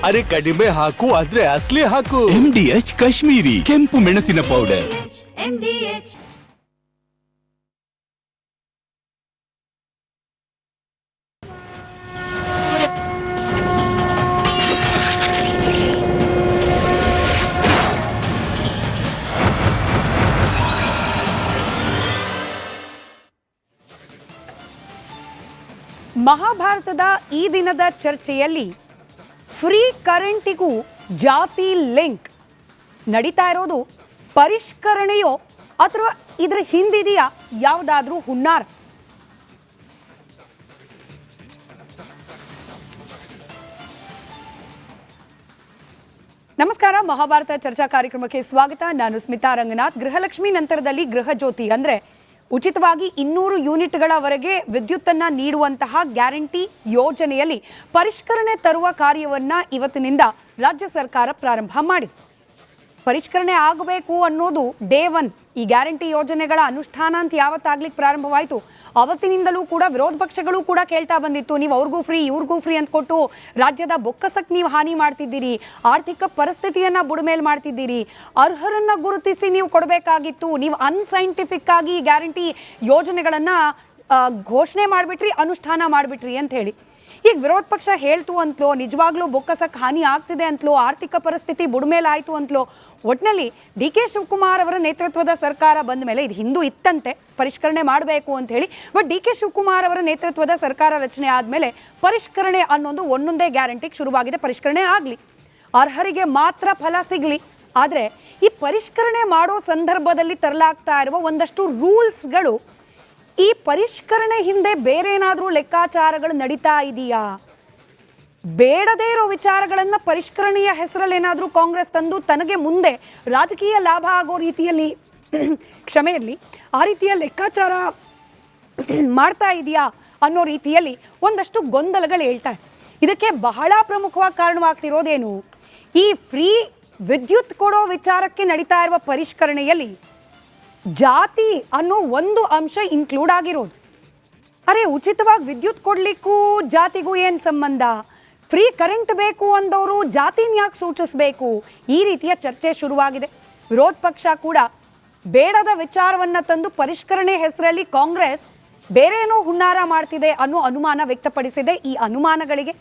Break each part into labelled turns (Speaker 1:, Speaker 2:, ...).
Speaker 1: ಅರೆ ಕಡಿಮೆ ಹಾಕು ಆದ್ರೆ ಅಸಲಿ ಹಾಕು.
Speaker 2: MDH ಕಾಶ್ಮೀರಿ ಕೆಂಪು ಮೆಣಸಿನ ಪೌಡರ್.
Speaker 3: MDH.
Speaker 4: ಮಹಾಭಾರತದ ಈ ದಿನದ ಚರ್ಚೆಯಲ್ಲಿ ಫ್ರೀ ಕರೆಂಟಿಗೂ ಜಾತಿ ಲಿಂಕ್ ನಡೀತಾ ಇರೋದು ಪರಿಷ್ಕರಣೆಯೋ ಅಥವಾ ಇದರ ಹಿಂದಿದೆಯಾ ಯಾವುದಾದ್ರೂ ಹುನ್ನಾರ? ನಮಸ್ಕಾರ, ಮಹಾಭಾರತ ಚರ್ಚಾ ಕಾರ್ಯಕ್ರಮಕ್ಕೆ ಸ್ವಾಗತ. ನಾನು ಸ್ಮಿತಾ ರಂಗನಾಥ್. ಗೃಹಲಕ್ಷ್ಮಿ ನಂತರದಲ್ಲಿ ಗೃಹ ಜ್ಯೋತಿ ಅಂದರೆ ಉಚಿತವಾಗಿ 200 ಯೂನಿಟ್ಗಳವರೆಗೆ ವಿದ್ಯುತ್ತನ್ನು ನೀಡುವಂತಹ ಗ್ಯಾರಂಟಿ ಯೋಜನೆಯಲ್ಲಿ ಪರಿಷ್ಕರಣೆ ತರುವ ಕಾರ್ಯವನ್ನು ಇವತ್ತಿನಿಂದ ರಾಜ್ಯ ಸರ್ಕಾರ ಪ್ರಾರಂಭ ಮಾಡಿದೆ. ಪರಿಷ್ಕರಣೆ ಆಗಬೇಕು ಅನ್ನೋದು ಡೇ 1. ಈ ಗ್ಯಾರಂಟಿ ಯೋಜನೆಗಳ ಅನುಷ್ಠಾನ ಅಂತ ಯಾವತ್ತಾಗ್ಲಿಕ್ಕೆ ಪ್ರಾರಂಭವಾಯಿತು ಅವತ್ತಿನಿಂದಲೂ ಕೂಡ ವಿರೋಧ ಪಕ್ಷಗಳು ಕೂಡ ಕೇಳ್ತಾ ಬಂದಿತ್ತು, ನೀವು ಅವ್ರಿಗೂ ಫ್ರೀ ಇವ್ರಿಗೂ ಫ್ರೀ ಅಂತ ಕೊಟ್ಟು ರಾಜ್ಯದ ಬೊಕ್ಕಸಕ್ಕೆ ನೀವು ಹಾನಿ ಮಾಡ್ತಿದ್ದೀರಿ, ಆರ್ಥಿಕ ಪರಿಸ್ಥಿತಿಯನ್ನು ಬುಡಮೇಲೆ ಮಾಡ್ತಿದ್ದೀರಿ, ಅರ್ಹರನ್ನು ಗುರುತಿಸಿ ನೀವು ಕೊಡಬೇಕಾಗಿತ್ತು, ನೀವು ಅನ್ಸೈಂಟಿಫಿಕ್ ಆಗಿ ಗ್ಯಾರಂಟಿ ಯೋಜನೆಗಳನ್ನು ಘೋಷಣೆ ಮಾಡಿಬಿಟ್ರಿ, ಅನುಷ್ಠಾನ ಮಾಡಿಬಿಟ್ರಿ ಅಂತ ಹೇಳಿ. ಈಗ ವಿರೋಧ ಪಕ್ಷ ಹೇಳ್ತು ಅಂತಲೋ, ನಿಜವಾಗ್ಲೂ ಬೊಕ್ಕಸಕ್ಕೆ ಹಾನಿ ಆಗ್ತಿದೆ ಅಂತಲೋ, ಆರ್ಥಿಕ ಪರಿಸ್ಥಿತಿ ಬುಡಮೇಲೆ ಆಯಿತು ಅಂತಲೋ, ಒಟ್ಟಿನಲ್ಲಿ DK ಶಿವಕುಮಾರ್ ಅವರ ನೇತೃತ್ವದ ಸರ್ಕಾರ ಬಂದ ಮೇಲೆ, ಇದು ಹಿಂದೂ ಇತ್ತಂತೆ ಪರಿಷ್ಕರಣೆ ಮಾಡಬೇಕು ಅಂತ ಹೇಳಿ, ಬಟ್ DK ಶಿವಕುಮಾರ್ ಅವರ ನೇತೃತ್ವದ ಸರ್ಕಾರ ರಚನೆ ಆದಮೇಲೆ ಪರಿಷ್ಕರಣೆ ಅನ್ನೋದು ಒಂದೊಂದೇ ಗ್ಯಾರಂಟಿಗೆ ಶುರುವಾಗಿದೆ. ಪರಿಷ್ಕರಣೆ ಆಗಲಿ, ಅರ್ಹರಿಗೆ ಮಾತ್ರ ಫಲ ಸಿಗಲಿ. ಆದರೆ ಈ ಪರಿಷ್ಕರಣೆ ಮಾಡೋ ಸಂದರ್ಭದಲ್ಲಿ ತರಲಾಗ್ತಾ ಇರುವ ಒಂದಷ್ಟು ರೂಲ್ಸ್ಗಳು, ಈ ಪರಿಷ್ಕರಣೆ ಹಿಂದೆ ಬೇರೆ ಏನಾದರೂ ಲೆಕ್ಕಾಚಾರಗಳು ನಡೀತಾ ಇದೆಯಾ? ಬೇಡದೇ ಇರೋ ವಿಚಾರಗಳನ್ನು ಪರಿಷ್ಕರಣೆಯ ಹೆಸರಲ್ಲಿ ಏನಾದರೂ ಕಾಂಗ್ರೆಸ್ ತಂದು ತನಗೆ ಮುಂದೆ ರಾಜಕೀಯ ಲಾಭ ಆಗೋ ರೀತಿಯಲ್ಲಿ ಕ್ಷಮೆ ಇರಲಿ, ಆ ರೀತಿಯ ಲೆಕ್ಕಾಚಾರ ಮಾಡ್ತಾ ಇದೆಯಾ ಅನ್ನೋ ರೀತಿಯಲ್ಲಿ ಒಂದಷ್ಟು ಗೊಂದಲಗಳು ಹೇಳ್ತಾರೆ. ಇದಕ್ಕೆ ಬಹಳ ಪ್ರಮುಖವಾಗಿ ಕಾರಣವಾಗ್ತಿರೋದೇನು, ಈ ಫ್ರೀ ವಿದ್ಯುತ್ ಕೊಡೋ ವಿಚಾರಕ್ಕೆ ನಡೀತಾ ಇರುವ ಪರಿಷ್ಕರಣೆಯಲ್ಲಿ ಜಾತಿ ಅನ್ನೋ ಒಂದು ಅಂಶ ಇನ್ಕ್ಲೂಡ್ ಆಗಿರೋದು. ಅರೆ, ಉಚಿತವಾಗಿ ವಿದ್ಯುತ್ ಕೊಡಲಿಕ್ಕೂ ಜಾತಿಗೂ ಏನು ಸಂಬಂಧ? ಫ್ರೀ ಕರೆಂಟ್ ಬೇಕು ಅಂದವರು ಜಾತಿನ ಯಾಕೆ ಸೂಚಿಸಬೇಕು? ಈ ರೀತಿಯ ಚರ್ಚೆ ಶುರುವಾಗಿದೆ. ವಿರೋಧ ಪಕ್ಷ ಕೂಡ ಬೇಡದ ವಿಚಾರವನ್ನು ತಂದು ಪರಿಷ್ಕರಣೆ ಹೆಸರಲ್ಲಿ ಕಾಂಗ್ರೆಸ್ ಬೇರೆ ಏನೋ ಹುನ್ನಾರ ಮಾಡ್ತಿದೆ ಅನ್ನೋ ಅನುಮಾನ ವ್ಯಕ್ತಪಡಿಸಿದೆ. ಈ ಅನುಮಾನಗಳಿಗೆ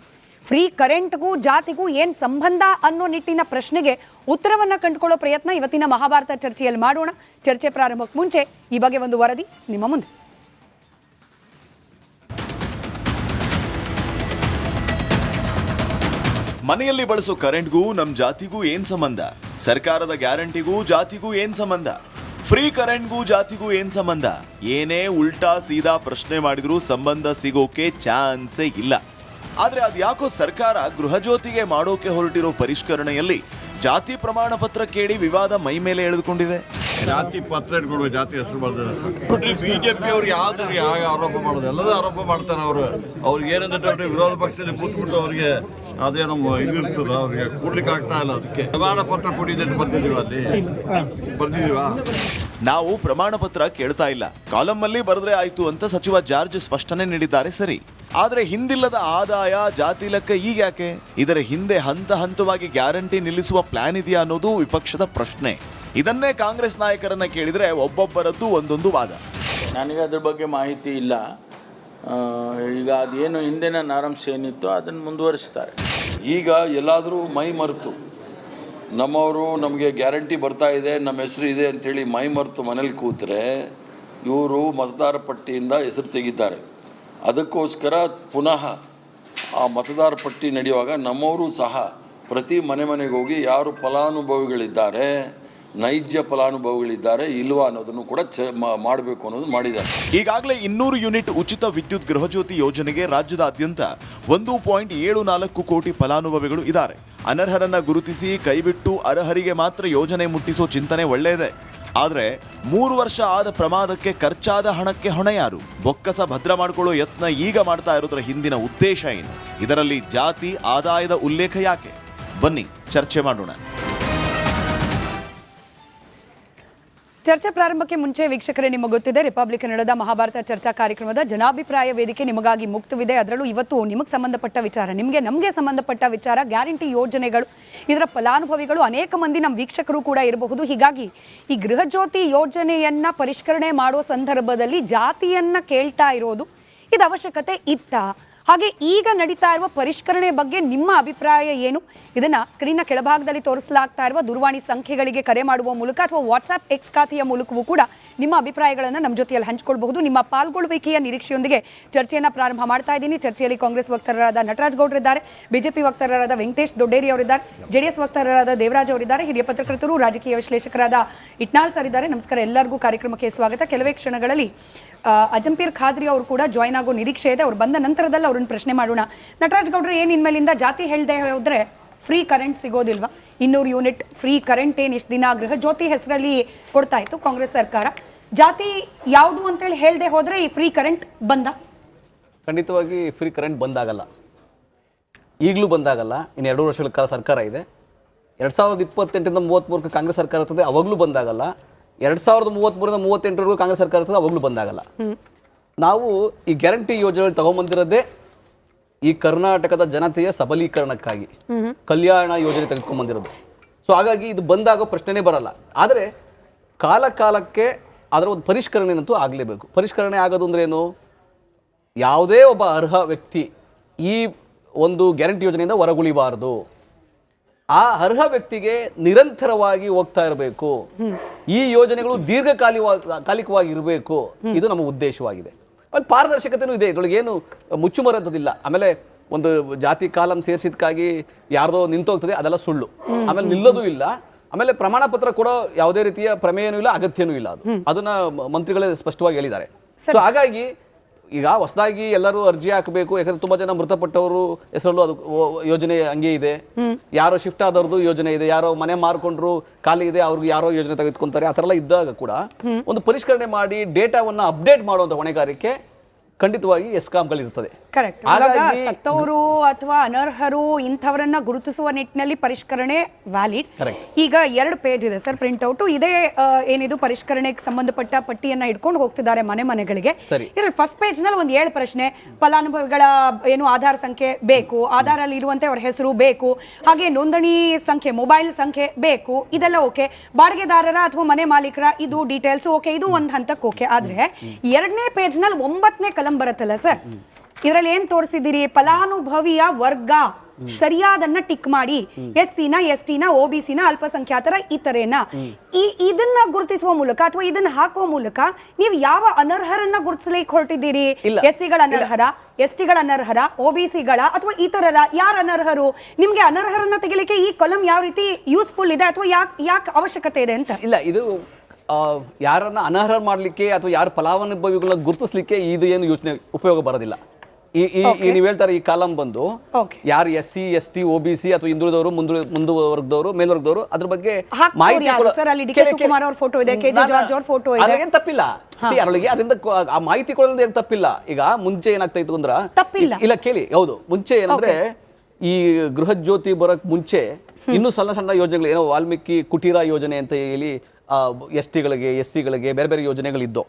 Speaker 4: ಫ್ರೀ ಕರೆಂಟ್ಗೂ ಜಾತಿಗೂ ಏನು ಸಂಬಂಧ ಅನ್ನೋ ನಿಟ್ಟಿನ ಪ್ರಶ್ನೆಗೆ ಉತ್ತರವನ್ನು ಕಂಡುಕೊಳ್ಳೋ ಪ್ರಯತ್ನ ಇವತ್ತಿನ ಮಹಾಭಾರತ ಚರ್ಚೆಯಲ್ಲಿ ಮಾಡೋಣ. ಚರ್ಚೆ ಪ್ರಾರಂಭಕ್ಕೆ ಮುಂಚೆ ಈ ಬಗ್ಗೆ ಒಂದು ವರದಿ ನಿಮ್ಮ ಮುಂದೆ.
Speaker 5: ಮನೆಯಲ್ಲಿ ಬಳಸೋ ಕರೆಂಟ್ಗೂ ನಮ್ ಜಾತಿಗೂ ಏನ್ ಸಂಬಂಧ? ಸರ್ಕಾರದ ಗ್ಯಾರಂಟಿಗೂ ಜಾತಿಗೂ ಏನ್ ಸಂಬಂಧ? ಫ್ರೀ ಕರೆಂಟ್ಗೂ ಜಾತಿಗೂ ಏನ್ ಸಂಬಂಧ? ಏನೇ ಉಲ್ಟಾ ಸೀದಾ ಪ್ರಶ್ನೆ ಮಾಡಿದ್ರೂ ಸಂಬಂಧ ಸಿಗೋಕೆ ಚಾನ್ಸೇ ಇಲ್ಲ. ಆದ್ರೆ ಅದ್ಯಾಕೋ ಸರ್ಕಾರ ಗೃಹ ಜ್ಯೋತಿಗೆ ಮಾಡೋಕೆ ಹೊರಟಿರೋ ಪರಿಷ್ಕರಣೆಯಲ್ಲಿ ಜಾತಿ ಪ್ರಮಾಣ ಪತ್ರ ಕೇಳಿ ವಿವಾದ ಮೈ ಮೇಲೆ ಎಳೆದುಕೊಂಡಿದೆ.
Speaker 6: ಜಾತಿ ಪತ್ರ ಇಟ್ಕೊಡುವ, ಜಾತಿ ಹೆಸರು ಬರ್ತಾರೆ ಸರ್. ಬಿಜೆಪಿ ಅವ್ರು ಯಾವ್ದು ಆರೋಪ ಮಾಡೋದು, ಎಲ್ಲದೂ ಆರೋಪ ಮಾಡ್ತಾರೆ. ಅವ್ರಿಗೆ ಏನಂದ್ರೆ ವಿರೋಧ ಪಕ್ಷದಲ್ಲಿ ಕೂತ್ಬಿಟ್ಟು ಅವ್ರಿಗೆ ಅದೇನೋ ಇದಿರ್ತದ, ಅವ್ರಿಗೆ ಕೂಡ್ಲಿಕ್ಕೆ ಆಗ್ತಾ ಇಲ್ಲ. ಅದಕ್ಕೆ ಪ್ರಮಾಣ ಪತ್ರ ಕೊಟ್ಟಿದ್ದೆ ಬರ್ತಿದೀವ, ಅಲ್ಲಿ ಬರ್ತಿದೀವಾ?
Speaker 5: ನಾವು ಪ್ರಮಾಣ ಪತ್ರ ಕೇಳ್ತಾ ಇಲ್ಲ, ಕಾಲಂ ಅಲ್ಲಿ ಬರೆದ್ರೆ ಆಯ್ತು ಅಂತ ಸಚಿವ ಜಾರ್ಜ್ ಸ್ಪಷ್ಟನೆ ನೀಡಿದ್ದಾರೆ. ಸರಿ, ಆದ್ರೆ ಹಿಂದಿಲ್ಲದ ಆದಾಯ ಜಾತಿ ಲೆಕ್ಕ ಈಗ ಯಾಕೆ? ಇದರ ಹಿಂದೆ ಹಂತ ಹಂತವಾಗಿ ಗ್ಯಾರಂಟಿ ನಿಲ್ಲಿಸುವ ಪ್ಲಾನ್ ಇದೆಯಾ ಅನ್ನೋದು ವಿಪಕ್ಷದ ಪ್ರಶ್ನೆ. ಇದನ್ನೇ ಕಾಂಗ್ರೆಸ್ ನಾಯಕರನ್ನ ಕೇಳಿದ್ರೆ ಒಬ್ಬೊಬ್ಬರದ್ದು ಒಂದೊಂದು ವಾದ.
Speaker 7: ನನಗೆ ಅದ್ರ ಬಗ್ಗೆ ಮಾಹಿತಿ ಇಲ್ಲ. ಈಗ ಅದೇನು ಹಿಂದಿನ ನಾರಾಂಶ ಏನಿತ್ತು ಅದನ್ನು ಮುಂದುವರಿಸ್ತಾರೆ.
Speaker 8: ಈಗ ಎಲ್ಲಾದರೂ ಮೈ ಮರೆತು ನಮ್ಮವರು ನಮಗೆ ಗ್ಯಾರಂಟಿ ಬರ್ತಾ ಇದೆ, ನಮ್ಮ ಹೆಸರು ಇದೆ ಅಂಥೇಳಿ ಮೈ ಮರೆತು ಮನೇಲಿ ಕೂತ್ರೆ ಇವರು ಮತದಾರ ಪಟ್ಟಿಯಿಂದ ಹೆಸರು ತೆಗಿದ್ದಾರೆ. ಅದಕ್ಕೋಸ್ಕರ ಪುನಃ ಆ ಮತದಾರ ಪಟ್ಟಿ ನಡೆಯುವಾಗ ನಮ್ಮವರು ಸಹ ಪ್ರತಿ ಮನೆಗೆ ಹೋಗಿ ಯಾರು ಫಲಾನುಭವಿಗಳಿದ್ದಾರೆ, ನೈಜ ಫಲಾನುಭವಿಗಳಿದ್ದಾರೆ ಇಲ್ವಾ ಅನ್ನೋದನ್ನು ಕೂಡ ಮಾಡಬೇಕು ಅನ್ನೋದು ಮಾಡಿದ್ದಾರೆ.
Speaker 5: ಈಗಾಗಲೇ 200 ಯೂನಿಟ್ ಉಚಿತ ವಿದ್ಯುತ್ ಗೃಹಜ್ಯೋತಿ ಯೋಜನೆಗೆ ರಾಜ್ಯದಾದ್ಯಂತ 1.74 ಕೋಟಿ ಫಲಾನುಭವಿಗಳು ಇದ್ದಾರೆ. ಅನರ್ಹರನ್ನ ಗುರುತಿಸಿ ಕೈಬಿಟ್ಟು ಅರ್ಹರಿಗೆ ಮಾತ್ರ ಯೋಜನೆ ಮುಟ್ಟಿಸೋ ಚಿಂತನೆ ಒಳ್ಳೆಯದೇ. ಆದರೆ 3 ವರ್ಷ ಆದ ಪ್ರಮಾದಕ್ಕೆ ಖರ್ಚಾದ ಹಣಕ್ಕೆ ಹೊಣೆ ಯಾರು? ಬೊಕ್ಕಸ ಭದ್ರ ಮಾಡಿಕೊಳ್ಳೋ ಯತ್ನ ಈಗ ಮಾಡ್ತಾ ಇರೋದ್ರ ಹಿಂದಿನ ಉದ್ದೇಶ ಏನು? ಇದರಲ್ಲಿ ಜಾತಿ ಆದಾಯದ ಉಲ್ಲೇಖ ಯಾಕೆ? ಬನ್ನಿ ಚರ್ಚೆ ಮಾಡೋಣ.
Speaker 4: ಚರ್ಚೆ ಪ್ರಾರಂಭಕ್ಕೆ ಮುಂಚೆ ವೀಕ್ಷಕರೇ, ನಿಮಗೆ ಗೊತ್ತಿದೆ ರಿಪಬ್ಲಿಕ್ ಕನ್ನಡದ ಮಹಾಭಾರತ ಚರ್ಚಾ ಕಾರ್ಯಕ್ರಮದ ಜನಾಭಿಪ್ರಾಯ ವೇದಿಕೆ ನಿಮಗಾಗಿ ಮುಕ್ತವಿದೆ. ಅದರಲ್ಲೂ ಇವತ್ತು ನಿಮಗೆ ಸಂಬಂಧಪಟ್ಟ ವಿಚಾರ, ನಮಗೆ ಸಂಬಂಧಪಟ್ಟ ವಿಚಾರ, ಗ್ಯಾರಂಟಿ ಯೋಜನೆಗಳು, ಇದರ ಫಲಾನುಭವಿಗಳು ಅನೇಕ ಮಂದಿ ನಮ್ಮ ವೀಕ್ಷಕರು ಕೂಡ ಇರಬಹುದು. ಹೀಗಾಗಿ ಈ ಗೃಹಜ್ಯೋತಿ ಯೋಜನೆಯನ್ನ ಪರಿಷ್ಕರಣೆ ಮಾಡುವ ಸಂದರ್ಭದಲ್ಲಿ ಜಾತಿಯನ್ನ ಕೇಳ್ತಾ ಇರೋದು ಇದು ಅವಶ್ಯಕತೆ ಇತ್ತ? ಹಾಗೆ ಈಗ ನಡೀತಾ ಇರುವ ಪರಿಷ್ಕರಣೆ ಬಗ್ಗೆ ನಿಮ್ಮ ಅಭಿಪ್ರಾಯ ಏನು? ಇದನ್ನ ಸ್ಕ್ರೀನ್ನ ಕೆಳಭಾಗದಲ್ಲಿ ತೋರಿಸಲಾಗ್ತಾ ಇರುವ ದೂರವಾಣಿ ಸಂಖ್ಯೆಗಳಿಗೆ ಕರೆ ಮಾಡುವ ಮೂಲಕ ಅಥವಾ ವಾಟ್ಸ್ಆಪ್ ಎಕ್ಸ್ ಖಾತೆಯ ಮೂಲಕವೂ ಕೂಡ ನಿಮ್ಮ ಅಭಿಪ್ರಾಯಗಳನ್ನು ನಮ್ಮ ಜೊತೆಯಲ್ಲಿ ಹಂಚಿಕೊಳ್ಳಬಹುದು. ನಿಮ್ಮ ಪಾಲ್ಗೊಳ್ಳುವಿಕೆಯ ನಿರೀಕ್ಷೆಯೊಂದಿಗೆ ಚರ್ಚೆಯನ್ನು ಪ್ರಾರಂಭ ಮಾಡ್ತಾ ಇದ್ದೀನಿ. ಚರ್ಚೆಯಲ್ಲಿ ಕಾಂಗ್ರೆಸ್ ವಕ್ತಾರರಾದ ನಟರಾಜ್ ಗೌಡ್ರಿದ್ದಾರೆ, ಬಿಜೆಪಿ ವಕ್ತಾರರಾದ ವೆಂಕಟೇಶ್ ದೊಡ್ಡೇರಿ ಅವರಿದ್ದಾರೆ, ಜೆಡಿಎಸ್ ವಕ್ತಾರರಾದ ದೇವರಾಜ್ ಅವರಿದ್ದಾರೆ, ಹಿರಿಯ ಪತ್ರಕರ್ತರು ರಾಜಕೀಯ ವಿಶ್ಲೇಷಕರಾದ ಇಟ್ನಾಳ್ ಸರ್ ಇದ್ದಾರೆ. ನಮಸ್ಕಾರ, ಎಲ್ಲರಿಗೂ ಕಾರ್ಯಕ್ರಮಕ್ಕೆ ಸ್ವಾಗತ. ಕೆಲವೇ ಕ್ಷಣಗಳಲ್ಲಿ ಅಜಂಪೀರ್ ಖಾದ್ರಿ ಅವರು ಕೂಡ ಜಾಯ್ನ್ ಆಗೋ ನಿರೀಕ್ಷೆ ಇದೆ. ಅವ್ರು ಬಂದ ನಂತರದಲ್ಲಿ ಅವ್ರನ್ನ ಪ್ರಶ್ನೆ ಮಾಡೋಣ. ನಟರಾಜ್ ಗೌಡ್ರೆ, ಏನು ಇನ್ಮೇಲಿಂದ ಜಾತಿ ಹೇಳದೆ ಹೋದ್ರೆ ಫ್ರೀ ಕರೆಂಟ್ ಸಿಗೋದಿಲ್ವಾ? 200 ಯೂನಿಟ್ ಫ್ರೀ ಕರೆಂಟ್ ಏನು ಇಷ್ಟು ದಿನ ಗೃಹ ಜ್ಯೋತಿ ಹೆಸರಲ್ಲಿ ಕೊಡ್ತಾ ಇತ್ತು ಕಾಂಗ್ರೆಸ್ ಸರ್ಕಾರ, ಜಾತಿ ಯಾವುದು ಅಂತೇಳಿ ಹೇಳದೆ ಹೋದ್ರೆ ಈ ಫ್ರೀ ಕರೆಂಟ್ ಬಂದ?
Speaker 3: ಖಂಡಿತವಾಗಿ ಫ್ರೀ ಕರೆಂಟ್ ಬಂದಾಗಲ್ಲ, ಈಗಲೂ ಬಂದಾಗಲ್ಲ. ಇನ್ನು 2 ವರ್ಷಗಳ ಕಾಲ ಸರ್ಕಾರ ಇದೆ. 2028ರಿಂದ 33ಕ್ಕೆ ಕಾಂಗ್ರೆಸ್ ಸರ್ಕಾರ ಇರ್ತದೆ, ಅವಾಗಲೂ ಬಂದಾಗಲ್ಲ. 2033ರಿಂದ 38ವರೆಗೂ ಕಾಂಗ್ರೆಸ್ ಸರ್ಕಾರ ಇರ್ತದೆ, ಅವಾಗಲೂ ಬಂದಾಗಲ್ಲ. ನಾವು ಈ ಗ್ಯಾರಂಟಿ ಯೋಜನೆ ತಗೊಂಡ್ಬಂದಿರೋದೇ ಈ ಕರ್ನಾಟಕದ ಜನತೆಯ ಸಬಲೀಕರಣಕ್ಕಾಗಿ, ಕಲ್ಯಾಣ ಯೋಜನೆ ತೆಗೆದುಕೊಂಡ್ಬಂದಿರೋದು. ಸೊ ಹಾಗಾಗಿ ಇದು ಬಂದಾಗೋ ಪ್ರಶ್ನೆನೇ ಬರಲ್ಲ. ಆದರೆ ಕಾಲಕ್ಕೆ ಅದರ ಒಂದು ಪರಿಷ್ಕರಣೆನಂತೂ ಆಗಲೇಬೇಕು. ಪರಿಷ್ಕರಣೆ ಆಗೋದು ಅಂದ್ರೆ ಏನು? ಯಾವುದೇ ಒಬ್ಬ ಅರ್ಹ ವ್ಯಕ್ತಿ ಈ ಒಂದು ಗ್ಯಾರಂಟಿ ಯೋಜನೆಯಿಂದ ಹೊರಗುಳಿಬಾರದು. ಆ ಅರ್ಹ ವ್ಯಕ್ತಿಗೆ ನಿರಂತರವಾಗಿ ಹೋಗ್ತಾ ಇರಬೇಕು. ಈ ಯೋಜನೆಗಳು ದೀರ್ಘಕಾಲಿಕವಾಗಿ ಇರಬೇಕು. ಇದು ನಮ್ಮ ಉದ್ದೇಶವಾಗಿದೆ. ಅಲ್ಲಿ ಪಾರದರ್ಶಕತೆನೂ ಇದೆ, ಇದರೊಳಗೆ ಏನು ಮುಚ್ಚುಮರದಿಲ್ಲ. ಆಮೇಲೆ ಒಂದು ಜಾತಿ ಕಾಲಂ ಸೇರಿಸಿದಕ್ಕಾಗಿ ಯಾರ್ದೋ ನಿಂತೋಗ್ತದೆ, ಅದೆಲ್ಲ ಸುಳ್ಳು. ಆಮೇಲೆ ನಿಲ್ಲೋದು ಇಲ್ಲ. ಆಮೇಲೆ ಪ್ರಮಾಣ ಪತ್ರ ಕೊಡೋ ಯಾವುದೇ ರೀತಿಯ ಪ್ರಮೇಯನೂ ಇಲ್ಲ, ಅಗತ್ಯನೂ ಇಲ್ಲ. ಅದನ್ನ ಮಂತ್ರಿಗಳೇ ಸ್ಪಷ್ಟವಾಗಿ ಹೇಳಿದ್ದಾರೆ. ಸೊ ಹಾಗಾಗಿ ಈಗ ಹೊಸದಾಗಿ ಎಲ್ಲರೂ ಅರ್ಜಿ ಹಾಕಬೇಕು. ಯಾಕಂದ್ರೆ ತುಂಬಾ ಜನ ಮೃತಪಟ್ಟವರು ಹೆಸರಲ್ಲೂ ಅದು ಯೋಜನೆ ಹಂಗೆ ಇದೆ. ಯಾರೋ ಶಿಫ್ಟ್ ಆದವ್ರದ್ದು ಯೋಜನೆ ಇದೆ, ಯಾರೋ ಮನೆ ಮಾರ್ಕೊಂಡ್ರು ಖಾಲಿ ಇದೆ, ಅವ್ರಿಗೆ ಯಾರೋ ಯೋಜನೆ ತೆಗೆದುಕೊಂತಾರೆ. ಆ ಥರ ಎಲ್ಲ ಇದ್ದಾಗ ಕೂಡ ಒಂದು ಪರಿಷ್ಕರಣೆ ಮಾಡಿ ಡೇಟಾವನ್ನ ಅಪ್ಡೇಟ್ ಮಾಡುವಂತ ಹೊಣೆಗಾರಿಕೆ ಖಂಡಿತವಾಗಿ ಎಸ್ಕಾಂಗಳಿರ್ತದೆ.
Speaker 4: ಕರೆಕ್ಟ್. ಸತ್ತವರು ಅಥವಾ ಅನರ್ಹರು ಇಂಥವರನ್ನ ಗುರುತಿಸುವ ನಿಟ್ಟಿನಲ್ಲಿ ಪರಿಷ್ಕರಣೆ ವ್ಯಾಲಿಡ್. ಈಗ 2 ಪೇಜ್ ಇದೆ ಸರ್ ಪ್ರಿಂಟ್ ಔಟ್. ಇದೇ ಏನಿದು ಪರಿಷ್ಕರಣೆಗೆ ಸಂಬಂಧಪಟ್ಟ ಪಟ್ಟಿಯನ್ನ ಇಟ್ಕೊಂಡು ಹೋಗ್ತಿದ್ದಾರೆ ಮನೆಗೆ. ಇದ್ರಲ್ಲಿ ಫಸ್ಟ್ ಪೇಜ್ ನಲ್ಲಿ ಒಂದು 7 ಪ್ರಶ್ನೆ. ಫಲಾನುಭವಿಗಳ ಏನು ಆಧಾರ್ ಸಂಖ್ಯೆ ಬೇಕು, ಆಧಾರ್ ಅಲ್ಲಿ ಇರುವಂತೆ ಅವರ ಹೆಸರು ಬೇಕು, ಹಾಗೆ ನೋಂದಣಿ ಸಂಖ್ಯೆ, ಮೊಬೈಲ್ ಸಂಖ್ಯೆ ಬೇಕು, ಇದೆಲ್ಲ ಓಕೆ. ಬಾಡಿಗೆದಾರರ ಅಥವಾ ಮನೆ ಮಾಲೀಕರ ಇದು ಡೀಟೇಲ್ಸ್ ಓಕೆ, ಇದು ಒಂದು ಹಂತಕ್ಕೆ ಓಕೆ. ಆದ್ರೆ 2ನೇ ಪೇಜ್ ನಲ್ಲಿ 9ನೇ ಕಲಂ ಬರುತ್ತಲ್ಲ ಸರ್, ಇದರಲ್ಲಿ ಏನ್ ತೋರಿಸಿದಿರಿ? ಫಲಾನುಭವಿಯ ವರ್ಗ ಸರಿಯಾದನ್ನ ಟಿಕ್ ಮಾಡಿ. SC-ನ, ST-ನ, OBC-ನ, ಅಲ್ಪಸಂಖ್ಯಾತರ ಇತರೆನ, ಇದನ್ನ ಗುರುತಿಸುವ ಮೂಲಕ ಅಥವಾ ಇದನ್ನ ಹಾಕುವ ಮೂಲಕ ನೀವು ಯಾವ ಅನರ್ಹರನ್ನ ಗುರುತಿಸಲಿಕ್ಕೆ ಹೊರಟಿದ್ದೀರಿ? SC-ಗಳ ಅನರ್ಹರ, ST-ಗಳ ಅನರ್ಹರ, OBC-ಗಳ ಅಥವಾ ಇತರರ? ಯಾರು ಅನರ್ಹರು? ನಿಮ್ಗೆ ಅನರ್ಹರನ್ನ ತೆಗಿಲಿಕ್ಕೆ ಈ ಕಾಲಂ ಯಾವ ರೀತಿ ಯೂಸ್ಫುಲ್ ಇದೆ ಅಥವಾ ಯಾಕೆ ಅವಶ್ಯಕತೆ ಇದೆ ಅಂತ?
Speaker 3: ಇಲ್ಲ, ಇದು ಯಾರನ್ನ ಅನರ್ಹ ಮಾಡಲಿಕ್ಕೆ ಅಥವಾ ಯಾರು ಫಲಾನುಭವಿಗಳನ್ನ ಗುರುತಿಸ್ಲಿಕ್ಕೆ ಇದು ಏನು ಯೋಚನೆ ಉಪಯೋಗ ಬರೋದಿಲ್ಲ. ನೀವು ಹೇಳ್ತಾರೆ ಈ ಕಾಲಂ ಬಂದು ಯಾರು SC, ST, OBC ಅಥವಾ ಹಿಂದುಳಿದವರು, ಮುಂದುವರೆದವರು, ಮೇಲ್ವರ್ಗದವರು, ಅದ್ರ ಬಗ್ಗೆ ಮಾಹಿತಿ ಅದೇನು ತಪ್ಪಿಲ್ಲ. ಅದರೊಳಗೆ ಅದರಿಂದ ಆ ಮಾಹಿತಿ ಕೊಡೋದ್ರಿಂದ ಏನು ತಪ್ಪಿಲ್ಲ. ಈಗ ಮುಂಚೆ ಏನಾಗ್ತಾ ಇತ್ತು ಅಂದ್ರೆ ಇಲ್ಲ ಕೇಳಿ, ಹೌದು, ಮುಂಚೆ ಏನಂದ್ರೆ ಈ ಗೃಹ ಜ್ಯೋತಿ ಬರೋಕ್ ಮುಂಚೆ ಇನ್ನೂ ಸಣ್ಣ ಯೋಜನೆಗಳು, ಏನೋ ವಾಲ್ಮೀಕಿ ಕುಟೀರ ಯೋಜನೆ ಅಂತ ಹೇಳಿ ST-ಗಳಿಗೆ, SC-ಗಳಿಗೆ ಬೇರೆ ಬೇರೆ ಯೋಜನೆಗಳಿದ್ದು,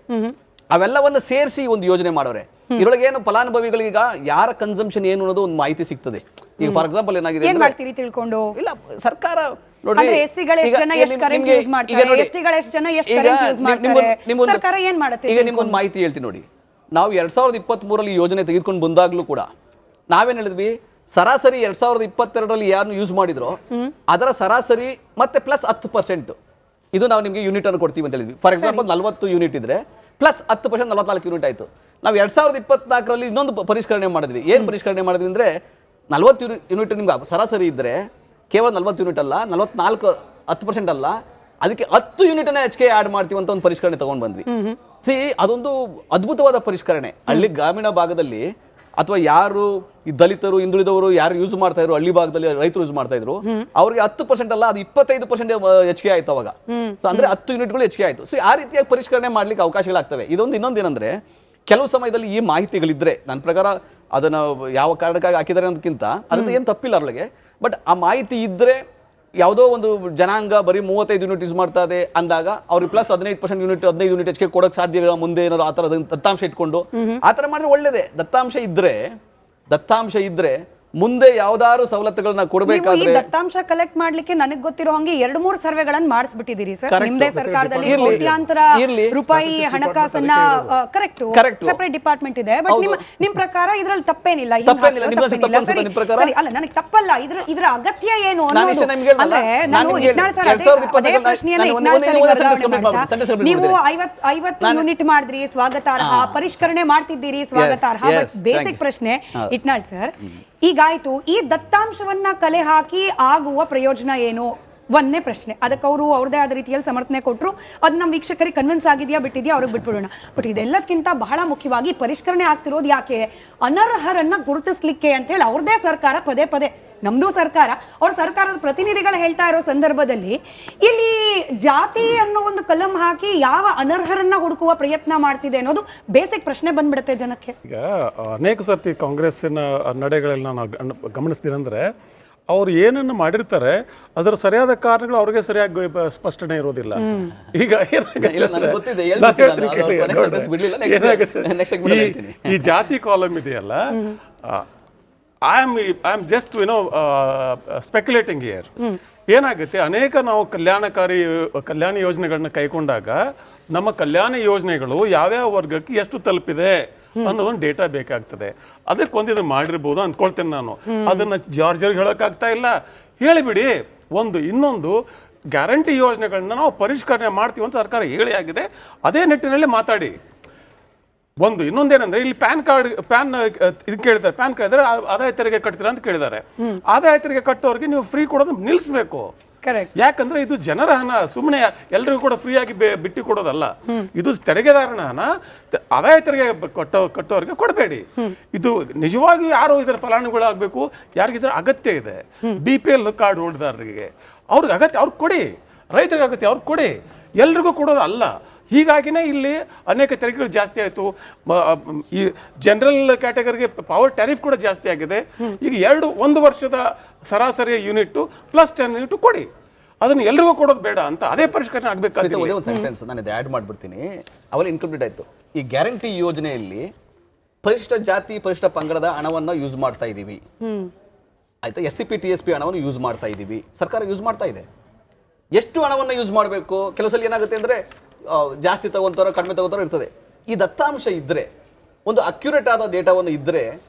Speaker 3: ಅವೆಲ್ಲವನ್ನ ಸೇರಿಸಿ ಒಂದು ಯೋಜನೆ ಮಾಡೋರೆ. ಇದರೊಳಗೆ ಏನು ಫಲಾನುಭವಿಗಳಿಗ ಯಾರ ಕನ್ಸಂಪ್ಷನ್ ಏನು ಅನ್ನೋದು ಒಂದು ಮಾಹಿತಿ ಸಿಗ್ತದೆ. ಈಗ ಫಾರ್ ಎಕ್ಸಾಂಪಲ್ ಏನಾಗಿದೆ ತಿಳ್ಕೊಂಡು, ಇಲ್ಲ ಸರ್ಕಾರ ನೋಡಿ ಈಗ ನಿಮ್ಗೊಂದು ಮಾಹಿತಿ ಹೇಳ್ತೀನಿ ನೋಡಿ. ನಾವು 2023ರಲ್ಲಿ ಯೋಜನೆ ತೆಗೆದುಕೊಂಡು ಬಂದಾಗ್ಲೂ ಕೂಡ ನಾವೇನ್ ಹೇಳಿದ್ವಿ? ಸರಾಸರಿ 2022ರಲ್ಲಿ ಯಾರನ್ನು ಯೂಸ್ ಮಾಡಿದ್ರು ಅದರ ಸರಾಸರಿ ಮತ್ತೆ ಪ್ಲಸ್ 10% ಇದು ನಾವು ನಿಮಗೆ ಯೂನಿಟ್ ಅನ್ನು ಕೊಡ್ತೀವಿ ಅಂತ ಹೇಳಿದ್ವಿ. ಫಾರ್ ಎಕ್ಸಾಂಪಲ್ 40 ಯೂನಿಟ್ ಇದ್ರೆ ಪ್ಲಸ್ 10% 44 ಯೂನಿಟ್ ಆಯ್ತು. ನಾವು 2024ರಲ್ಲಿ ಇನ್ನೊಂದು ಪರಿಷ್ಕರಣೆ ಮಾಡಿದ್ವಿ. ಏನ್ ಪರಿಷ್ಕರಣೆ ಮಾಡಿದ್ವಿ ಅಂದ್ರೆ 40 ಯೂನಿಟ್ ನಿಮ್ಗೆ ಸರಾಸರಿ ಇದ್ರೆ ಕೇವಲ 40 ಯೂನಿಟ್ ಅಲ್ಲ, 44 10% ಅಲ್ಲ, ಅದಕ್ಕೆ 10 ಯೂನಿಟ್ ಅನ್ನ ಹೆಚ್ಚಿಗೆ ಆಡ್ ಮಾಡ್ತೀವಿ ಅಂತ ಒಂದು ಪರಿಷ್ಕರಣೆ ತಗೊಂಡ್ ಬಂದ್ವಿ. ಅದೊಂದು ಅದ್ಭುತವಾದ ಪರಿಷ್ಕರಣೆ. ಹಳ್ಳಿ ಗ್ರಾಮೀಣ ಭಾಗದಲ್ಲಿ ಅಥವಾ ಯಾರು ಈ ದಲಿತರು, ಹಿಂದುಳಿದವರು ಯಾರು ಯೂಸ್ ಮಾಡ್ತಾ ಇದ್ರು, ಹಳ್ಳಿ ಭಾಗದಲ್ಲಿ ರೈತರು ಯೂಸ್ ಮಾಡ್ತಾ ಇದ್ರು, ಅವ್ರಿಗೆ 10% ಅಲ್ಲ, ಅದು 25% ಹೆಚ್ಚಿಗೆ ಆಯ್ತು ಅವಾಗ. ಸೊ ಅಂದ್ರೆ 10 ಯೂನಿಟ್ಗಳು ಹೆಚ್ಚಿಗೆ ಆಯ್ತು. ಸೊ ಆ ರೀತಿಯಾಗಿ ಪರಿಷ್ಕರಣೆ ಮಾಡ್ಲಿಕ್ಕೆ ಅವಕಾಶಗಳಾಗ್ತವೆ. ಇನ್ನೊಂದೇನಂದ್ರೆ ಕೆಲವು ಸಮಯದಲ್ಲಿ ಈ ಮಾಹಿತಿಗಳಿದ್ರೆ, ನನ್ನ ಪ್ರಕಾರ ಅದನ್ನ ಯಾವ ಕಾರಣಕ್ಕಾಗಿ ಹಾಕಿದ್ದಾರೆ ಅನ್ನೋದಕ್ಕಿಂತ ಅದರಿಂದ ಏನು ತಪ್ಪಿಲ್ಲ ಅದ್ರೊಳಗೆ. ಬಟ್ ಆ ಮಾಹಿತಿ ಇದ್ರೆ ಯಾವುದೋ ಒಂದು ಜನಾಂಗ ಬರೀ 35 ಯೂನಿಟ್ ಯೂಸ್ ಮಾಡ್ತಾ ಇದೆ ಅಂದಾಗ ಅವ್ರಿಗೆ ಪ್ಲಸ್ 15% ಯೂನಿಟ್ 15 ಯೂನಿಟ್ ಹೆಚ್ಚಿಗೆ ಕೊಡೋಕೆ ಸಾಧ್ಯಗಳ ಮುಂದೆ ಏನಾದ್ರು ಆ ಥರ ದತ್ತಾಂಶ ಇಟ್ಕೊಂಡು ಆ ಥರ ಮಾಡಿದ್ರೆ ಒಳ್ಳೇದೇ. ದತ್ತಾಂಶ ಇದ್ರೆ ಮುಂದೆ ಯಾವ್ದಾದ್ರು ಸವಲತ್ತುಗಳನ್ನ ಕೊಡಬೇಕಾದ್ರೆ
Speaker 4: ದತ್ತಾಂಶ ಕಲೆಕ್ಟ್ ಮಾಡ್ಲಿಕ್ಕೆ ನನಗೆ ಗೊತ್ತಿರೋ ಹಂಗೆ 2-3 ಸರ್ವೆಗಳನ್ನ ಮಾಡಿಸ್ಬಿಟ್ಟಿದ್ದೀರಿ ಸರ್.
Speaker 3: Correct.
Speaker 4: ನಿಮ್ದೇ ಸರ್ಕಾರದಲ್ಲಿ
Speaker 3: ಇರ್ಲಿ.
Speaker 4: ಕೋಟ್ಯಾಂತರ
Speaker 3: ಇರ್ಲಿ.
Speaker 4: ರೂಪಾಯಿ ಹಣಕಾಸನ್ನ ಕರೆಕ್ಟ್ ಸೆಪರೇಟ್ ಡಿಪಾರ್ಟ್ಮೆಂಟ್ ಇದೆ. ಬಟ್ ನಿಮ್ ಪ್ರಕಾರ ಇದ್ರಲ್ಲಿ ತಪ್ಪೇನಿಲ್ಲ.
Speaker 3: ತಪ್ಪೇನಿಲ್ಲ. ನಿಮ್ಮ ತಪ್ಪನ್ಸುತ್ತಾ ನಿಮ್ಮ ಪ್ರಕಾರ?
Speaker 4: ಸರಿ, ಅಲ್ಲ ನನಗೆ ತಪ್ಪಲ್ಲ. ಇದ್ರ ಅಗತ್ಯ ಏನು
Speaker 3: ನಾನು ಇಷ್ಟೇ ನಿಮ್ಗೆ
Speaker 4: ಅಂದ್ರೆ ನಾನು ಇಟ್ನಾಳ್ ಸರ್ ಅದೇ ಪ್ರಶ್ನೆಯನ್ನ ಇಟ್ನಾಳ್ ಸರ್ ನೀವು 50 ಯೂನಿಟ್ ಮಾಡಿದ್ರಿ, ಸ್ವಾಗತಾರ್ಹ. ಪರಿಷ್ಕರಣೆ ಮಾಡ್ತಿದ್ದೀರಿ, ಸ್ವಾಗತಾರ್ಹ. ಬೇಸಿಕ್ ಪ್ರಶ್ನೆ ಇಟ್ನಾಳ್ ಸರ್, ಈಗಾಯ್ತು, ಈ ದತ್ತಾಂಶವನ್ನ ಕಲೆ ಹಾಕಿ ಆಗುವ ಪ್ರಯೋಜನ ಏನು? ಒಂದೇ ಪ್ರಶ್ನೆ. ಅದಕ್ಕೆ ಅವರು ಅವ್ರದೇ ಆದ ರೀತಿಯಲ್ಲಿ ಸಮರ್ಥನೆ ಕೊಟ್ಟರು. ಅದು ನಮ್ಮ ವೀಕ್ಷಕರಿಗೆ ಕನ್ವಿನ್ಸ್ ಆಗಿದೆಯಾ ಬಿಟ್ಟಿದೆಯಾ ಅವ್ರಿಗೆ ಬಿಟ್ಬಿಡೋಣ. ಬಟ್ ಇದೆಲ್ಲದಕ್ಕಿಂತ ಬಹಳ ಮುಖ್ಯವಾಗಿ ಪರಿಷ್ಕರಣೆ ಆಗ್ತಿರೋದು ಯಾಕೆ? ಅನರ್ಹರನ್ನ ಗುರುತಿಸ್ಲಿಕ್ಕೆ ಅಂತ ಹೇಳಿ ಅವ್ರದೇ ಸರ್ಕಾರ ಪದೇ ಪದೇ, ನಮ್ದು ಸರ್ಕಾರ, ಅವ್ರ ಸರ್ಕಾರದ ಪ್ರತಿನಿಧಿಗಳು ಹೇಳ್ತಾ ಇರೋ ಸಂದರ್ಭದಲ್ಲಿ ಇಲ್ಲಿ ಜಾತಿ ಅನ್ನೋ ಒಂದು ಕಲಂ ಹಾಕಿ ಯಾವ ಅನರ್ಹರನ್ನ ಹುಡುಕುವ ಪ್ರಯತ್ನ ಮಾಡ್ತಿದೆ ಅನ್ನೋದು ಬೇಸಿಕ್ ಪ್ರಶ್ನೆ ಬಂದ್ಬಿಡುತ್ತೆ ಜನಕ್ಕೆ.
Speaker 9: ಈಗ ಅನೇಕ ಸರ್ತಿ ಕಾಂಗ್ರೆಸ್ಸಿನ ನಡೆಗಳಲ್ಲಿ ನಾನು ಗಮನಿಸ್ತೀನಂದ್ರೆ ಅವ್ರು ಏನನ್ನು ಮಾಡಿರ್ತಾರೆ ಅದರ ಸರಿಯಾದ ಕಾರಣಗಳು ಅವ್ರಿಗೆ ಸರಿಯಾಗಿ ಸ್ಪಷ್ಟನೆ ಇರೋದಿಲ್ಲ. ಈಗ ಈ ಜಾತಿ ಕಾಲಮ್ ಇದೆಯಲ್ಲ, ಐ ಆಮ್ ಜಸ್ಟ್ ಸ್ಪೆಕ್ಯುಲೇಟಿಂಗ್ ಹಿಯರ್. ಏನಾಗುತ್ತೆ, ಅನೇಕ ನಾವು ಕಲ್ಯಾಣ ಯೋಜನೆಗಳನ್ನ ಕೈಗೊಂಡಾಗ ನಮ್ಮ ಕಲ್ಯಾಣ ಯೋಜನೆಗಳು ಯಾವ್ಯಾವ ವರ್ಗಕ್ಕೆ ಎಷ್ಟು ತಲುಪಿದೆ ಅನ್ನೋದೊಂದು ಡೇಟಾ ಬೇಕಾಗ್ತದೆ. ಅದಕ್ಕೊಂದಿದು ಮಾಡಿರ್ಬೋದು ಅಂದ್ಕೊಳ್ತೇನೆ ನಾನು. ಅದನ್ನ ಜಾರ್ಜರ್ಗೆ ಹೇಳೋಕ್ಕಾಗ್ತಾ ಇಲ್ಲ. ಹೇಳಿಬಿಡಿ. ಇನ್ನೊಂದು ಗ್ಯಾರಂಟಿ ಯೋಜನೆಗಳನ್ನ ನಾವು ಪರಿಷ್ಕರಣೆ ಮಾಡ್ತೀವಿ ಅಂತ ಸರ್ಕಾರ ಹೇಳಿ ಆಗಿದೆ. ಅದೇ ನಿಟ್ಟಿನಲ್ಲಿ ಮಾತಾಡಿ. ಇನ್ನೊಂದೇನಂದ್ರೆ ಇಲ್ಲಿ ಪ್ಯಾನ್ ಇದು ಕೇಳಿದ್ದಾರೆ, ಪ್ಯಾನ್ ಕೇಳಿದ್ರೆ ಆದಾಯ ತೆರಿಗೆ ಕಟ್ತೀರಾ ಅಂತ ಕೇಳಿದ್ದಾರೆ. ಆದಾಯ ತೆರಿಗೆ ಕಟ್ಟೋರಿಗೆ ನೀವು ಫ್ರೀ ಕೊಡೋದು ನಿಲ್ಲಿಸಬೇಕು. ಯಾಕಂದ್ರೆ ಇದು ಜನರ ಹಣ, ಸುಮ್ಮನೆ ಎಲ್ರಿಗೂ ಕೂಡ ಫ್ರೀ ಆಗಿ ಬಿಟ್ಟು ಕೊಡೋದಲ್ಲ. ಇದು ತೆರಿಗೆದಾರನ ಹಣ, ಆದಾಯ ತೆರಿಗೆ ಕಟ್ಟೋರಿಗೆ ಕೊಡಬೇಡಿ. ಇದು ನಿಜವಾಗಿ ಯಾರು ಇದರ ಫಲಾನುಭವಿಗಳಾಗಬೇಕು, ಯಾರಿಗಿದ್ರ ಅಗತ್ಯ ಇದೆ, BPL ಕಾರ್ಡ್ ಹೋಲ್ಡರ್ರಿಗೆ ಅವ್ರಿಗೆ ಅಗತ್ಯ, ಅವ್ರಿಗೆ ಕೊಡಿ. ರೈತರಿಗೆ ಅಗತ್ಯ, ಅವ್ರಿಗೆ ಕೊಡಿ. ಎಲ್ರಿಗೂ ಕೊಡೋದು ಅಲ್ಲ. ಹೀಗಾಗಿನೇ ಇಲ್ಲಿ ಅನೇಕ ತೆರಿಗೆಗಳು ಜಾಸ್ತಿ ಆಯಿತು. ಈ ಜನರಲ್ ಕ್ಯಾಟಗರಿಗೆ ಪವರ್ ಟ್ಯಾರಿಫ್ ಕೂಡ ಜಾಸ್ತಿ ಆಗಿದೆ. ಈಗ 1 ವರ್ಷದ ಸರಾಸರಿ ಯೂನಿಟ್ ಪ್ಲಸ್ 10 ಯೂನಿಟ್ ಕೊಡಿ. ಅದನ್ನು ಎಲ್ರಿಗೂ ಕೊಡೋದು ಬೇಡ ಅಂತ ಅದೇ ಪರಿಷ್ಕರಣೆ ಆಗಬೇಕಾಗಿದೆ.
Speaker 3: ಒಂದೇ ಒಂದು ಸೆಂಟೆನ್ಸ್ ನಾನು ಇದು ಆ್ಯಡ್ ಮಾಡಿಬಿಡ್ತೀನಿ. ಅವೆಲ್ಲ ಇನ್ಕ್ಲೂಡೆಡ್ ಆಯಿತು. ಈ ಗ್ಯಾರಂಟಿ ಯೋಜನೆಯಲ್ಲಿ ಪರಿಶಿಷ್ಟ ಜಾತಿ ಪರಿಶಿಷ್ಟ ಪಂಗಡದ ಹಣವನ್ನು ಯೂಸ್ ಮಾಡ್ತಾ ಇದ್ದೀವಿ, ಆಯ್ತಾ. SCP TSP ಹಣವನ್ನು ಯೂಸ್ ಮಾಡ್ತಾ ಇದ್ದೀವಿ, ಸರ್ಕಾರ ಯೂಸ್ ಮಾಡ್ತಾ ಇದೆ. ಎಷ್ಟು ಹಣವನ್ನು ಯೂಸ್ ಮಾಡಬೇಕು? ಕೆಲವು ಸಲ ಏನಾಗುತ್ತೆ ಅಂದರೆ ಜಾಸ್ತಿ ತಗೊಂತಾರೋ ಕಡಿಮೆ ತಗೋತಾರೋ ಇರ್ತದೆ. ಈ ದತ್ತಾಂಶ ಇದ್ದರೆ, ಒಂದು ಅಕ್ಯುರೇಟ್ ಆದ ಡೇಟಾವನ್ನು ಇದ್ದರೆ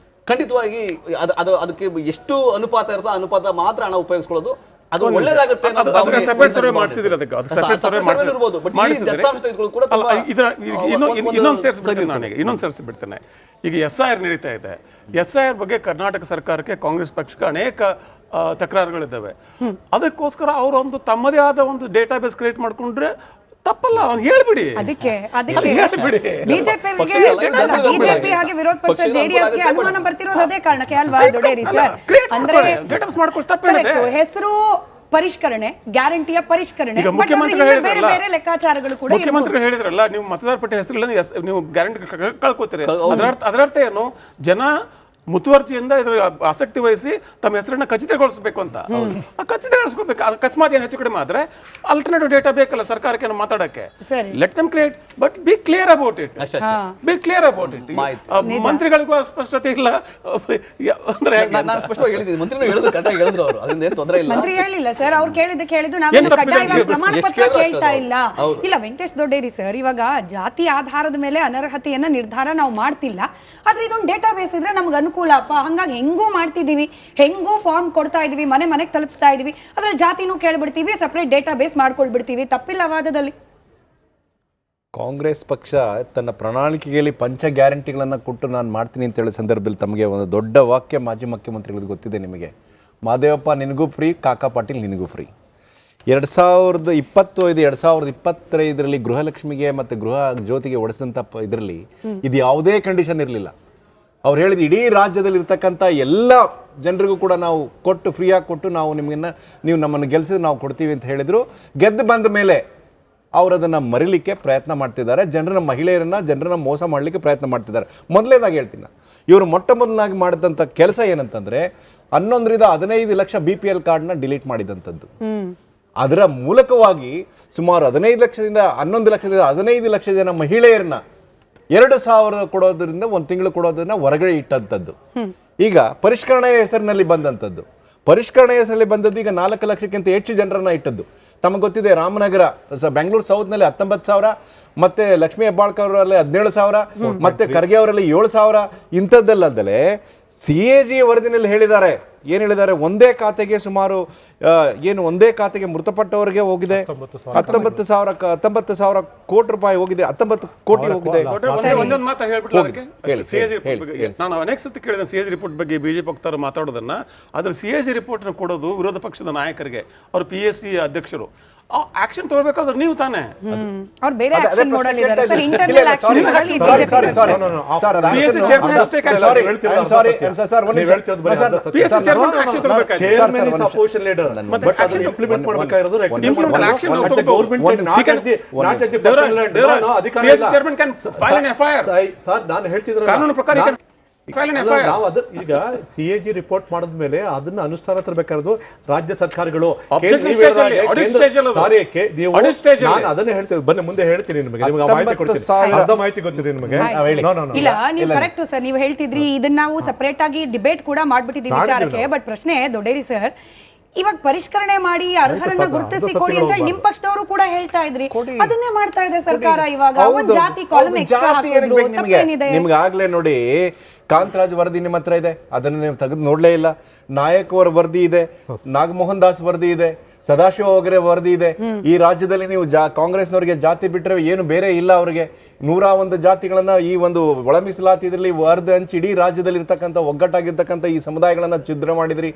Speaker 3: ಖಂಡಿತವಾಗಿ ಅದಕ್ಕೆ ಎಷ್ಟು ಅನುಪಾತ ಇರ್ತೋ ಅನುಪಾತ ಮಾತ್ರ ಹಣ ಉಪಯೋಗಿಸ್ಕೊಳ್ಳೋದು ಅದು ಒಳ್ಳೇದಾಗುತ್ತೆ.
Speaker 9: ಇನ್ನೊಂದು ಸೇರಿಸಿಬಿಡ್ತೇನೆ. ಈಗ SIR ನಡೀತಾ ಇದೆ. SIR ಬಗ್ಗೆ ಕರ್ನಾಟಕ ಸರ್ಕಾರಕ್ಕೆ, ಕಾಂಗ್ರೆಸ್ ಪಕ್ಷಕ್ಕೆ ಅನೇಕ ತಕರಾರುಗಳಿದ್ದಾವೆ. ಅದಕ್ಕೋಸ್ಕರ ಅವರೊಂದು ತಮ್ಮದೇ ಆದ ಒಂದು ಡೇಟಾಬೇಸ್ ಕ್ರಿಯೇಟ್ ಮಾಡ್ಕೊಂಡ್ರೆ ತಪ್ಪಲ್ಲ. ಅವ್ನು ಹೇಳ್ಬಿಡಿ.
Speaker 4: ಅದಕ್ಕೆ ಬಿಜೆಪಿ ಹಾಗೆ ವಿರೋಧ ಪಕ್ಷ JDSಗೆ ಅನುಮಾನ ಬರ್ತಿರೋದು ಅದೇ ಕಾರಣಕ್ಕೆ ಅಲ್ವಾ ದೊಡ್ಡೇರಿ ಸರ್? ಅಂದ್ರೆ ಹೆಸರು ಪರಿಷ್ಕರಣೆ, ಗ್ಯಾರಂಟಿಯ ಪರಿಷ್ಕರಣೆ, ಬೇರೆ ಬೇರೆ ಲೆಕ್ಕಾಚಾರಗಳು ಕೂಡ.
Speaker 9: ಮುಖ್ಯಮಂತ್ರಿಗಳು ಹೇಳಿದ್ರಲ್ಲ, ನೀವು ಮತದಾರ ಪಟ್ಟಿ ಹೆಸರುಗಳನ್ನು ನೀವು ಗ್ಯಾರಂಟಿ ಕಳ್ಕೊತೀರಿ. ಅದರರ್ಥ ಏನು? ಜನ ಮುತುವರ್ಜಿಯಿಂದ ಇದರ ಆಸಕ್ತಿ ವಹಿಸಿ ತಮ್ಮ ಹೆಸರನ್ನ ಖಚಿತಗೊಳಿಸಬೇಕು ಅಂತ. ಖಚಿತಗೊಳಿಸ್ಕೋಬೇಕು. ಅಕಸ್ಮಾತ್ ಏನು ಹೆಚ್ಚು ಕಡಿಮೆ ಆದ್ರೆ ಆಲ್ಟರ್ನೇಟಿವ್ ಡೇಟಾ ಬೇಕಲ್ಲ ಸರ್ಕಾರಕ್ಕೆ ಮಾತಾಡಕ್ಕೆ. Let them create, but be clear about it. ಮಂತ್ರಿಗಳಿಗೂ ಸ್ಪಷ್ಟತೆ ಇಲ್ಲ ಅಂದ್ರೆ
Speaker 3: ನಾನು ಸ್ಪಷ್ಟವಾಗಿ ಹೇಳಿದ್ದೀನಿ. ಮಂತ್ರಿಗಳು ಹೇಳಿದ್ರು, ಕರೆಕ್ಟಾಗಿ ಹೇಳಿದ್ರು ಅವರು. ಅದರಿಂದ ಏನು ತೊಂದರೆ ಇಲ್ಲ.
Speaker 4: ಮಂತ್ರಿ ಹೇಳಿಲ್ಲ ಸರ್, ಅವ್ರು ಕೇಳಿದ್ದು ನಾವು ಕಡ್ಡಾಯವಾಗಿ ಪ್ರಮಾಣ ಪತ್ರ ಕೇಳ್ತಾ ಇಲ್ಲ. ವೆಂಕಟೇಶ್ ದೊಡ್ಡೇರಿ ಸರ್, ಇವಾಗ ಜಾತಿ ಆಧಾರದ ಮೇಲೆ ಅನರ್ಹತೆಯನ್ನ ನಿರ್ಧಾರ ನಾವು ಮಾಡ್ತಿಲ್ಲ. ಆದ್ರೆ ಇದೊಂದು ಡೇಟಾ ಬೇಸ್ ಇದ್ರೆ ನಮ್ಗೆ ಅನುಕೂಲಪ್ಪ. ಹಂಗಾಗಿ ಹೆಂಗೂ ಮಾಡ್ತಿದೀವಿ, ಹೆಂಗೂ ಫಾರ್ಮ್ ಕೊಡ್ತಾ ಇದೀವಿ, ಮನೆಗೆ ತಲುಪಿಸ್ತಾ ಇದೀವಿ. ಅದ್ರಲ್ಲಿ ಜಾತಿನೂ ಕೇಳ್ಬಿಡ್ತೀವಿ, ಸಪರೇಟ್ ಡೇಟಾ ಬೇಸ್ ಮಾಡ್ಕೊಳ್ಬಿಡ್ತೀವಿ. ತಪ್ಪಿಲ್ಲ ವಾದದಲ್ಲಿ.
Speaker 10: ಕಾಂಗ್ರೆಸ್ ಪಕ್ಷ ತನ್ನ ಪ್ರಣಾಳಿಕೆಯಲ್ಲಿ ಪಂಚ ಗ್ಯಾರಂಟಿಗಳನ್ನು ಕೊಟ್ಟು ನಾನು ಮಾಡ್ತೀನಿ ಅಂತ ಹೇಳೋ ಸಂದರ್ಭದಲ್ಲಿ ತಮಗೆ ಒಂದು ದೊಡ್ಡ ವಾಕ್ಯ ಮಾಜಿ ಮುಖ್ಯಮಂತ್ರಿಗಳಿಗೆ ಗೊತ್ತಿದೆ ನಿಮಗೆ. ಮಾದೇವಪ್ಪ ನಿನಗೂ ಫ್ರೀ, ಕಾಕಾ ಪಾಟೀಲ್ ನಿನಗೂ ಫ್ರೀ. 2025-2025 ಗೃಹಲಕ್ಷ್ಮಿಗೆ ಮತ್ತು ಗೃಹ ಜ್ಯೋತಿಗೆ ಒಡಿಸಿದಂಥ ಇದರಲ್ಲಿ ಇದು ಯಾವುದೇ ಕಂಡೀಷನ್ ಇರಲಿಲ್ಲ. ಅವ್ರು ಹೇಳಿದ ಇಡೀ ರಾಜ್ಯದಲ್ಲಿ ಇರ್ತಕ್ಕಂಥ ಎಲ್ಲ ಜನರಿಗೂ ಕೂಡ ನಾವು ಕೊಟ್ಟು, ಫ್ರೀಯಾಗಿ ಕೊಟ್ಟು, ನೀವು ನಮ್ಮನ್ನು ಗೆಲ್ಲಿಸಿದ್ರೆ ನಾವು ಕೊಡ್ತೀವಿ ಅಂತ ಹೇಳಿದರು. ಗೆದ್ದು ಬಂದ ಮೇಲೆ ಅವ್ರು ಅದನ್ನ ಮರಿಲಿಕ್ಕೆ ಪ್ರಯತ್ನ ಮಾಡ್ತಿದ್ದಾರೆ, ಜನರನ್ನ ಮೋಸ ಮಾಡಲಿಕ್ಕೆ ಪ್ರಯತ್ನ ಮಾಡ್ತಿದ್ದಾರೆ. ಮೊದಲನೇದಾಗಿ ಹೇಳ್ತೀನಿ ನಾನು, ಇವರು ಮೊಟ್ಟ ಮೊದಲನಾಗಿ ಮಾಡಿದಂಥ ಕೆಲಸ ಏನಂತಂದ್ರೆ 11-15 ಲಕ್ಷ BPL ಕಾರ್ಡ್ನ ಡಿಲೀಟ್ ಮಾಡಿದಂಥದ್ದು. ಅದರ ಮೂಲಕವಾಗಿ ಸುಮಾರು 11 ಲಕ್ಷದಿಂದ 15 ಲಕ್ಷ ಜನ ಮಹಿಳೆಯರನ್ನ 2,000 ಕೊಡೋದ್ರಿಂದ 1 ತಿಂಗಳು ಕೊಡೋದನ್ನ ಹೊರಗಡೆ ಇಟ್ಟಂಥದ್ದು. ಈಗ ಪರಿಷ್ಕರಣೆಯ ಹೆಸರಿನಲ್ಲಿ ಬಂದಂಥದ್ದು, ಪರಿಷ್ಕರಣೆಯ ಹೆಸರಲ್ಲಿ ಬಂದದ್ದು ಈಗ 4 ಲಕ್ಷಕ್ಕಿಂತ ಹೆಚ್ಚು ಜನರನ್ನ ಇಟ್ಟದ್ದು. ತಮಗೆ ಗೊತ್ತಿದೆ, ರಾಮನಗರ ಬೆಂಗಳೂರು ಸೌತ್ನಲ್ಲಿ 19,000, ಮತ್ತೆ ಲಕ್ಷ್ಮೀ ಹೆಬ್ಬಾಳ್ಕರ್ ಅವರಲ್ಲಿ 17,000, ಮತ್ತೆ ಖರ್ಗೆ ಅವರಲ್ಲಿ 7,000. ಇಂಥದ್ದಲ್ಲದಲೇ CAG ವರದಿನಲ್ಲಿ ಹೇಳಿದ್ದಾರೆ, ಏನು ಹೇಳಿದ್ದಾರೆ, ಒಂದೇ ಖಾತೆಗೆ ಮೃತಪಟ್ಟವರಿಗೆ ಹೋಗಿದೆ 19,000 ಕೋಟಿ ರೂಪಾಯಿ ಹೋಗಿದೆ, 19 ಕೋಟಿ ಹೋಗಿದೆ.
Speaker 9: ಒಂದೊಂದು ಮಾತು ಹೇಳ್ಬಿಟ್ಟು ನಾನು ಅನೇಕ ಸತಿ ಕೇಳಿದ CAG ರಿಪೋರ್ಟ್ ಬಗ್ಗೆ ಬಿಜೆಪಿ ವಕ್ತಾರರು ಮಾತಾಡೋದನ್ನ, ಅದ್ರ CAG ರಿಪೋರ್ಟ್ ಕೊಡೋದು ವಿರೋಧ ಪಕ್ಷದ ನಾಯಕರಿಗೆ, ಅವ್ರ PSC ಅಧ್ಯಕ್ಷರು. ಆಕ್ಷನ್ ತಗೋಬೇಕಾದ್ರೆ ನೀವು ತಾನೇ.
Speaker 4: ಅವ್ರು ಬೇರೆ ಆಕ್ಷನ್ ಮಾಡಲ್ ಇದ್ದಾರೆ ಸರ್, ಇಂಟರ್ನಲ್ ಆಕ್ಷನ್ ಮಾಡಲ್ ಇದೆ.
Speaker 9: PSC ಚೇರ್ಮನ್ ಅಷ್ಟೇ PSC ಚೇರ್ಮನ್ ಆಕ್ಷನ್ ತಗೋಬೇಕಾಗಿದೆ.
Speaker 11: Chairman is opposition leader, but ಅದನ್ನ ಇಂಪ್ಲಿಮೆಂಟ್ ಮಾಡಬೇಕಾಗಿರೋದು
Speaker 9: action
Speaker 11: government not at the personal leader.
Speaker 9: PSC chairman can file an FIR.
Speaker 11: Sir ನಾನು ಹೇಳ್ತಿದ್ರೆ
Speaker 9: ಕಾನೂನು ಪ್ರಕಾರ
Speaker 11: ಈಗ CAG ರಿಪೋರ್ಟ್ ಮಾಡಿದ್ಮೇಲೆ ಅದನ್ನ ಅನುಷ್ಠಾನ ತರಬೇಕಾದ್ರು ರಾಜ್ಯ ಸರ್ಕಾರಗಳು. ಅದನ್ನ ಹೇಳ್ತೇವೆ, ಬನ್ನಿ ಮುಂದೆ ಹೇಳ್ತೀನಿ ನಿಮಗೆ, ಮಾಹಿತಿ ಕೊಡ್ತೀನಿ, ಅರ್ಧ ಮಾಹಿತಿ ಗೊತ್ತಿದೆ ನಿಮಗೆ.
Speaker 4: ಇಲ್ಲ, ನೀವು ಕರೆಕ್ಟ್ ಸರ್, ನೀವು ಹೇಳ್ತಿದ್ರಿ, ಇದನ್ನ ನಾವು ಸಪರೇಟ್ ಆಗಿ ಡಿಬೇಟ್ ಕೂಡ ಮಾಡ್ಬಿಟ್ಟಿದ್ದೀವಿ ವಿಚಾರಕ್ಕೆ. ಬಟ್ ಪ್ರಶ್ನೆ ದೊಡ್ಡೇರಿ ಸರ್, ಇವಾಗ ಪರಿಷ್ಕರಣೆ ಮಾಡಿ ಅರ್ಹರನ್ನ ಗುರುತಿಸಿ ಕೊಡಿ ಅಂತ ನಿಮ್ ಪಕ್ಷದವರು ಕೂಡ ಹೇಳ್ತಾ ಇದ್ರಿ, ಅದನ್ನೇ ಮಾಡ್ತಾ ಇದೆ ಸರ್ಕಾರ. ಇವಾಗ ಒಂದ್ ಜಾತಿ ಕಾಲಮ್ ಎಕ್ಸ್ಟ್ರಾ ಹಾಕಿದ್ರು, ತಪ್ಪೇನಿದೆ?
Speaker 10: ನಿಮ್ಗೆ ಆಗ್ಲೇ ನೋಡಿ, ಕಾಂತರಾಜ್ ವರದಿ ನಿಮ್ಮ ಹತ್ರ ಇದೆ, ಅದನ್ನ ನೀವು ತೆಗೆದು ನೋಡ್ಲೇ ಇಲ್ಲ. ನಾಯಕ್ ಅವರ ವರದಿ ಇದೆ, ನಾಗಮೋಹನ್ ದಾಸ್ ವರದಿ ಇದೆ, ಸದಾಶಿವ ಅವರ ವರದಿ ಇದೆ. ಈ ರಾಜ್ಯದಲ್ಲಿ ನೀವು ಕಾಂಗ್ರೆಸ್ನವರಿಗೆ ಜಾತಿ ಬಿಟ್ಟರೆ ಏನು ಬೇರೆ ಇಲ್ಲ. ಅವರಿಗೆ 101 ಜಾತಿಗಳನ್ನ ಈ ಒಂದು ಒಳ ಮೀಸಲಾತಿ ಇದರಲ್ಲಿ ವರ್ದ ಹಂಚಿ ಇಡೀ ರಾಜ್ಯದಲ್ಲಿ ಇರ್ತಕ್ಕಂಥ ಒಗ್ಗಟ್ಟಾಗಿರ್ತಕ್ಕಂಥ ಈ ಸಮುದಾಯಗಳನ್ನ ಛಿದ್ರ ಮಾಡಿದ್ರಿ.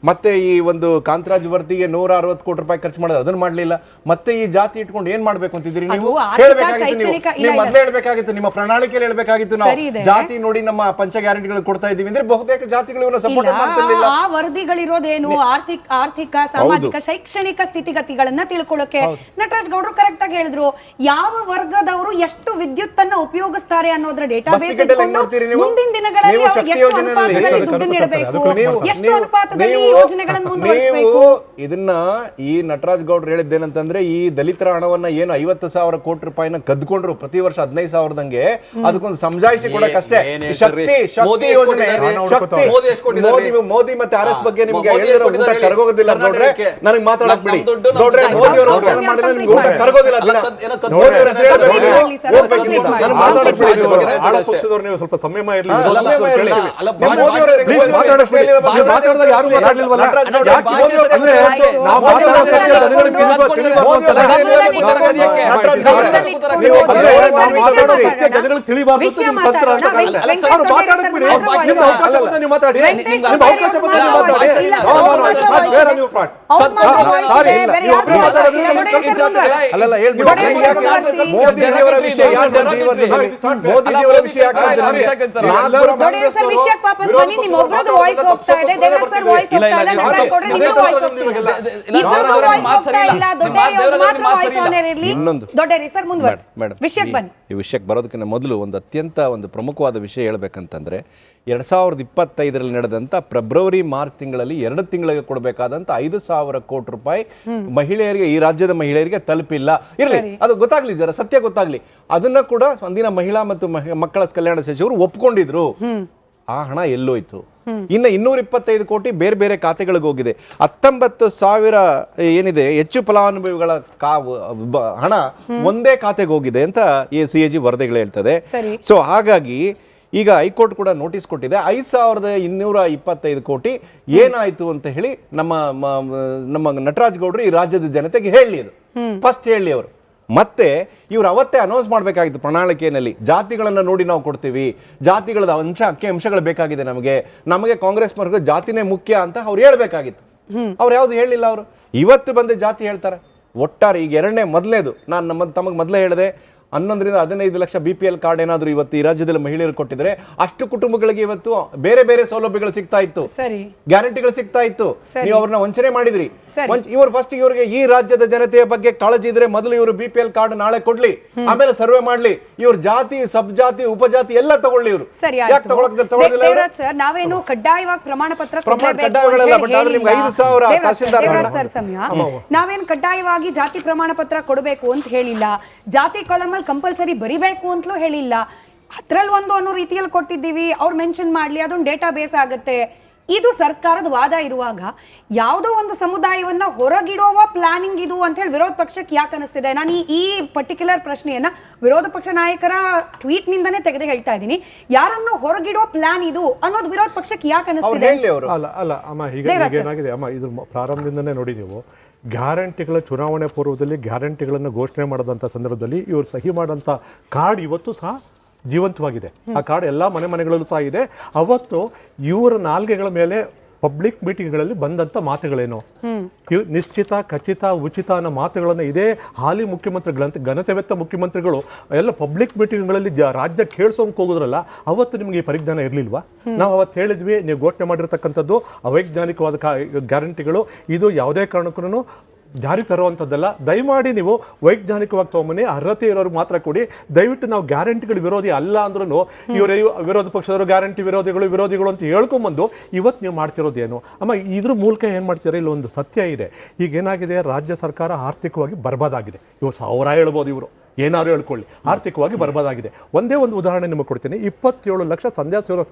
Speaker 10: ಮತ್ತೆ ಈ ಒಂದು ಕಾಂತರಾಜ್ ವರದಿಗೆ 160 ಕೋಟಿ ರೂಪಾಯಿ ಖರ್ಚು ಮಾಡಿದ್ರೆ ಅದನ್ನ ಮಾಡ್ಲಿಲ್ಲ. ಮತ್ತೆ ಈ ಜಾತಿ ಇಟ್ಕೊಂಡು ಏನ್ ಮಾಡ್ಬೇಕು ಅಂತಿದ್ದೀರಿ ನೀವು? ಮೊದಲೇ ಹೇಳ್ಬೇಕಾಗಿತ್ತು, ನಿಮ್ಮ ಪ್ರಣಾಳಿಕೆಯಲ್ಲಿ ಹೇಳ್ಬೇಕಾಗಿತ್ತು, ನಾವು ಜಾತಿ ನೋಡಿ ನಮ್ಮ ಪಂಚ ಗ್ಯಾರಂಟಿಗಳು ಕೊಡ್ತಾ ಇದೀವಿ ಅಂದ್ರೆ ಬಹುತೇಕ ಜಾತಿಗಳು ಇವನ್ನ ಸಪೋರ್ಟ್ ಮಾಡ್ತಿರ್ಲಿಲ್ಲ.
Speaker 4: ಆ ವರದಿಗಳಿರೋದೇನು ಆರ್ಥಿಕ ಸಾಮಾಜಿಕ ಶೈಕ್ಷಣಿಕ ಸ್ಥಿತಿಗತಿಗಳನ್ನ ತಿಳ್ಕೊಳ್ಳೋಕೆ. ನಟರಾಜ್ ಗೌಡ್ರು ಕರೆಕ್ಟ್ ಆಗಿ ಹೇಳಿದ್ರು, ಯಾವ ವರ್ಗದವರು ಎಷ್ಟು ವಿದ್ಯುತ್ ಅನ್ನ ಉಪಯೋಗಿಸ್ತಾರೆ ಅನ್ನೋದ್ರ ಡೇಟಾಬೇಸ್ ಇಟ್ಕೊಂಡು ಮುಂದಿನ ದಿನಗಳಲ್ಲಿ ಅವ್ರಿಗೆ ಎಷ್ಟು ಅನುಪಾತದಲ್ಲಿ ದುಡ್ಡು ನೀಡಬೇಕು, ಎಷ್ಟು ಅನುಪಾತದಲ್ಲಿ ಯೋಜನೆಗಳನ್ನು ಮುಂದುವರಿಸಬೇಕು.
Speaker 10: ಇದನ್ನ ಈ ನಟರಾಜ್ ಗೌಡ್ರು ಹೇಳಿದ್ದೇನಂತಂದ್ರೆ, ಈ ದಲಿತರ ಹಣವನ್ನ ಏನು 50,000 ಕೋಟಿ ರೂಪಾಯಿನ ಕದ್ಕೊಂಡ್ರು ಪ್ರತಿ ವರ್ಷ 15,000ದಂಗೆ, ಅದಕ್ಕೊಂದು ಸಮಜಾಯಿಸಿ ಕೊಡಕ್ಕಷ್ಟೇ. ಶಕ್ತಿ ಯೋಜನೆ, ಮೋದಿ ಮತ್ತೆ RS ಬಗ್ಗೆ ನಿಮ್ಗೆ ಹೇಳಿದ್ರೆ ಊಟ ಕರಗೋದಿಲ್ಲ ನೋಡ್ರೆ, ನನಗೆ ಮಾತಾಡಕ್ ಬಿಡಿ ನೋಡ್ರೆ. ಮೋದಿ ಅವರು ಮಾಡಿದ್ರೆ ನಿಮ್ಗೆ ಊಟ ಕರಗೋದಿಲ್ಲ.
Speaker 11: ಪಕ್ಷದವ್ರು ನೀವು ಸ್ವಲ್ಪ ಸಂಯಮ ಇರಲಿ.
Speaker 10: ಮೋದಿಜಿಯವರ ವಿಷಯ ಈ ವಿಷಯಕ್ಕೆ ಬರೋದಕ್ಕಿಂತ ಮೊದಲು ಒಂದು ಅತ್ಯಂತ ಪ್ರಮುಖವಾದ ವಿಷಯ ಹೇಳ್ಬೇಕಂತಂದ್ರೆ, 2025 ನಡೆದಂತ ಫೆಬ್ರವರಿ-ಮಾರ್ಚ್ ತಿಂಗಳಲ್ಲಿ 2 ತಿಂಗಳಿಗೆ ಕೊಡಬೇಕಾದಂತ 5,000 ಕೋಟಿ ರೂಪಾಯಿ ಮಹಿಳೆಯರಿಗೆ, ಈ ರಾಜ್ಯದ ಮಹಿಳೆಯರಿಗೆ ತಲುಪಿಲ್ಲ. ಇರಲಿ, ಅದು ಗೊತ್ತಾಗ್ಲಿ, ಜರ ಸತ್ಯ ಗೊತ್ತಾಗ್ಲಿ. ಅದನ್ನ ಕೂಡ ಅಂದಿನ ಮಹಿಳಾ ಮತ್ತು ಮಕ್ಕಳ ಕಲ್ಯಾಣ ಸಚಿವರು ಒಪ್ಕೊಂಡಿದ್ರು. ಆ ಹಣ ಎಲ್ಲೋಯ್ತು? ಇನ್ನು 225 ಕೋಟಿ ಬೇರೆ ಬೇರೆ ಖಾತೆಗಳಿಗೆ ಹೋಗಿದೆ. 19,000 ಏನಿದೆ ಹೆಚ್ಚು ಫಲಾನುಭವಿಗಳ ಹಣ ಒಂದೇ ಖಾತೆಗೆ ಹೋಗಿದೆ ಅಂತ ಈ CAG ವರದಿಗಳು ಹೇಳ್ತದೆ. ಸೊ ಹಾಗಾಗಿ ಈಗ ಹೈಕೋರ್ಟ್ ಕೂಡ ನೋಟಿಸ್ ಕೊಟ್ಟಿದೆ. 5,225 ಕೋಟಿ ಏನಾಯ್ತು ಅಂತ ಹೇಳಿ ನಮ್ಮ ನಟರಾಜ್ ಗೌಡ್ರು ಈ ರಾಜ್ಯದ ಜನತೆಗೆ ಹೇಳಿ, ಅದು ಫಸ್ಟ್ ಹೇಳಿ ಅವರು. ಮತ್ತೆ ಇವ್ರು ಅವತ್ತೇ ಅನೌನ್ಸ್ ಮಾಡಬೇಕಾಗಿತ್ತು ಪ್ರಣಾಳಿಕೆಯಲ್ಲಿ, ಜಾತಿಗಳನ್ನ ನೋಡಿ ನಾವು ಕೊಡ್ತೀವಿ, ಜಾತಿಗಳದ ಅಂಶಗಳು ಬೇಕಾಗಿದೆ ನಮಗೆ ಕಾಂಗ್ರೆಸ್ ಮಾರ್ಗ ಜಾತಿನೇ ಮುಖ್ಯ ಅಂತ ಅವ್ರು ಹೇಳ್ಬೇಕಾಗಿತ್ತು. ಅವ್ರು ಯಾವ್ದು ಹೇಳಿಲ್ಲ. ಅವರು ಇವತ್ತು ಬಂದು ಜಾತಿ ಹೇಳ್ತಾರೆ. ಒಟ್ಟಾರೆ ಈಗ ಮೊದಲನೇದು ನಾನು ತಮಗೆ ಮೊದಲೇ ಹೇಳಿದೆ, 11ರಿಂದ 15 ಲಕ್ಷ BPL ಕಾರ್ಡ್ ಏನಾದ್ರು ಇವತ್ತು ಈ ರಾಜ್ಯದಲ್ಲಿ ಮಹಿಳೆಯರು ಕೊಟ್ಟಿದ್ರೆ ಅಷ್ಟು ಕುಟುಂಬಗಳಿಗೆ ಇವತ್ತು ಬೇರೆ ಬೇರೆ ಸೌಲಭ್ಯಗಳು ಸಿಗ್ತಾ ಇತ್ತು, ಗ್ಯಾರಂಟಿಗಳು ಸಿಗ್ತಾ ಇತ್ತು. ನೀವು ಅವ್ರನ್ನ ವಂಚನೆ ಮಾಡಿದ್ರಿ. ಇವರು ಫಸ್ಟ್ ಇವರಿಗೆ ಈ ರಾಜ್ಯದ ಜನತೆಯ ಬಗ್ಗೆ ಕಾಳಜಿ ಇದ್ರೆ ಮೊದಲು ಇವರು BPL ಕಾರ್ಡ್ ನಾಳೆ ಕೊಡ್ಲಿ, ಆಮೇಲೆ ಸರ್ವೆ ಮಾಡ್ಲಿ. ಇವ್ರ ಜಾತಿ, ಸಬ್ ಜಾತಿ, ಉಪಜಾತಿ ಎಲ್ಲ ತಗೊಳ್ಳಿ. ಇವರು ಯಾಕೆ ತಗೊಳ್ಳೋದಿಲ್ಲ?
Speaker 4: ನಾವೇನು ಕಡ್ಡಾಯವಾಗಿ ಪ್ರಮಾಣ ಪತ್ರ ನಾವೇನು ಕಡ್ಡಾಯವಾಗಿ ಜಾತಿ ಪ್ರಮಾಣ ಪತ್ರ ಕೊಡಬೇಕು ಅಂತ ಹೇಳಿಲ್ಲ, ಜಾತಿ ಕಾಲಮ್ ಅಲ್ಲಿ ಕಂಪಲ್ಸರಿ ಬರಿಬೇಕು ಅಂತಲೂ ಹೇಳಿಲ್ಲ. ಅದ್ರಲ್ಲಿ ಒಂದು ಅನ್ನೋ ರೀತಿಯಲ್ಲಿ ಕೊಟ್ಟಿದ್ದೀವಿ, ಅವ್ರು ಮೆನ್ಷನ್ ಮಾಡ್ಲಿ, ಅದೊಂದು ಡೇಟಾ ಬೇಸ್ ಆಗುತ್ತೆ. ಇದು ಸರ್ಕಾರದ ವಾದ ಇರುವಾಗ ಯಾವುದೋ ಒಂದು ಸಮುದಾಯವನ್ನ ಹೊರಗಿಡುವ ಪ್ಲಾನಿಂಗ್ ಇದು ಅಂತ ಹೇಳಿ ವಿರೋಧ ಪಕ್ಷಕ್ಕೆ ಯಾಕೆ ಅನಿಸ್ತಿದೆ? ನಾನು ಈ ಪರ್ಟಿಕ್ಯುಲರ್ ಪ್ರಶ್ನೆಯನ್ನ ವಿರೋಧ ಪಕ್ಷ ನಾಯಕರ ಟ್ವೀಟ್ ನಿಂದನೇ ತೆಗೆದು ಹೇಳ್ತಾ ಇದ್ದೀನಿ. ಯಾರನ್ನು ಹೊರಗಿಡುವ ಪ್ಲಾನ್ ಇದು ಅನ್ನೋದು ವಿರೋಧ ಪಕ್ಷಕ್ಕೆ ಯಾಕೆ ಅನಿಸ್ತಿದೆ?
Speaker 11: ಅಲ್ಲ ಅಮ್ಮ, ಈಗ ಏನಾಗಿದೆ ಅಮ್ಮ, ಇದ್ರ ಪ್ರಾರಂಭದಿಂದನೇ ನೋಡಿ ನೀವು, ಗ್ಯಾರಂಟಿಗಳ ಚುನಾವಣೆ ಪೂರ್ವದಲ್ಲಿ ಗ್ಯಾರಂಟಿಗಳನ್ನು ಘೋಷಣೆ ಮಾಡಿದಂಥ ಸಂದರ್ಭದಲ್ಲಿ ಇವರು ಸಹಿ ಮಾಡೋಂಥ ಕಾರ್ಡ್ ಇವತ್ತು ಸಹ ಜೀವಂತವಾಗಿದೆ. ಆ ಕಾರ್ಡ್ ಎಲ್ಲ ಮನೆಗಳಲ್ಲೂ ಸಹ ಇದೆ. ಅವತ್ತು ಇವರ ನಾಲ್ಗೆಗಳ ಮೇಲೆ ಪಬ್ಲಿಕ್ ಮೀಟಿಂಗ್ಗಳಲ್ಲಿ ಬಂದಂಥ ಮಾತುಗಳೇನು, ನಿಶ್ಚಿತ, ಖಚಿತ, ಉಚಿತ ಅನ್ನೋ ಮಾತುಗಳನ್ನು ಇದೇ ಹಾಲಿ ಮುಖ್ಯಮಂತ್ರಿಗಳಂತೆ ಘನತೆವೆತ್ತ ಮುಖ್ಯಮಂತ್ರಿಗಳು ಎಲ್ಲ ಪಬ್ಲಿಕ್ ಮೀಟಿಂಗ್ಗಳಲ್ಲಿ ರಾಜ್ಯ ಕೇಳಿಸೋಕೆ ಹೋಗೋದ್ರಲ್ಲ, ಅವತ್ತು ನಿಮಗೆ ಈ ಪರಿಜ್ಞಾನ ಇರಲಿಲ್ವಾ? ನಾವು ಅವತ್ತು ಹೇಳಿದ್ವಿ, ನೀವು ಘೋಷಣೆ ಮಾಡಿರ್ತಕ್ಕಂಥದ್ದು ಅವೈಜ್ಞಾನಿಕವಾದ ಗ್ಯಾರಂಟಿಗಳು, ಇದು ಯಾವುದೇ ಕಾರಣಕ್ಕೂ ಜಾರಿ ತರುವಂಥದ್ದಲ್ಲ. ದಯಮಾಡಿ ನೀವು ವೈಜ್ಞಾನಿಕವಾಗಿ ತೊಗೊಂಬನ್ನಿ, ಅರ್ಹತೆ ಇರೋರಿಗೆ ಮಾತ್ರ ಕೊಡಿ. ದಯವಿಟ್ಟು ನಾವು ಗ್ಯಾರಂಟಿಗಳು ವಿರೋಧಿ ಅಲ್ಲ ಅಂದ್ರೂ ಇವರೇ ವಿರೋಧ ಪಕ್ಷದವರು ಗ್ಯಾರಂಟಿ ವಿರೋಧಿಗಳು ಅಂತ ಹೇಳ್ಕೊಂಬಂದು ಇವತ್ತು ನೀವು ಮಾಡ್ತಿರೋದೇನು ಅಮ್ಮ? ಇದ್ರ ಮೂಲಕ ಏನು ಮಾಡ್ತೀರಾ? ಇಲ್ಲಿ ಒಂದು ಸತ್ಯ ಇದೆ. ಈಗ ಏನಾಗಿದೆ, ರಾಜ್ಯ ಸರ್ಕಾರ ಆರ್ಥಿಕವಾಗಿ ಬರ್ಬಾದಾಗಿದೆ. ಇವರು 1000 ಹೇಳ್ಬೋದು, ಇವರು ಏನಾದ್ರು ಹೇಳ್ಕೊಳ್ಳಿ, ಆರ್ಥಿಕವಾಗಿ ಬರ್ಬಾದಾಗಿದೆ. ಒಂದೇ ಒಂದು ಉದಾಹರಣೆ ನಿಮಗೆ ಕೊಡ್ತೀನಿ. 27 ಲಕ್ಷ ಸಂಧ್ಯಾ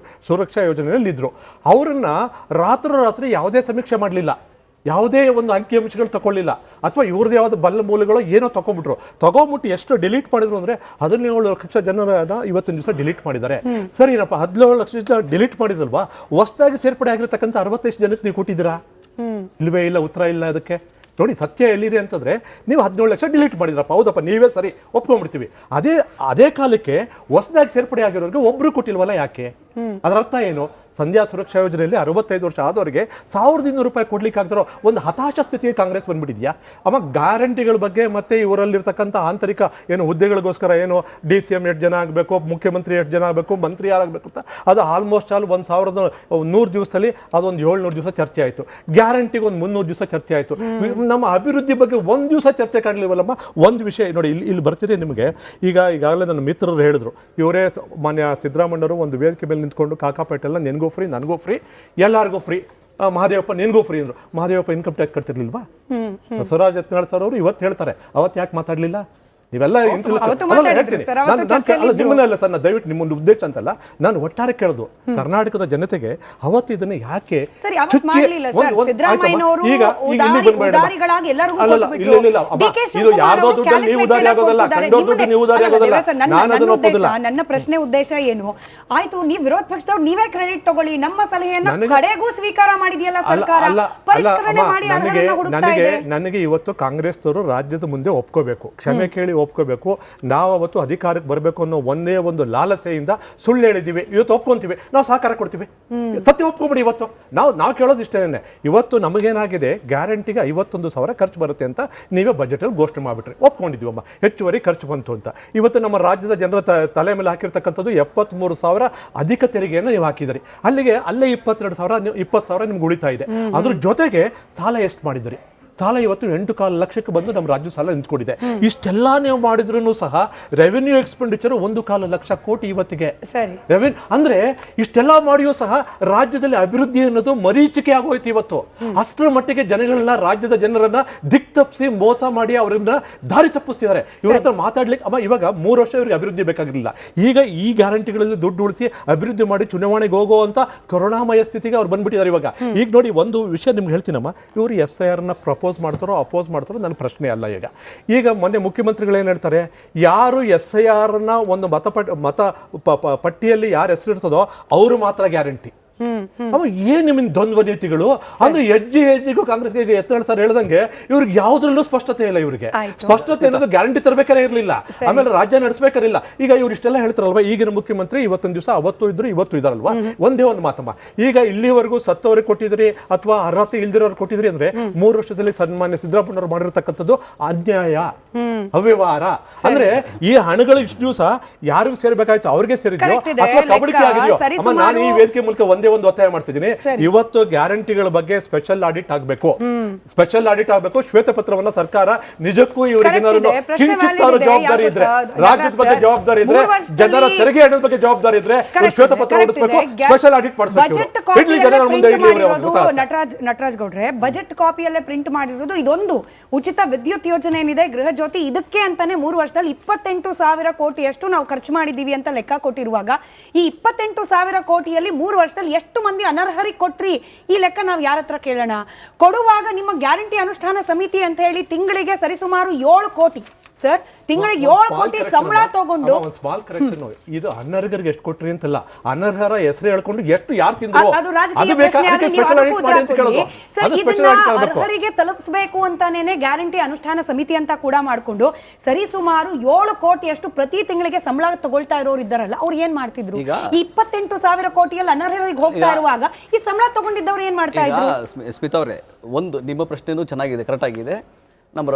Speaker 11: ಸುರಕ್ಷಾ ಯೋಜನೆಯಲ್ಲಿ ಇದ್ರು. ಅವರನ್ನ ರಾತ್ರಿ ಯಾವುದೇ ಸಮೀಕ್ಷೆ ಮಾಡಲಿಲ್ಲ, ಯಾವುದೇ ಒಂದು ಅಂಕಿಅಂಶಗಳು ತಗೊಳ್ಳಿಲ್ಲ, ಅಥವಾ ಇವ್ರದ್ದು ಯಾವುದೋ ಬಲ್ಲ ಮೂಲಗಳು ಏನೋ ತಗೊಂಬಿಟ್ಟು ಎಷ್ಟು ಡಿಲೀಟ್ ಮಾಡಿದ್ರು ಅಂದರೆ 17 ಲಕ್ಷ ಜನರನ್ನ ಇವತ್ತಿನ ದಿವಸ ಡಿಲೀಟ್ ಮಾಡಿದ್ದಾರೆ. ಸರಿನಪ್ಪ, 17 ಲಕ್ಷ ಜನ ಡಿಲೀಟ್ ಮಾಡಿದ್ರಲ್ವಾ, ಹೊಸದಾಗಿ ಸೇರ್ಪಡೆ ಆಗಿರ್ತಕ್ಕಂಥ 65 ಜನಕ್ಕೆ ನೀವು ಕೊಟ್ಟಿದ್ದೀರಾ? ಇಲ್ವೇ ಇಲ್ಲ, ಉತ್ತರ ಇಲ್ಲ. ಅದಕ್ಕೆ ನೋಡಿ, ಸತ್ಯ ಎಲ್ಲಿದೆ ಅಂತಂದರೆ, ನೀವು 17 ಲಕ್ಷ ಡಿಲೀಟ್ ಮಾಡಿದ್ರಪ್ಪ, ಹೌದಪ್ಪ, ನೀವೇ ಸರಿ ಒಪ್ಕೊಂಡ್ಬಿಡ್ತೀವಿ. ಅದೇ ಕಾಲಕ್ಕೆ ಹೊಸದಾಗಿ ಸೇರ್ಪಡೆ ಆಗಿರೋರಿಗೆ ಒಬ್ಬರು ಕೊಟ್ಟಿಲ್ವಲ್ಲ, ಯಾಕೆ? ಅದರ ಅರ್ಥ ಏನು? ಸಂಧ್ಯಾ ಸುರಕ್ಷಾ ಯೋಜನೆಯಲ್ಲಿ 65 ವರ್ಷ ಆದವರಿಗೆ 1200 ರೂಪಾಯಿ ಕೊಡ್ಲಿಕ್ಕೆ ಆಗ್ತಿರೋ ಒಂದು ಹತಾಶ ಸ್ಥಿತಿಗೆ ಕಾಂಗ್ರೆಸ್ ಬಂದ್ಬಿಟ್ಟಿದ್ಯಾ ಅಮ್ಮ? ಗ್ಯಾರಂಟಿಗಳ ಬಗ್ಗೆ ಮತ್ತೆ ಇವರಲ್ಲಿರ್ತಕ್ಕಂಥ ಆಂತರಿಕ ಏನು ಹುದ್ದೆಗಳಿಗೋಸ್ಕರ ಏನು DCM 8 ಜನ ಆಗಬೇಕು, ಮುಖ್ಯಮಂತ್ರಿ 8 ಜನ ಆಗಬೇಕು, ಮಂತ್ರಿ ಯಾರಾಗಬೇಕು ಅಂತ, ಅದು ಆಲ್ಮೋಸ್ಟ್ ಆಲ್ 1100 ದಿವಸದಲ್ಲಿ ಅದೊಂದು 700 ದಿವಸ ಚರ್ಚೆ ಆಯಿತು. ಗ್ಯಾರಂಟಿಗೆ ಒಂದು 300 ದಿವಸ ಚರ್ಚೆ ಆಯಿತು. ನಮ್ಮ ಅಭಿವೃದ್ಧಿ ಬಗ್ಗೆ ಒಂದು ದಿವಸ ಚರ್ಚೆ ಕಾಣಲಿವಲ್ಲಮ್ಮ. ಒಂದು ವಿಷಯ ನೋಡಿ, ಇಲ್ಲಿ ಬರ್ತೀರಿ ನಿಮಗೆ. ಈಗಾಗಲೇ ನನ್ನ ಮಿತ್ರರು ಹೇಳಿದ್ರು, ಇವರೇ ಮಾನ್ಯ ಸಿದ್ದರಾಮಯ್ಯವರು ಒಂದು ವೇದಿಕೆ ಮೇಲೆ ನಿಂತ್ಕೊಂಡು ಕಾಕಾಪೇಟೆಲ್ಲ ನನಗೂ ಫ್ರೀ, ನನಗೂ ಫ್ರೀ, ಎಲ್ಲರಿಗೂ ಫ್ರೀ, ಮಹಾದೇವಪ್ಪ ನಿನಗೂ ಫ್ರೀ ಅಂದರು. ಮಹಾದೇವಪ್ಪ ಇನ್ಕಮ್ ಟ್ಯಾಕ್ಸ್ ಕಟ್ತಿರ್ಲಿಲ್ವಾ? ಬಸವರಾಜ್ ಯತ್ನಾಳ್ ಸರ್ ಅವರು ಇವತ್ತು ಹೇಳ್ತಾರೆ, ಅವತ್ತು ಯಾಕೆ ಮಾತಾಡಲಿಲ್ಲ? ನೀವೆಲ್ಲ ನಿಮ್ಮನ್ನಲ್ಲ ಸರ್, ದಯವಿಟ್ಟು ನಿಮ್ಮೊಂದು ಉದ್ದೇಶ ಅಂತಲ್ಲ, ನಾನು ಒಟ್ಟಾರೆ ಕೇಳೋದು ಕರ್ನಾಟಕದ ಜನತೆಗೆ ಅವತ್ತು ಇದನ್ನ ಯಾಕೆ
Speaker 4: ಇದು ಯಾರ್ದೋ ದುಡ್ಡಲ್ಲಿ ನೀವು ಉದಾರಿ ಆಗೋದಲ್ಲ, ಕಂಡೋರ್ ದುಡ್ಡು ನೀವು ಉದಾರಿ ಆಗೋದಲ್ಲ, ನಾನು ಅದನ್ನ ಒಪ್ಪೋದಿಲ್ಲ. ನನ್ನ ಪ್ರಶ್ನೆ ಉದ್ದೇಶ ಏನು ಆಯ್ತು? ನೀವು ವಿರೋಧ ಪಕ್ಷದವ್ರು ನೀವೇ ಕ್ರೆಡಿಟ್ ತಗೊಳ್ಳಿ, ನಮ್ಮ ಸಲಹೆಯನ್ನ ಕಡೆಗೂ ಸ್ವೀಕಾರ ಮಾಡಿದೆಯಲ್ಲ ಸರ್ಕಾರ, ಪರಿಷ್ಕರಣೆ ಮಾಡಿ ಅರ್ಹರನ್ನ ಹುಡುಕ್ತಾ ಇದೆ.
Speaker 11: ನನಗೆ ಇವತ್ತು ಕಾಂಗ್ರೆಸ್ನವರು ರಾಜ್ಯದ ಮುಂದೆ ಒಪ್ಕೋಬೇಕು, ಕ್ಷಮೆ ಕೇಳಿ ಒಪ್ಕೋಬೇಕು. ನಾವು ಅವತ್ತು ಅಧಿಕಾರಕ್ಕೆ ಬರಬೇಕು ಅನ್ನೋ ಒಂದೇ ಒಂದು ಲಾಲಸೆಯಿಂದ ಸುಳ್ಳು ಹೇಳಿದ್ದೀವಿ. ಇವತ್ತು ಒಪ್ಕೊಂತೀವಿ, ನಾವು ಸಹಕಾರ ಕೊಡ್ತೀವಿ, ಸತ್ಯ ಒಪ್ಕೊಬಿಡಿ. ಇವತ್ತು ನಾವು ಕೇಳೋದು ಇಷ್ಟೇನೆ. ಇವತ್ತು ನಮಗೇನಾಗಿದೆ, ಗ್ಯಾರಂಟಿಗೆ 51,000 ಖರ್ಚು ಬರುತ್ತೆ ಅಂತ ನೀವೇ ಬಜೆಟಲ್ಲಿ ಘೋಷಣೆ ಮಾಡಿಬಿಟ್ರಿ, ಒಪ್ಕೊಂಡಿದ್ದೀವಮ್ಮ, ಹೆಚ್ಚುವರಿ ಖರ್ಚು ಬಂತು ಅಂತ. ಇವತ್ತು ನಮ್ಮ ರಾಜ್ಯದ ಜನರ ತಲೆ ಮೇಲೆ ಹಾಕಿರ್ತಕ್ಕಂಥದ್ದು 73,000 ಅಧಿಕ ತೆರಿಗೆಯನ್ನು ನೀವು ಹಾಕಿದಿರಿ. ಅಲ್ಲೇ 22,000 20,000 ನಿಮ್ಗೆ ಉಳಿತಾ ಇದೆ. ಅದ್ರ ಜೊತೆಗೆ ಸಾಲ ಎಷ್ಟು ಮಾಡಿದಿರಿ? ಸಾಲ ಇವತ್ತು 8.25 ಲಕ್ಷಕ್ಕೆ ಬಂದು ನಮ್ಮ ರಾಜ್ಯ ಸಾಲ ನಿಂತ್ಕೊಂಡಿದೆ. ಇಷ್ಟೆಲ್ಲ ನೀವು ಮಾಡಿದ್ರೂ ಸಹ ರೆವೆನ್ಯೂ ಎಕ್ಸ್ಪೆಂಡಿಚರ್ 1.25 ಲಕ್ಷ ಕೋಟಿ ಇವತ್ತಿಗೆ. ಅಂದ್ರೆ ಇಷ್ಟೆಲ್ಲ ಮಾಡಿಯೂ ಸಹ ರಾಜ್ಯದಲ್ಲಿ ಅಭಿವೃದ್ಧಿ ಅನ್ನೋದು ಮರೀಚಿಕೆ ಆಗೋಯ್ತು ಇವತ್ತು. ಅಷ್ಟರ ಮಟ್ಟಿಗೆ ಜನಗಳನ್ನ, ರಾಜ್ಯದ ಜನರನ್ನ ದಿಕ್ ತಪ್ಪಿಸಿ ಮೋಸ ಮಾಡಿ ಅವರನ್ನ ದಾರಿ ತಪ್ಪಿಸ್ತಿದ್ದಾರೆ. ಇವ್ರ ಹತ್ರ ಮಾತಾಡ್ಲಿಕ್ಕೆ ಅಮ್ಮ, ಇವಾಗ 3 ವರ್ಷ ಇವ್ರಿಗೆ ಅಭಿವೃದ್ಧಿ ಬೇಕಾಗಿರಲಿಲ್ಲ, ಈಗ ಈ ಗ್ಯಾರಂಟಿಗಳಲ್ಲಿ ದುಡ್ಡು ಉಳಿಸಿ ಅಭಿವೃದ್ಧಿ ಮಾಡಿ ಚುನಾವಣೆಗೆ ಹೋಗೋ ಅಂತ ಕರುಣಾಮಯ ಸ್ಥಿತಿಗೆ ಅವ್ರು ಬಂದ್ಬಿಟ್ಟಿದ್ದಾರೆ ಇವಾಗ. ಈಗ ನೋಡಿ, ಒಂದು ವಿಷಯ ನಿಮ್ಗೆ ಹೇಳ್ತೀನಮ್ಮ, ಇವರು SIR ನ ಅಪೋಸ್ ಮಾಡ್ತಾರೋ ನನ್ನ ಪ್ರಶ್ನೆ ಅಲ್ಲ. ಈಗ ಮೊನ್ನೆ ಮುಖ್ಯಮಂತ್ರಿಗಳು ಏನು ಹೇಳ್ತಾರೆ, ಯಾರು SIR ನ ಒಂದು ಮತ ಪಟ್ಟಿಯಲ್ಲಿ ಯಾರು ಹೆಸರಿರ್ತದೋ ಅವರು ಮಾತ್ರ ಗ್ಯಾರಂಟಿ. ಅವ ಏನ್ ನಿಮ್ಮಿಂದ ದ್ವಂದ್ವ ನೀತಿಗಳು ಅಂದ್ರೆ ಹೆಜ್ಜೆಗೂ ಕಾಂಗ್ರೆಸ್ಗೆ ಈಗ ಯತ್ನಾಳ್ ಸರ್ ಹೇಳ್ದಂಗೆ ಇವ್ರಿಗೆ ಯಾವ್ದ್ರಲ್ಲೂ ಸ್ಪಷ್ಟತೆ ಇಲ್ಲ. ಇವರಿಗೆ ಸ್ಪಷ್ಟತೆ ಅನ್ನೋದು ಗ್ಯಾರಂಟಿ ತರಬೇಕಾರೇ ಇರಲಿಲ್ಲ, ಆಮೇಲೆ ರಾಜ್ಯ ನಡೆಸಬೇಕಾರಿಲ್ಲ. ಈಗ ಇವ್ರು ಇಷ್ಟೆಲ್ಲ ಹೇಳ್ತಾರಲ್ವಾ, ಈಗಿನ ಮುಖ್ಯಮಂತ್ರಿ ಇವತ್ತೊಂದು ದಿವಸ ಅವತ್ತು ಇದ್ರು ಇವತ್ತು ಇದಾರಲ್ವಾ, ಒಂದೇ ಒಂದು ಮಾತಮ್ಮ, ಈಗ ಇಲ್ಲಿವರೆಗೂ ಸತ್ತವರಿಗೆ ಕೊಟ್ಟಿದ್ರಿ ಅಥವಾ ಅರ್ಹತೆ ಇಲ್ದಿರೋರು ಕೊಟ್ಟಿದ್ರಿ ಅಂದ್ರೆ 3 ವರ್ಷದಲ್ಲಿ ಸನ್ಮಾನ್ಯ ಸಿದ್ದರಾಮಯ್ಯನವರು ಮಾಡಿರ್ತಕ್ಕಂಥದ್ದು ಅನ್ಯಾಯ, ಅವ್ಯವಹಾರ. ಅಂದ್ರೆ ಈ ಹಣಗಳು ಇಷ್ಟು ದಿವಸ ಯಾರಿಗೂ ಸೇರ್ಬೇಕಾಯ್ತು ಅವ್ರಿಗೆ ಸೇರಿದ್ಯೋ ಅಥವಾ ಕಬಳಿಕೆ ಆಗಿದೆಯೋ. ಅಮ್ಮ, ನಾನು ಈ ವೇದಿಕೆ ಮೂಲಕ ಒಂದೇ ಒಂದು ಒತ್ತಾಯ ಮಾಡ್ತಿದ್ದೀನಿ, ಇವತ್ತು ಗ್ಯಾರಂಟಿಗಳ ಬಗ್ಗೆ ಸ್ಪೆಷಲ್ ಆಡಿಟ್ ಆಗಬೇಕು, ಸ್ಪೆಷಲ್ ಆಡಿಟ್ ಆಗಬೇಕು. ಶ್ವೇತಪತ್ರವನ್ನ ಸರ್ಕಾರ ನಿಜಕ್ಕೂ ಇವರಿಗೆ ಕಿಂಚಿತ್ತಾರು ಜವಾಬ್ದಾರಿ ಇದ್ರೆ, ರಾಜ್ಯದ ಬಗ್ಗೆ ಜವಾಬ್ದಾರಿ ಇದ್ರೆ, ಜನರ ತೆರಿಗೆ ಹಣದ ಬಗ್ಗೆ ಜವಾಬ್ದಾರಿ ಇದ್ರೆ ಶ್ವೇತಪತ್ರ ಹೊರಡಿಸಬೇಕು, ಸ್ಪೆಷಲ್ ಆಡಿಟ್ ಮಾಡಿಸಬೇಕು.
Speaker 4: ನಟರಾಜ್ ಗೌಡ್ರೆ, ಬಜೆಟ್ ಕಾಪಿಯಲ್ಲೇ ಪ್ರಿಂಟ್ ಮಾಡಿರೋದು ಇದೊಂದು ಉಚಿತ ವಿದ್ಯುತ್ ಯೋಜನೆ ಏನಿದೆ ಗೃಹ ಜ್ಯೋತಿ, ಇದಕ್ಕೆ ಅಂತಾನೆ 3 ವರ್ಷದಲ್ಲಿ 28,000 ಕೋಟಿಯಷ್ಟು ನಾವು ಖರ್ಚು ಮಾಡಿದೀವಿ ಅಂತ ಲೆಕ್ಕ ಕೊಟ್ಟಿರುವಾಗ, ಈ 28,000 ಕೋಟಿಯಲ್ಲಿ 3 ವರ್ಷದಲ್ಲಿ ಎಷ್ಟು ಮಂದಿ ಅನರ್ಹರಿಗೆ ಕೊಟ್ರಿ ಈ ಲೆಕ್ಕ ನಾವು ಯಾರ ಹತ್ರ ಕೇಳೋಣ? ಕೊಡುವಾಗ ನಿಮ್ಮ ಗ್ಯಾರಂಟಿ ಅನುಷ್ಠಾನ ಸಮಿತಿ ಅಂತ ಹೇಳಿ ತಿಂಗಳಿಗೆ ಸರಿಸುಮಾರು 7 ಕೋಟಿ ಸರ್, ತಿಂಗಳಿಗೆ 7 ಕೋಟಿ ಸಂಬಳ ತಗೊಂಡು
Speaker 11: ಸ್ಮಾಲ್ ಕರೆಕ್ಷನ್. ಇದು ಅನರ್ಹರಿಗೆ ಎಷ್ಟು ಕೊಟ್ರಿ ಅಂತಲ್ಲ, ಅನರ್ಹರ ಹೆಸರು ಹೇಳ್ಕೊಂಡು ಎಷ್ಟು ಯಾರು ತಿಂದ್ರು
Speaker 4: ಅದು ರಾಜಕೀಯ ಪ್ರಶ್ನೆ. ಇದನ್ನ ಅರ್ಹರಿಗೆ ತಲುಪಿಸಬೇಕು ಅಂತಾನೇನೆ ಗ್ಯಾರಂಟಿ ಅನುಷ್ಠಾನ ಸಮಿತಿ ಅಂತ ಕೂಡ ಮಾಡ್ಕೊಂಡು ಸರಿಸುಮಾರು 7 ಕೋಟಿಯಷ್ಟು ಪ್ರತಿ ತಿಂಗಳಿಗೆ ಸಂಬಳ ತಗೊಳ್ತಾ ಇರೋರು ಇದ್ದಾರಲ್ಲ, ಅವ್ರು ಏನ್ ಮಾಡ್ತಿದ್ರು? ಈ 28,000 ಕೋಟಿಯಲ್ಲಿ ಅನರ್ಹರಿಗೆ ಹೋಗ್ತಾ ಇರುವಾಗ ಈ ಸಂಬಳ ತಗೊಂಡಿದ್ದವ್ರು ಏನ್ ಮಾಡ್ತಾ ಇದ್ರು?
Speaker 3: ಸ್ಮಿತಾ ಅವರೇ, ಒಂದು ನಿಮ್ಮ ಪ್ರಶ್ನೆನೂ ಚೆನ್ನಾಗಿದೆ, ಕರೆಕ್ಟ್ ಆಗಿದೆ. ನಮ್ಮ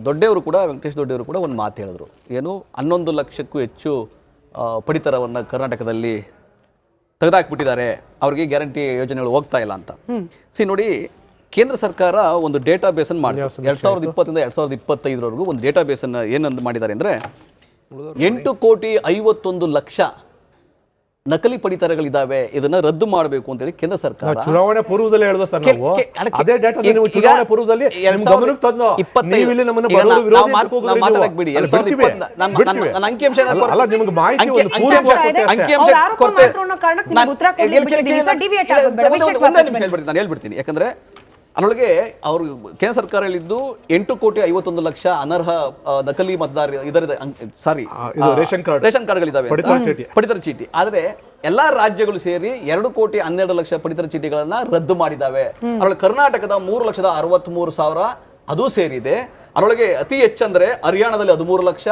Speaker 3: ದೊಡ್ಡವರು ಕೂಡ, ವೆಂಕಟೇಶ್ ದೊಡ್ಡವರು ಕೂಡ ಒಂದು ಮಾತು ಹೇಳಿದ್ರು, ಏನು 11 ಲಕ್ಷಕ್ಕೂ ಹೆಚ್ಚು ಪಡಿತರವನ್ನು ಕರ್ನಾಟಕದಲ್ಲಿ ತೆಗೆದಾಕ್ಬಿಟ್ಟಿದ್ದಾರೆ, ಅವ್ರಿಗೆ ಗ್ಯಾರಂಟಿ ಯೋಜನೆಗಳು ಹೋಗ್ತಾ ಇಲ್ಲ ಅಂತ. ನೋಡಿ, ಕೇಂದ್ರ ಸರ್ಕಾರ ಒಂದು ಡೇಟಾ ಬೇಸನ್ನು ಮಾಡಿದೆ 2020 2025 ಒಂದು ಡೇಟಾ ಬೇಸನ್ನು ಏನಂದು ಮಾಡಿದ್ದಾರೆ ಅಂದರೆ 8,51,00,000 ನಕಲಿ ಪಡಿತರಗಳಿದ್ದಾವೆ, ಇದನ್ನ ರದ್ದು ಮಾಡಬೇಕು ಅಂತ ಹೇಳಿ ಕೇಂದ್ರ ಸರ್ಕಾರ
Speaker 11: ಚುನಾವಣೆ ಪೂರ್ವದಲ್ಲಿ ಹೇಳಿದ ಸರ್. ನಾವು ಅದೇ ಡೇಟಾ ನೀವು ಚುನಾವಣೆ ಪೂರ್ವದಲ್ಲಿ ನಿಮ್ಮ ಗಮನಕ್ಕೆ ತಂದು ನೀವು ಇಲ್ಲಿ ನಮ್ಮನ್ನು ಬಡವರು ವಿರೋಧಿ ಅಂತ ಕೂಗಿದ್ರಿ.
Speaker 3: ಮಾತಾಡಬೇಡಿ, 2020 ನನ್ನ ಅಂಕಿಅಂಶ
Speaker 11: ಅಲ್ಲ, ನಿಮಗೆ ಮಾಹಿತಿ ಒಂದು ಪೂರ್ವವಾಗಿ
Speaker 3: ಅಂಕಿಅಂಶ ಕೊಡ್ತೆ ನಾನು ಹೇಳ್ಬಿಡ್ತೀನಿ. ಯಾಕಂದ್ರೆ ಅದರೊಳಗೆ ಅವರು ಕೇಂದ್ರ ಸರ್ಕಾರ ಹೇಳಿದ್ದು 8,51,00,000 ಅನರ್ಹ ನಕಲಿ ಮತದಾರ ಇದರ ಸಾರಿ
Speaker 11: ರೇಷನ್
Speaker 3: ಕಾರ್ಡ್ಗಳಿದ್ದಾವೆ, ಪಡಿತರ ಚೀಟಿ. ಆದ್ರೆ ಎಲ್ಲಾ ರಾಜ್ಯಗಳು ಸೇರಿ 2,12,00,000 ಪಡಿತರ ಚೀಟಿಗಳನ್ನ ರದ್ದು ಮಾಡಿದ್ದಾವೆ. ಅದರೊಳಗೆ ಕರ್ನಾಟಕದ 3,63,000 ಅದು ಸೇರಿದೆ. ಅದರೊಳಗೆ ಅತಿ ಹೆಚ್ಚಂದ್ರೆ ಹರಿಯಾಣದಲ್ಲಿ 13 ಲಕ್ಷ,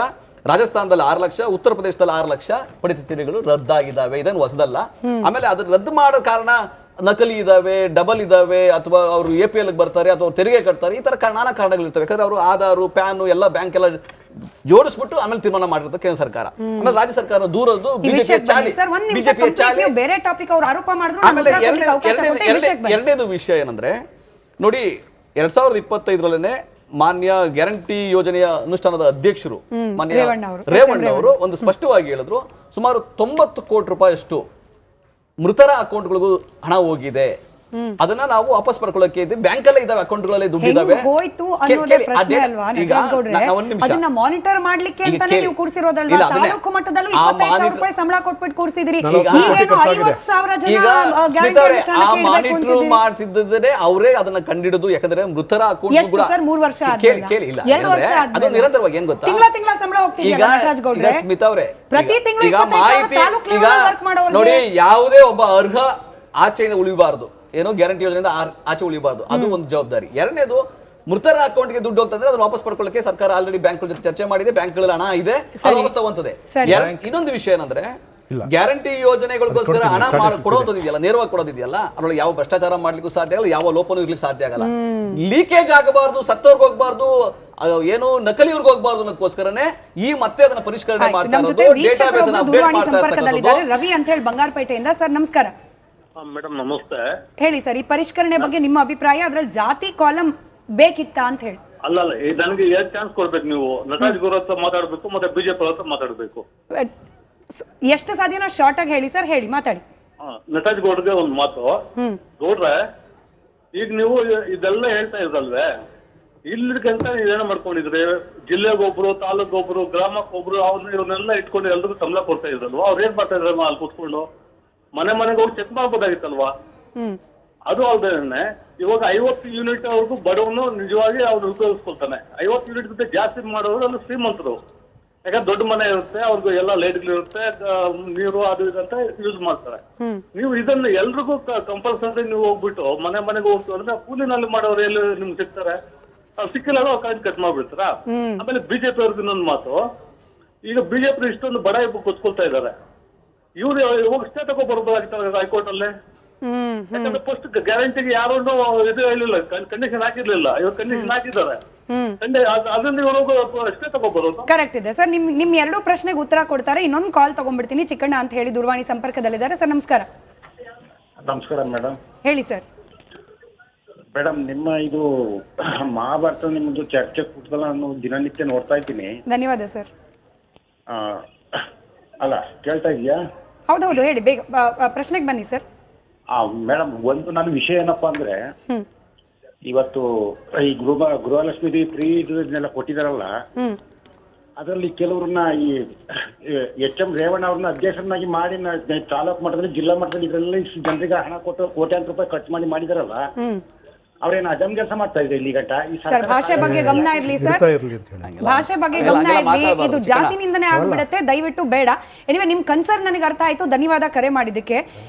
Speaker 3: ರಾಜಸ್ಥಾನದಲ್ಲಿ 6 ಲಕ್ಷ, ಉತ್ತರ ಪ್ರದೇಶದಲ್ಲಿ 6 ಲಕ್ಷ ಪಡಿತರ ಚೀಟಿಗಳು ರದ್ದಾಗಿದ್ದಾವೆ. ಇದನ್ನು ಹೊಸದಲ್ಲ. ಆಮೇಲೆ ಅದನ್ನ ರದ್ದು ಮಾಡೋ ಕಾರಣ ನಕಲಿ ಇದಾವೆ, ಡಬಲ್ ಇದಾವೆ, ಅಥವಾ ಅವರು APL ಬರ್ತಾರೆ ಅಥವಾ ತೆರಿಗೆ ಕಟ್ತಾರೆ, ಈ ತರ ನಾನಾ ಕಾರಣಗಳಿರ್ತವೆ. ಯಾಕಂದ್ರೆ ಅವರು ಆಧಾರ್, ಪ್ಯಾನ್ ಎಲ್ಲ ಬ್ಯಾಂಕ್ ಎಲ್ಲ ಜೋಡಿಸ್ಬಿಟ್ಟು ಆಮೇಲೆ ತೀರ್ಮಾನ ಮಾಡಿರುತ್ತೆ ಕೇಂದ್ರ ಸರ್ಕಾರ. ಆಮೇಲೆ ರಾಜ್ಯ ಸರ್ಕಾರ ದೂರದ್ದು ಬಿಜೆಪಿ ಚಾಳಿ.
Speaker 4: ಬೇರೆ ಟಾಪಿಕ್ ಅವರು ಆರೋಪ ಮಾಡಿದ್ರು.
Speaker 3: ಆಮೇಲೆ ಎರಡನೇದು ವಿಷಯ ಏನಂದ್ರೆ, ನೋಡಿ 2025 ಮಾನ್ಯ ಗ್ಯಾರಂಟಿ ಯೋಜನೆಯ ಅನುಷ್ಠಾನದ ಅಧ್ಯಕ್ಷರು ಮಾನ್ಯ ರೇವಣ್ಣ ಅವರು ಒಂದು ಸ್ಪಷ್ಟವಾಗಿ ಹೇಳಿದ್ರು, ಸುಮಾರು 90 ಕೋಟಿ ರೂಪಾಯಿ ಅಷ್ಟು ಮೃತರ ಅಕೌಂಟ್ಗಳಿಗೂ ಹಣ ಹೋಗಿದೆ, ಅದನ್ನ ನಾವು ವಾಪಸ್ ಪಡ್ಕೊಳ್ಳಕ್ಕೆ ಇದೆ. ಬ್ಯಾಂಕ್ ಅಲ್ಲೇ ಇದಾವೆ, ಅಕೌಂಟ್ಗಳಲ್ಲಿ ದುಡ್ಡು ಇದಾವೆ.
Speaker 4: ಹೋಯ್ತು ಅನ್ನೋದೇ ಪ್ರಶ್ನೆ ಅಲ್ವಾ ನಟರಾಜ್ ಗೌಡ್ರೆ? ಅದನ್ನ ಮಾನಿಟರ್ ಮಾಡ್ಲಿಕ್ಕೆ ಅಂತಾನೆ ನೀವು ಕೂರಿಸಿರೋದಲ್ವಾ? ತಾಲೂಕು ಮಟ್ಟದಲ್ಲೂ 25,000 ರೂಪಾಯಿ ಸಂಬಳ ಕೊಟ್ಬಿಟ್ಟು ಕೂರಿಸಿದ್ರಿ. ಈಗೇನು 50,000 ಜನ ಗ್ಯಾರಂಟಿ ಅನುಷ್ಠಾನಕ್ಕೆ
Speaker 3: ಮಾನಿಟರ್ ಮಾಡ್ತಿದ್ದರೆ ಅವರೇ ಅದನ್ನ ಕಂಡಿಡಿದು, ಯಾಕಂದ್ರೆ ಮೃತರ ಅಕೌಂಟ್ ಕೂಡ
Speaker 4: 3 ವರ್ಷ ಆದ್ಮೇಲೆ 2 ವರ್ಷ ಆದ್ಮೇಲೆ
Speaker 3: ಅದು ನಿರಂತರವಾಗಿ ಏನ್ ಗೊತ್ತಾ,
Speaker 4: ತಿಂಗಳ ಸಂಬಳ ಹೋಗ್ತಿದೆ ನಟರಾಜ್ ಗೌಡ್ರೆ.
Speaker 3: ಸ್ಮಿತಾ ಅವರೇ,
Speaker 4: ಪ್ರತಿ ತಿಂಗಳು 25,000 ತಾಲೂಕು ಲೆವೆಲ್ ವರ್ಕ್ ಮಾಡೋರು
Speaker 3: ನೋಡಿ, ಯಾವುದೇ ಒಬ್ಬ ಅರ್ಹ ಆಚೆಯಿಂದ ಉಳಿಬಾರದು, ಏನೋ ಗ್ಯಾರಂಟಿ ಯೋಜನೆಯಿಂದ ಆಚೆ ಉಳಿಬಾರ್ದು, ಅದು ಒಂದು ಜವಾಬ್ದಾರಿ. ಎರಡನೇದು, ಮೃತರ ಅಕೌಂಟ್ಗೆ ದುಡ್ಡು ಹೋಗ್ತಂದ್ರೆ ಅದನ್ನ ವಾಪಸ್ ಪಡ್ಕೊಳ್ಳಕ್ಕೆ ಸರ್ಕಾರ ಆಲ್ರೆಡಿ ಬ್ಯಾಂಕ್ಗಳ ಜೊತೆ ಚರ್ಚೆ ಮಾಡಿದೆ, ಬ್ಯಾಂಕ್ಗಳಲ್ಲಿ ಹಣ ಇದೆ, ಅದು ವಾಪಸ್ ತಗೊಂತದೆ. ಇನ್ನೊಂದು ವಿಷಯ ಏನಂದ್ರೆ, ಗ್ಯಾರಂಟಿ ಯೋಜನೆಗಳಿಗೋಸ್ಕರ ಹಣ ಕೊಡೋದಿದೆಯಲ್ಲ, ನೇರವಾಗಿ ಕೊಡೋದಿದೆಯಲ್ಲ, ಅದ್ರೊಳಗೆ ಯಾವ ಭ್ರಷ್ಟಾಚಾರ ಮಾಡ್ಲಿಕ್ಕೂ ಸಾಧ್ಯ ಆಗಲ್ಲ, ಯಾವ ಲೋಪನೂ ಇರ್ಲಿಕ್ಕೆ ಸಾಧ್ಯ ಆಗಲ್ಲ. ಲೀಕೇಜ್ ಆಗಬಾರ್ದು, ಸತ್ತವ್ರಿಗೆ ಹೋಗ್ಬಾರ್ದು, ಏನು ನಕಲಿಯವ್ರಿಗೆ ಹೋಗ್ಬಾರ್ದು ಅನ್ನೋದಕ್ಕೋಸ್ಕರನೇ ಈ ಮತ್ತೆ ಅದನ್ನ ಪರಿಷ್ಕರಣೆ ಮಾಡ್ತಾ ಇರೋದು, ಡೇಟಾಬೇಸ್ ಅನ್ನು ಅಪ್ಡೇಟ್ ಮಾಡ್ತಾ ಇರೋದು.
Speaker 4: ರವಿ ಅಂತ ಹೇಳಿ ಬಂಗಾರಪೇಟೆಯಿಂದ. ಸರ್ ನಮಸ್ಕಾರ.
Speaker 12: ಮೇಡಮ್ ನಮಸ್ತೆ.
Speaker 4: ಹೇಳಿ ಸರ್, ಈ ಪರಿಷ್ಕರಣೆ ಬಗ್ಗೆ ನಿಮ್ಮ ಅಭಿಪ್ರಾಯ, ಅದ್ರಲ್ಲಿ ಜಾತಿ ಕಾಲಂ ಬೇಕಿತ್ತಾ ಅಂತ ಹೇಳಿ?
Speaker 12: ಅಲ್ಲ, ನನಗೆ 2 ಚಾನ್ಸ್ ಕೊಡ್ಬೇಕು. ನೀವು ನಟರಾಜ್ ಗೌಡ್ರ ಹತ್ರ ಮಾತಾಡ್ಬೇಕು, ಮತ್ತೆ ಬಿಜೆಪಿ ಹತ್ರ ಮಾತಾಡ್ಬೇಕು.
Speaker 4: ಎಷ್ಟು ಸಾಧ್ಯನೋ ಶಾರ್ಟ್ ಆಗಿ ಹೇಳಿ ಸರ್, ಹೇಳಿ ಮಾತಾಡಿ.
Speaker 12: ನಟರಾಜ್ ಗೌಡ್ರಿಗೆ ಒಂದು ಮಾತು. ಗೌಡ್ರೆ, ಈಗ ನೀವು ಇದೆಲ್ಲ ಹೇಳ್ತಾ ಇದ್ರಲ್ವೇ, ಇಲ್ಲಿಗಂತ ನೀವೇನ ಮಾಡ್ಕೊಂಡಿದ್ರಿ? ಜಿಲ್ಲೆಗೊಬ್ರು, ತಾಲೂಕೊಬ್ರು, ಗ್ರಾಮಕ್ಕೊಬ್ರು, ಇವ್ರನ್ನೆಲ್ಲ ಇಟ್ಕೊಂಡು ಎಲ್ರಿಗೂ ಸಂಬಳ ಕೊಡ್ತಾ ಇದ್ರಲ್ವಾ? ಅವ್ರು ಏನ್ ಮಾಡ್ತಾ ಇದ್ರಮ್ಮ ಅಲ್ಲಿ ಕೂತ್ಕೊಂಡು? ಮನೆಗೆ ಹೋಗಿ ಚೆಕ್ ಮಾಡ್ಬೋದಾಗಿತ್ತಲ್ವಾ? ಅದು ಅಲ್ದೇನೆ ಇವಾಗ 50 ಯೂನಿಟ್ ಅವ್ರಿಗೂ ಬಡವನು ನಿಜವಾಗಿ ಅವ್ರು ಉಪಯೋಗಿಸ್ಕೊಳ್ತಾನೆ. 50 ಯೂನಿಟ್ ಜಾಸ್ತಿ ಮಾಡೋರು ಅಲ್ಲಿ ಶ್ರೀಮಂತರು. ಯಾಕಂದ್ರೆ ದೊಡ್ಡ ಮನೆ ಇರುತ್ತೆ, ಅವ್ರಿಗೆ ಎಲ್ಲ ಲೈಟ್ಗಳು ಇರುತ್ತೆ, ನೀರು ಅದು ಇದು ಅಂತ ಯೂಸ್ ಮಾಡ್ತಾರೆ. ನೀವು ಇದನ್ನ ಎಲ್ರಿಗೂ ಕಂಪಲ್ಸರಿ ನೀವು ಹೋಗ್ಬಿಟ್ಟು ಮನೆಗೆ ಹೋಗ್ತು ಅಂದ್ರೆ ಕೂಲಿನಲ್ಲಿ ಮಾಡೋರು ಎಲ್ಲಿ ನಿಮ್ಗೆ ಸಿಗ್ತಾರೆ? ಸಿಕ್ಕಿಲ್ಲ ಕರೆಂಟ್ ಕಟ್ ಮಾಡ್ಬಿಡ್ತಾರ. ಆಮೇಲೆ ಬಿಜೆಪಿ ಅವ್ರಿಗೆ ಇನ್ನೊಂದು ಮಾತು, ಈಗ ಬಿಜೆಪಿ ಇಷ್ಟೊಂದು ಬಡ ಕೊಚ್ಕೊಳ್ತಾ ಇದ್ದಾರೆ, ಇವ್ರು ಹೋಗಿ ಸ್ಟೇ ತಗೊಬರ್ಬೋದಾಗಿತ್ತು ಹೈಕೋರ್ಟ್ ಅಲ್ಲೇ. ಯಾಕಂದ್ರೆ ಫಸ್ಟ್ ಗ್ಯಾರಂಟಿಗೆ ಯಾರು ಇದು ಹೇಳಿಲ್ಲ, ಕಂಡೀಷನ್ ಹಾಕಿರ್ಲಿಲ್ಲ, ಇವಾಗ ಕಂಡೀಷನ್ ಹಾಕಿದ್ದಾರೆ. ಅದರಿಂದ ಇವರು ಸ್ಟೇ ತಗೊಬರೋದು
Speaker 4: ಕರೆಕ್ಟ್ ಇದೆ ಸರ್. ನಿಮ್ ಎರಡೂ ಪ್ರಶ್ನೆಗೆ ಉತ್ತರ ಕೊಡ್ತಾರೆ. ಇನ್ನೊಂದು ಕಾಲ್ ತಗೊಂಡ್ಬಿಡ್ತೀನಿ. ಚಿಕ್ಕಣ್ಣ ಅಂತ ಹೇಳಿ ದೂರವಾಣಿ ಸಂಪರ್ಕದಲ್ಲಿದ್ದಾರೆ. ಸರ್ ನಮಸ್ಕಾರ.
Speaker 13: ನಮಸ್ಕಾರ ಮೇಡಮ್.
Speaker 4: ಹೇಳಿ ಸರ್.
Speaker 13: ಮೇಡಮ್, ನಿಮ್ಮ ಇದು ಮಹಾಭಾರತ ನಿಮ್ಮದು ಚರ್ಚೆ ಕೂಟದಲ್ಲಿ ನಾನು ದಿನನಿತ್ಯ ನೋಡ್ತಾ ಇದ್ದೀನಿ.
Speaker 4: ಧನ್ಯವಾದ ಸರ್.
Speaker 13: ಅಲ್ಲ, ಕೇಳ್ತಾ ಇದೆಯಾ?
Speaker 4: ಹೌದೌದು, ಹೇಳಿ, ಬೇಗ ಪ್ರಶ್ನೆಗೆ ಬನ್ನಿ ಸರ್.
Speaker 13: ಮೇಡಮ್, ಒಂದು ನನ್ನ ವಿಷಯ ಏನಪ್ಪಾ ಅಂದ್ರೆ, ಇವತ್ತು ಈ ಗೃಹಲಕ್ಷ್ಮಿ ಫ್ರೀ ಇದನ್ನೆಲ್ಲ ಕೊಟ್ಟಿದಾರಲ್ಲ, ಅದರಲ್ಲಿ ಕೆಲವ್ರನ್ನ ಈ ಎಚ್.ಎಂ. ರೇವಣ್ಣ ಅವ್ರನ್ನ ಅಧ್ಯಕ್ಷರನ್ನಾಗಿ ಮಾಡಿ ತಾಲೂಕು ಮಟ್ಟದಲ್ಲಿ ಜಿಲ್ಲಾ ಮಟ್ಟದಲ್ಲಿ ಇದರಲ್ಲಿ ಜನರಿಗೆ ಹಣ ಕೊಟ್ಟು ಕೋಟ್ಯಾಂತರ ರೂಪಾಯಿ ಖರ್ಚು ಮಾಡಿದಾರಲ್ಲ, ಅವ್ರೇನು ಅಜಮ್ ಕೆಲಸ ಮಾಡ್ತಾ ಇದ್ದಾರೆ ಇಲ್ಲಿ ಗಂಟ.
Speaker 4: ಸರ್, ಭಾಷೆ ಬಗ್ಗೆ ಗಮನ ಇರ್ಲಿ ಸರ್, ಭಾಷೆ ಬಗ್ಗೆ ಗಮನ ಇರ್ಲಿ. ಇದು ಜಾತಿನಿಂದನೇ ಆಗ್ಬಿಡತ್ತೆ, ದಯವಿಟ್ಟು ಬೇಡ. ಎನಿವೆ, ನಿಮ್ ಕನ್ಸರ್ನ್ ನನಗೆ ಅರ್ಥ ಆಯ್ತು, ಧನ್ಯವಾದ ಕರೆ ಮಾಡಿದ್ದಕ್ಕೆ.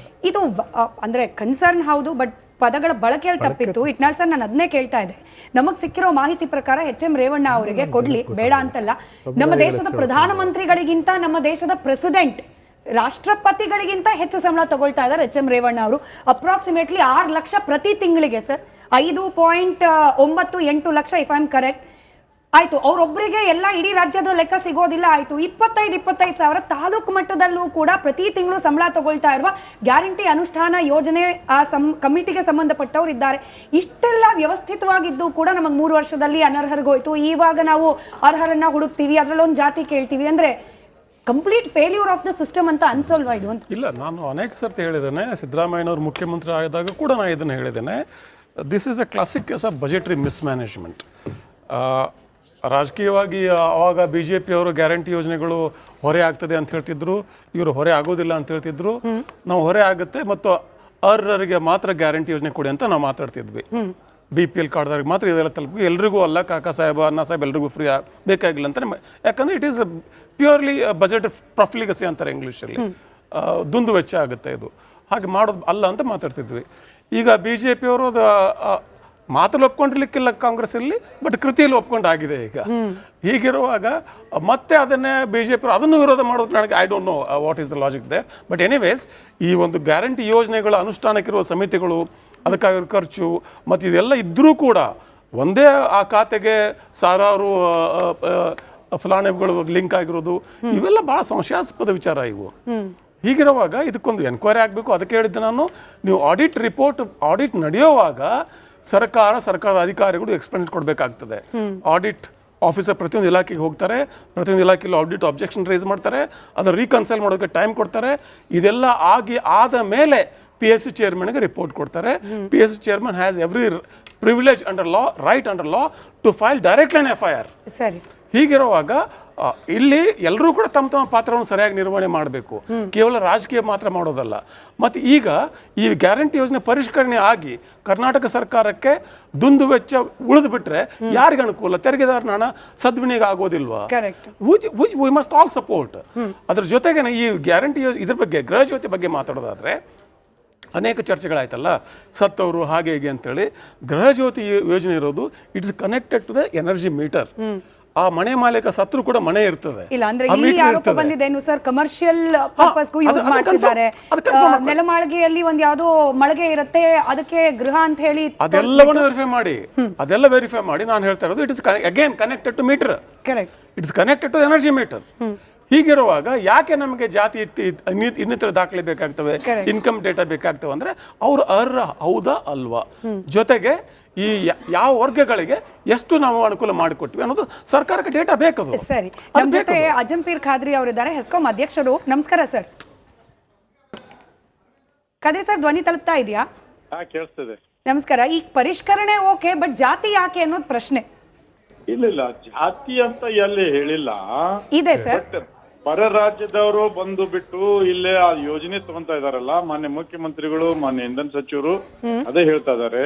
Speaker 4: ಇದು ಅಂದ್ರೆ ಕನ್ಸರ್ನ್ ಹೌದು, ಬಟ್ ಪದಗಳ ಬಳಕೆಯಲ್ಲಿ ತಪ್ಪಿತ್ತು. ಇಟ್ನಾಳ್ ಸರ್, ನಾನು ಅದನ್ನೇ ಕೇಳ್ತಾ ಇದ್ದೆ. ನಮಗ್ ಸಿಕ್ಕಿರೋ ಮಾಹಿತಿ ಪ್ರಕಾರ ಎಚ್.ಎಂ. ರೇವಣ್ಣ ಅವರಿಗೆ ಕೊಡ್ಲಿ, ಬೇಡ ಅಂತಲ್ಲ. ನಮ್ಮ ದೇಶದ ಪ್ರಧಾನಮಂತ್ರಿಗಳಿಗಿಂತ ನಮ್ಮ ದೇಶದ ಪ್ರೆಸಿಡೆಂಟ್, ರಾಷ್ಟ್ರಪತಿಗಳಿಗಿಂತ ಹೆಚ್ಚು ಸಂಬಳ ತಗೊಳ್ತಾ ಇದ್ದಾರೆ ಎಚ್.ಎಂ. ರೇವಣ್ಣ ಅವರು. ಅಪ್ರಾಕ್ಸಿಮೇಟ್ಲಿ 6 ಲಕ್ಷ ಪ್ರತಿ ತಿಂಗಳಿಗೆ sir, 5.98 lakh if I am correct. ಆಯ್ತು, ಅವರೊಬ್ಬರಿಗೆ ಎಲ್ಲ ಇಡೀ ರಾಜ್ಯದ ಲೆಕ್ಕ ಸಿಗೋದಿಲ್ಲ. ಆಯ್ತು, 25 ಸಾವಿರ ತಾಲೂಕು ಮಟ್ಟದಲ್ಲೂ ಕೂಡ ಪ್ರತಿ ತಿಂಗಳು ಸಂಬಳ ತಗೊಳ್ತಾ ಇರುವ ಗ್ಯಾರಂಟಿ ಅನುಷ್ಠಾನ ಯೋಜನೆ ಕಮಿಟಿಗೆ ಸಂಬಂಧಪಟ್ಟವ್ರು ಇದ್ದಾರೆ. ಇಷ್ಟೆಲ್ಲ ವ್ಯವಸ್ಥಿತವಾಗಿದ್ದು ಕೂಡ ನಮಗೆ 3 ವರ್ಷದಲ್ಲಿ ಅನರ್ಹರಿಗೋಯ್ತು. ಇವಾಗ ನಾವು ಅರ್ಹರನ್ನ ಹುಡುಕ್ತೀವಿ, ಅದರಲ್ಲೊಂದು ಜಾತಿ ಕೇಳ್ತೀವಿ ಅಂದ್ರೆ complete failure of the system ಅಂತ ಅನ್ಸಲ್ವಾ ಇದು ಅಂತ?
Speaker 9: ಇಲ್ಲ, ನಾನು ಅನೇಕ ಸರ್ತಿ ಹೇಳಿದ್ದೇನೆ. ಸಿದ್ದರಾಮಯ್ಯನವರು ಮುಖ್ಯಮಂತ್ರಿ ಆದಾಗ ಕೂಡ ನಾನು ಇದನ್ನು ಹೇಳಿದ್ದೇನೆ. This is A classic case of budgetary mismanagement. ರಾಜಕೀಯವಾಗಿ ಆವಾಗ ಬಿ ಜೆ ಪಿಯವರು ಗ್ಯಾರಂಟಿ ಯೋಜನೆಗಳು ಹೊರೆ ಆಗ್ತದೆ ಅಂತ ಹೇಳ್ತಿದ್ರು, ಇವರು ಹೊರೆ ಆಗೋದಿಲ್ಲ ಅಂತ ಹೇಳ್ತಿದ್ರು. ನಾವು ಹೊರೆ ಆಗುತ್ತೆ ಮತ್ತು ಅರ್ಹರಿಗೆ ಮಾತ್ರ ಗ್ಯಾರಂಟಿ ಯೋಜನೆ ಕೊಡಿ ಅಂತ ನಾವು ಮಾತಾಡ್ತಿದ್ವಿ. BPL ಕಾರ್ಡ್ದವ್ರಿಗೆ ಮಾತ್ರ ಇದೆಲ್ಲ ತಲುಪಿ, ಎಲ್ರಿಗೂ ಅಲ್ಲ, ಕಾಕಾ ಸಾಹೇಬ ಅಣ್ಣ ಸಾಹೇಬ್ ಎಲ್ರಿಗೂ ಫ್ರೀ ಬೇಕಾಗಿಲ್ಲ ಅಂತ. ಯಾಕಂದರೆ ಇಟ್ ಈಸ್ ಪ್ಯೂರ್ಲಿ ಬಜೆಟ್ ಪ್ರೊಫ್ಲಿಗಸಿ ಅಂತಾರೆ ಇಂಗ್ಲೀಷಲ್ಲಿ, ದುಂದು ವೆಚ್ಚ ಆಗುತ್ತೆ ಇದು, ಹಾಗೆ ಮಾಡೋದು ಅಲ್ಲ ಅಂತ ಮಾತಾಡ್ತಿದ್ವಿ. ಈಗ BJP ಅವರು ಮಾತಲ್ಲಿ ಒಪ್ಕೊಂಡಿರ್ಲಿಕ್ಕಿಲ್ಲ ಕಾಂಗ್ರೆಸ್ಸಲ್ಲಿ, ಬಟ್ ಕೃತಿಯಲ್ಲಿ ಒಪ್ಕೊಂಡಾಗಿದೆ ಈಗ. ಹೀಗಿರುವಾಗ ಮತ್ತೆ ಅದನ್ನೇ BJP ಅದನ್ನು ವಿರೋಧ ಮಾಡೋದು ನನಗೆ I don't know what is the logic they. But anyways, ಈ ಒಂದು ಗ್ಯಾರಂಟಿ ಯೋಜನೆಗಳ ಅನುಷ್ಠಾನಕ್ಕಿರುವ ಸಮಿತಿಗಳು, ಅದಕ್ಕಾಗಿರೋ ಖರ್ಚು ಮತ್ತು ಇದೆಲ್ಲ ಇದ್ದರೂ ಕೂಡ ಒಂದೇ ಆ ಖಾತೆಗೆ ಸಾವಿರಾರು ಫಲಾನುಭವಿಗಳು ಲಿಂಕ್ ಆಗಿರೋದು, ಇವೆಲ್ಲ ಭಾಳ ಸಂಶಯಾಸ್ಪದ ವಿಚಾರ ಇವು. ಹೀಗಿರುವಾಗ ಇದಕ್ಕೊಂದು ಎನ್ಕ್ವೈರಿ ಆಗಬೇಕು. ಅದಕ್ಕೆ ಹೇಳಿದ್ದೆ ನಾನು, ನೀವು ಆಡಿಟ್ ನಡೆಯುವಾಗ ಸರ್ಕಾರದ ಅಧಿಕಾರಿಗಳು ಎಕ್ಸ್ಪ್ಲೇನ್ ಕೊಡಬೇಕಾಗ್ತದೆ. ಆಡಿಟ್ ಆಫೀಸರ್ ಪ್ರತಿಯೊಂದು ಇಲಾಖೆಗೆ ಹೋಗ್ತಾರೆ, ಪ್ರತಿಯೊಂದು ಇಲಾಖೆಯಲ್ಲಿ ಆಡಿಟ್ ಅಬ್ಜೆಕ್ಷನ್ ರೈಸ್ ಮಾಡ್ತಾರೆ, ಅದನ್ನು ರೀಕನ್ಸೈಲ್ ಮಾಡೋದಕ್ಕೆ ಟೈಮ್ ಕೊಡ್ತಾರೆ. ಇದೆಲ್ಲ ಆದ ಮೇಲೆ PSC ಚೇರ್ಮನ್ಗೆ ರಿಪೋರ್ಟ್ ಕೊಡ್ತಾರೆ. PSC chairman has every privilege under law, right under law to file directly on FIR.
Speaker 4: ಸರಿ.
Speaker 9: ಹೀಗಿರುವಾಗ ಇಲ್ಲಿ ಎಲ್ಲರೂ ಕೂಡ ತಮ್ಮ ಪಾತ್ರವನ್ನು ಸರಿಯಾಗಿ ನಿರ್ವಹಣೆ ಮಾಡಬೇಕು, ಕೇವಲ ರಾಜಕೀಯ ಮಾತ್ರ ಮಾಡೋದಲ್ಲ. ಮತ್ತು ಈಗ ಈ ಗ್ಯಾರಂಟಿ ಯೋಜನೆ ಪರಿಷ್ಕರಣೆ ಆಗಿ ಕರ್ನಾಟಕ ಸರ್ಕಾರಕ್ಕೆ ದುಂದು ವೆಚ್ಚ ಉಳಿದು ಬಿಟ್ರೆ ಯಾರಿಗೆ ಅನುಕೂಲ? ತೆರಿಗೆದಾರನ ಹಣ ಸದ್ವಿನಿಯೋಗ ಆಗೋದಿಲ್ವಾ? Which we must all support. ಅದ್ರ ಜೊತೆಗೆ ಈ ಗ್ಯಾರಂಟಿ ಇದ್ರ ಬಗ್ಗೆ, ಗೃಹ ಜ್ಯೋತಿ ಬಗ್ಗೆ ಮಾತಾಡೋದಾದ್ರೆ ಅನೇಕ ಚರ್ಚೆಗಳಾಯ್ತಲ್ಲ, ಸತ್ತವರು ಹಾಗೆ ಹೀಗೆ ಅಂತೇಳಿ. ಗೃಹ ಜ್ಯೋತಿ ಯೋಜನೆ ಇರೋದು it's connected to the energy meter. ಆ ಮನೆ ಮಾಲೀಕ ಸತ್ರು ಕೂಡ ಮನೆ ಇರ್ತದೆ.
Speaker 4: ಇಲ್ಲ ಅಂದ್ರೆ ಇಲ್ಲಿ ಆರೋಪ ಬಂದಿದ್ದೇನು ಸರ್, ಕಮರ್ಷಿಯಲ್ ಪರ್ಪಸ್ಗೂ ಯೂಸ್ ಮಾಡ್ತಿದ್ದಾರೆ. ನೆಲಮಾಳಿಗೆಯಲ್ಲಿ ಒಂದ್ ಯಾವ್ದೋ ಮಳಿಗೆ ಇರುತ್ತೆ, ಅದಕ್ಕೆ ಗೃಹ ಅಂತ ಹೇಳಿ
Speaker 9: ಅದೆಲ್ಲವನ್ನು ವೆರಿಫೈ ಮಾಡಿ ನಾನು ಹೇಳ್ತಾ ಇರೋದು, it is again connected to meter.
Speaker 4: Correct,
Speaker 9: it's connected to energy meter. ಹೀಗಿರುವಾಗ ಯಾಕೆ ನಮಗೆ ಜಾತಿ ಇನ್ನಿತರ ದಾಖಲೆ ಬೇಕಾಗ್ತವೆ, ಇನ್ಕಮ್ ಡೇಟಾ ಬೇಕಾಗ್ತವೆ ಅಂದ್ರೆ ಅವ್ರು ಅರ್ಹ ಹೌದಾ ಅಲ್ವಾ, ಜೊತೆಗೆ ಈ ಯಾವ ವರ್ಗಗಳಿಗೆ ಎಷ್ಟು ನಾವು ಅನುಕೂಲ ಮಾಡಿಕೊಟ್ವಿ ಅನ್ನೋದು ಸರ್ಕಾರಕ್ಕೆ ಡೇಟಾ ಬೇಕದು.
Speaker 4: ಸರಿ, ನಮ್ಮ ಜೊತೆ ಅಜಂಪೀರ್ ಖಾದ್ರಿ ಅವರಿದ್ದಾರೆ, ಹೆಸ್ಕಾಂ ಅಧ್ಯಕ್ಷರು. ನಮಸ್ಕಾರ ಸರ್. ಖಾದ್ರಿ ಸರ್, ಧ್ವನಿ ತಲುಪ್ತಾ ಇದೆಯಾ?
Speaker 14: ಕೇಳಿಸ್ತದೆ.
Speaker 4: ನಮಸ್ಕಾರ. ಈ ಪರಿಷ್ಕರಣೆ ಓಕೆ, ಬಟ್ ಜಾತಿ ಯಾಕೆ ಅನ್ನೋದು ಪ್ರಶ್ನೆ.
Speaker 14: ಇಲ್ಲ, ಜಾತಿ ಅಂತ ಎಲ್ಲಿ ಹೇಳಿಲ್ಲ
Speaker 4: ಇದೆ ಸರ್.
Speaker 14: ಪರ ರಾಜ್ಯದವರು ಬಂದು ಬಿಟ್ಟು ಇಲ್ಲೇ ಆ ಯೋಜನೆ ತಗೊಂತಾ ಇದಾರಲ್ಲ, ಮಾನ್ಯ ಮುಖ್ಯಮಂತ್ರಿಗಳು, ಮಾನ್ಯ ಇಂಧನ ಸಚಿವರು ಅದೇ ಹೇಳ್ತಾ ಇದಾರೆ.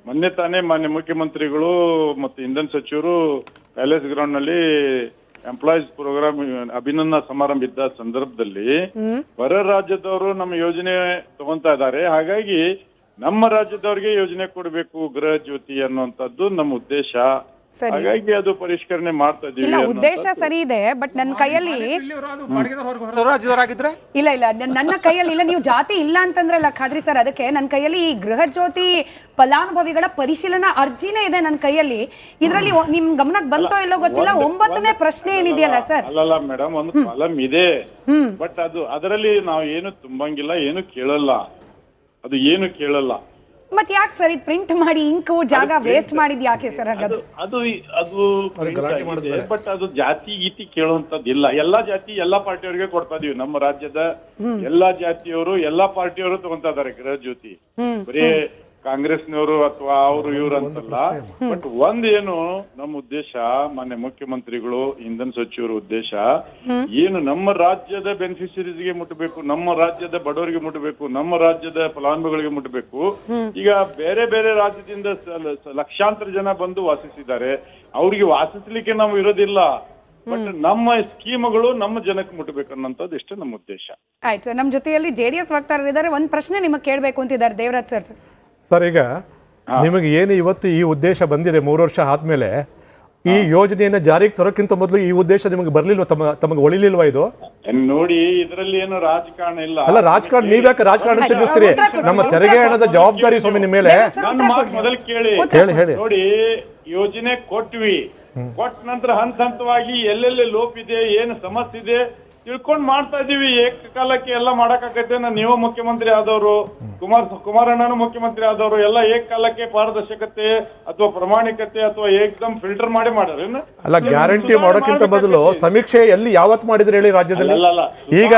Speaker 14: ಮೊನ್ನೆ ತಾನೇ ಮಾನ್ಯ ಮುಖ್ಯಮಂತ್ರಿಗಳು ಮತ್ತು ಇಂಧನ ಸಚಿವರು ಪ್ಯಾಲೇಸ್ ಗ್ರೌಂಡ್ ನಲ್ಲಿ ಎಂಪ್ಲಾಯೀಸ್ ಪ್ರೋಗ್ರಾಮ್ ಅಭಿನಂದನಾ ಸಮಾರಂಭ ಇದ್ದ ಸಂದರ್ಭದಲ್ಲಿ ಹೊರ ರಾಜ್ಯದವರು ನಮ್ಮ ಯೋಜನೆ ತಗೊಂತಾ ಇದ್ದಾರೆ. ಹಾಗಾಗಿ ನಮ್ಮ ರಾಜ್ಯದವ್ರಿಗೆ ಯೋಜನೆ ಕೊಡಬೇಕು ಗೃಹ ಜ್ಯೋತಿ ಅನ್ನುವಂಥದ್ದು ನಮ್ಮ ಉದ್ದೇಶ. ಹಾಗಾಗಿ ಅದು ಪರಿಷ್ಕರಣೆ ಮಾಡ್ತಾ
Speaker 4: ಇಲ್ಲ,
Speaker 14: ಇದೀವಿ.
Speaker 4: ಉದ್ದೇಶ ಸರಿ ಇದೆ, ಬಟ್ ನನ್ನ ಕೈಯಲ್ಲಿ ಇಲ್ಲ ಇಲ್ಲ ನನ್ನ ಕೈಯಲ್ಲಿ ಇಲ್ಲ. ನೀವು ಜಾತಿ ಇಲ್ಲ ಅಂತಂದ್ರಲ್ಲ ಖಾದ್ರಿ ಸರ್, ಅದಕ್ಕೆ ನನ್ನ ಕೈಯಲ್ಲಿ ಈ ಗೃಹ ಜ್ಯೋತಿ ಫಲಾನುಭವಿಗಳ ಪರಿಶೀಲನಾ ಅರ್ಜಿನೇ ಇದೆ ನನ್ನ ಕೈಯಲ್ಲಿ. ಇದರಲ್ಲಿ ನಿಮ್ ಗಮನಕ್ಕೆ ಬಂತೋ ಇಲ್ಲೋ ಗೊತ್ತಿಲ್ಲ, 9ನೇ ಪ್ರಶ್ನೆ ಏನಿದೆಯಲ್ಲ ಸರ್.
Speaker 14: ಅಲ್ಲಲ್ಲ ಮೇಡಮ್, ಒಂದು ಕಾಲಮ್ ಇದೆ, ಬಟ್ ಅದರಲ್ಲಿ ನಾವು ಏನು ತುಂಬಂಗಿಲ್ಲ, ಏನು ಕೇಳಲ್ಲ, ಅದು ಏನು ಕೇಳಲ್ಲ.
Speaker 4: ಮತ್ ಯಾಕೆ ಸರ್ ಇದು ಪ್ರಿಂಟ್ ಮಾಡಿ ಇಂಕು ಜಾಗ ವೇಸ್ಟ್ ಮಾಡಿದ್ ಯಾಕೆ ಸರ್?
Speaker 14: ಬಟ್ ಅದು ಜಾತಿ ಗೀತಿ ಕೇಳುವಂತದ್ದಿಲ್ಲ. ಎಲ್ಲಾ ಜಾತಿ ಎಲ್ಲಾ ಪಾರ್ಟಿಯವರಿಗೆ ಕೊಡ್ತಾ ಇದೀವಿ. ನಮ್ಮ ರಾಜ್ಯದ ಎಲ್ಲಾ ಜಾತಿಯವರು ಎಲ್ಲಾ ಪಾರ್ಟಿಯವರು ತಗೊಂತಾ ಇದಾರೆ ಗೃಹ ಜ್ಯೋತಿ. ಬರೀ ಕಾಂಗ್ರೆಸ್ನವರು ಅಥವಾ ಅವರು ಇವ್ರು ಅಂತಲ್ಲ. ಬಟ್ ಒಂದೇನು ನಮ್ಮ ಉದ್ದೇಶ, ಮಾನ್ಯ ಮುಖ್ಯಮಂತ್ರಿಗಳು ಇಂಧನ ಸಚಿವರ ಉದ್ದೇಶ ಏನು, ನಮ್ಮ ರಾಜ್ಯದ ಬೆನಿಫಿಷರೀಸ್ಗೆ ಮುಟ್ಟಬೇಕು, ನಮ್ಮ ರಾಜ್ಯದ ಬಡವರಿಗೆ ಮುಟ್ಟಬೇಕು, ನಮ್ಮ ರಾಜ್ಯದ ಫಲಾನುಭವಿಗಳಿಗೆ ಮುಟ್ಟಬೇಕು. ಈಗ ಬೇರೆ ಬೇರೆ ರಾಜ್ಯದಿಂದ ಲಕ್ಷಾಂತರ ಜನ ಬಂದು ವಾಸಿಸಿದ್ದಾರೆ. ಅವ್ರಿಗೆ ವಾಸಿಸ್ಲಿಕ್ಕೆ ನಾವು ಇರೋದಿಲ್ಲ, ಬಟ್ ನಮ್ಮ ಸ್ಕೀಮ್ಗಳು ನಮ್ಮ ಜನಕ್ಕೆ ಮುಟ್ಟಬೇಕು ಅನ್ನೋಂಥದ್ದು ಇಷ್ಟೇ ನಮ್ಮ ಉದ್ದೇಶ.
Speaker 4: ಆಯ್ತು ಸರ್, ನಮ್ಮ ಜೊತೆಯಲ್ಲಿ JDS ವಕ್ತಾರರಿದ್ದಾರೆ. ಒಂದು ಪ್ರಶ್ನೆ ನಿಮಗೆ ಕೇಳಬೇಕು ಅಂತಿದ್ದಾರೆ ದೇವರಾಜ್ ಸರ್.
Speaker 11: ಸರ್, ಈಗ ನಿಮಗೆ ಏನು ಇವತ್ತು ಈ ಉದ್ದೇಶ ಬಂದಿದೆ 3 ವರ್ಷ ಆದ್ಮೇಲೆ, ಈ ಯೋಜನೆಯನ್ನ ಜಾರಿಗೆ ತರೋಕ್ಕಿಂತ ಮೊದಲು ಈ ಉದ್ದೇಶ ನಿಮಗೆ ಬರ್ಲಿಲ್ವಾ? ತಮಗೆ ಒಳಿಲಿಲ್ವಾ ಇದು?
Speaker 14: ನೋಡಿ, ಇದರಲ್ಲಿ ಏನು ರಾಜಕಾರಣ ಇಲ್ಲ.
Speaker 11: ಅಲ್ಲ, ರಾಜಕಾರಣ ನೀವ್ಯಾಕೆ ರಾಜಕಾರಣ ತಿಳಿಸ್ತೀರಿ? ನಮ್ಮ ತೆರಿಗೆ ಹಣದ ಜವಾಬ್ದಾರಿ ಸ್ವಾಮಿ ನಿಮ್ಮ ಮೇಲೆ.
Speaker 14: ನನ್ನ ಮಾತು ಮೊದಲು ಕೇಳಿ.
Speaker 11: ಹೇಳಿ.
Speaker 14: ನೋಡಿ, ಯೋಜನೆ ಕೊಟ್ವಿ, ಕೊಟ್ಟ ನಂತರ ಹಂತ ಹಂತವಾಗಿ ಎಲ್ಲೆಲ್ಲಿ ಲೋಪ ಇದೆ, ಏನು ಸಮಸ್ಯೆ ಇದೆ ತಿಳ್ಕೊಂಡ್ ಮಾಡ್ತಾ ಇದೀವಿ. ಏಕಕಾಲಕ್ಕೆ ಎಲ್ಲ ಮಾಡಕ್ಕಾಗತ್ತೆ? ನೀವು ಮುಖ್ಯಮಂತ್ರಿ ಆದವರು, ಕುಮಾರಣ್ಣನು ಮುಖ್ಯಮಂತ್ರಿ ಆದವರು, ಎಲ್ಲ ಏಕಕಾಲಕ್ಕೆ ಪಾರದರ್ಶಕತೆ ಅಥವಾ ಪ್ರಾಮಾಣಿಕತೆ ಅಥವಾ ಏಕದಮ್ ಫಿಲ್ಟರ್ ಮಾಡಿ ಮಾಡ್ಯಾರ.
Speaker 11: ಅಲ್ಲ, ಗ್ಯಾರಂಟಿ ಮಾಡೋಕ್ಕಿಂತ ಮೊದಲು ಸಮೀಕ್ಷೆ ಎಲ್ಲಿ ಯಾವತ್ ಮಾಡಿದ್ರಿ ಹೇಳಿ ರಾಜ್ಯದಲ್ಲಿ? ಈಗ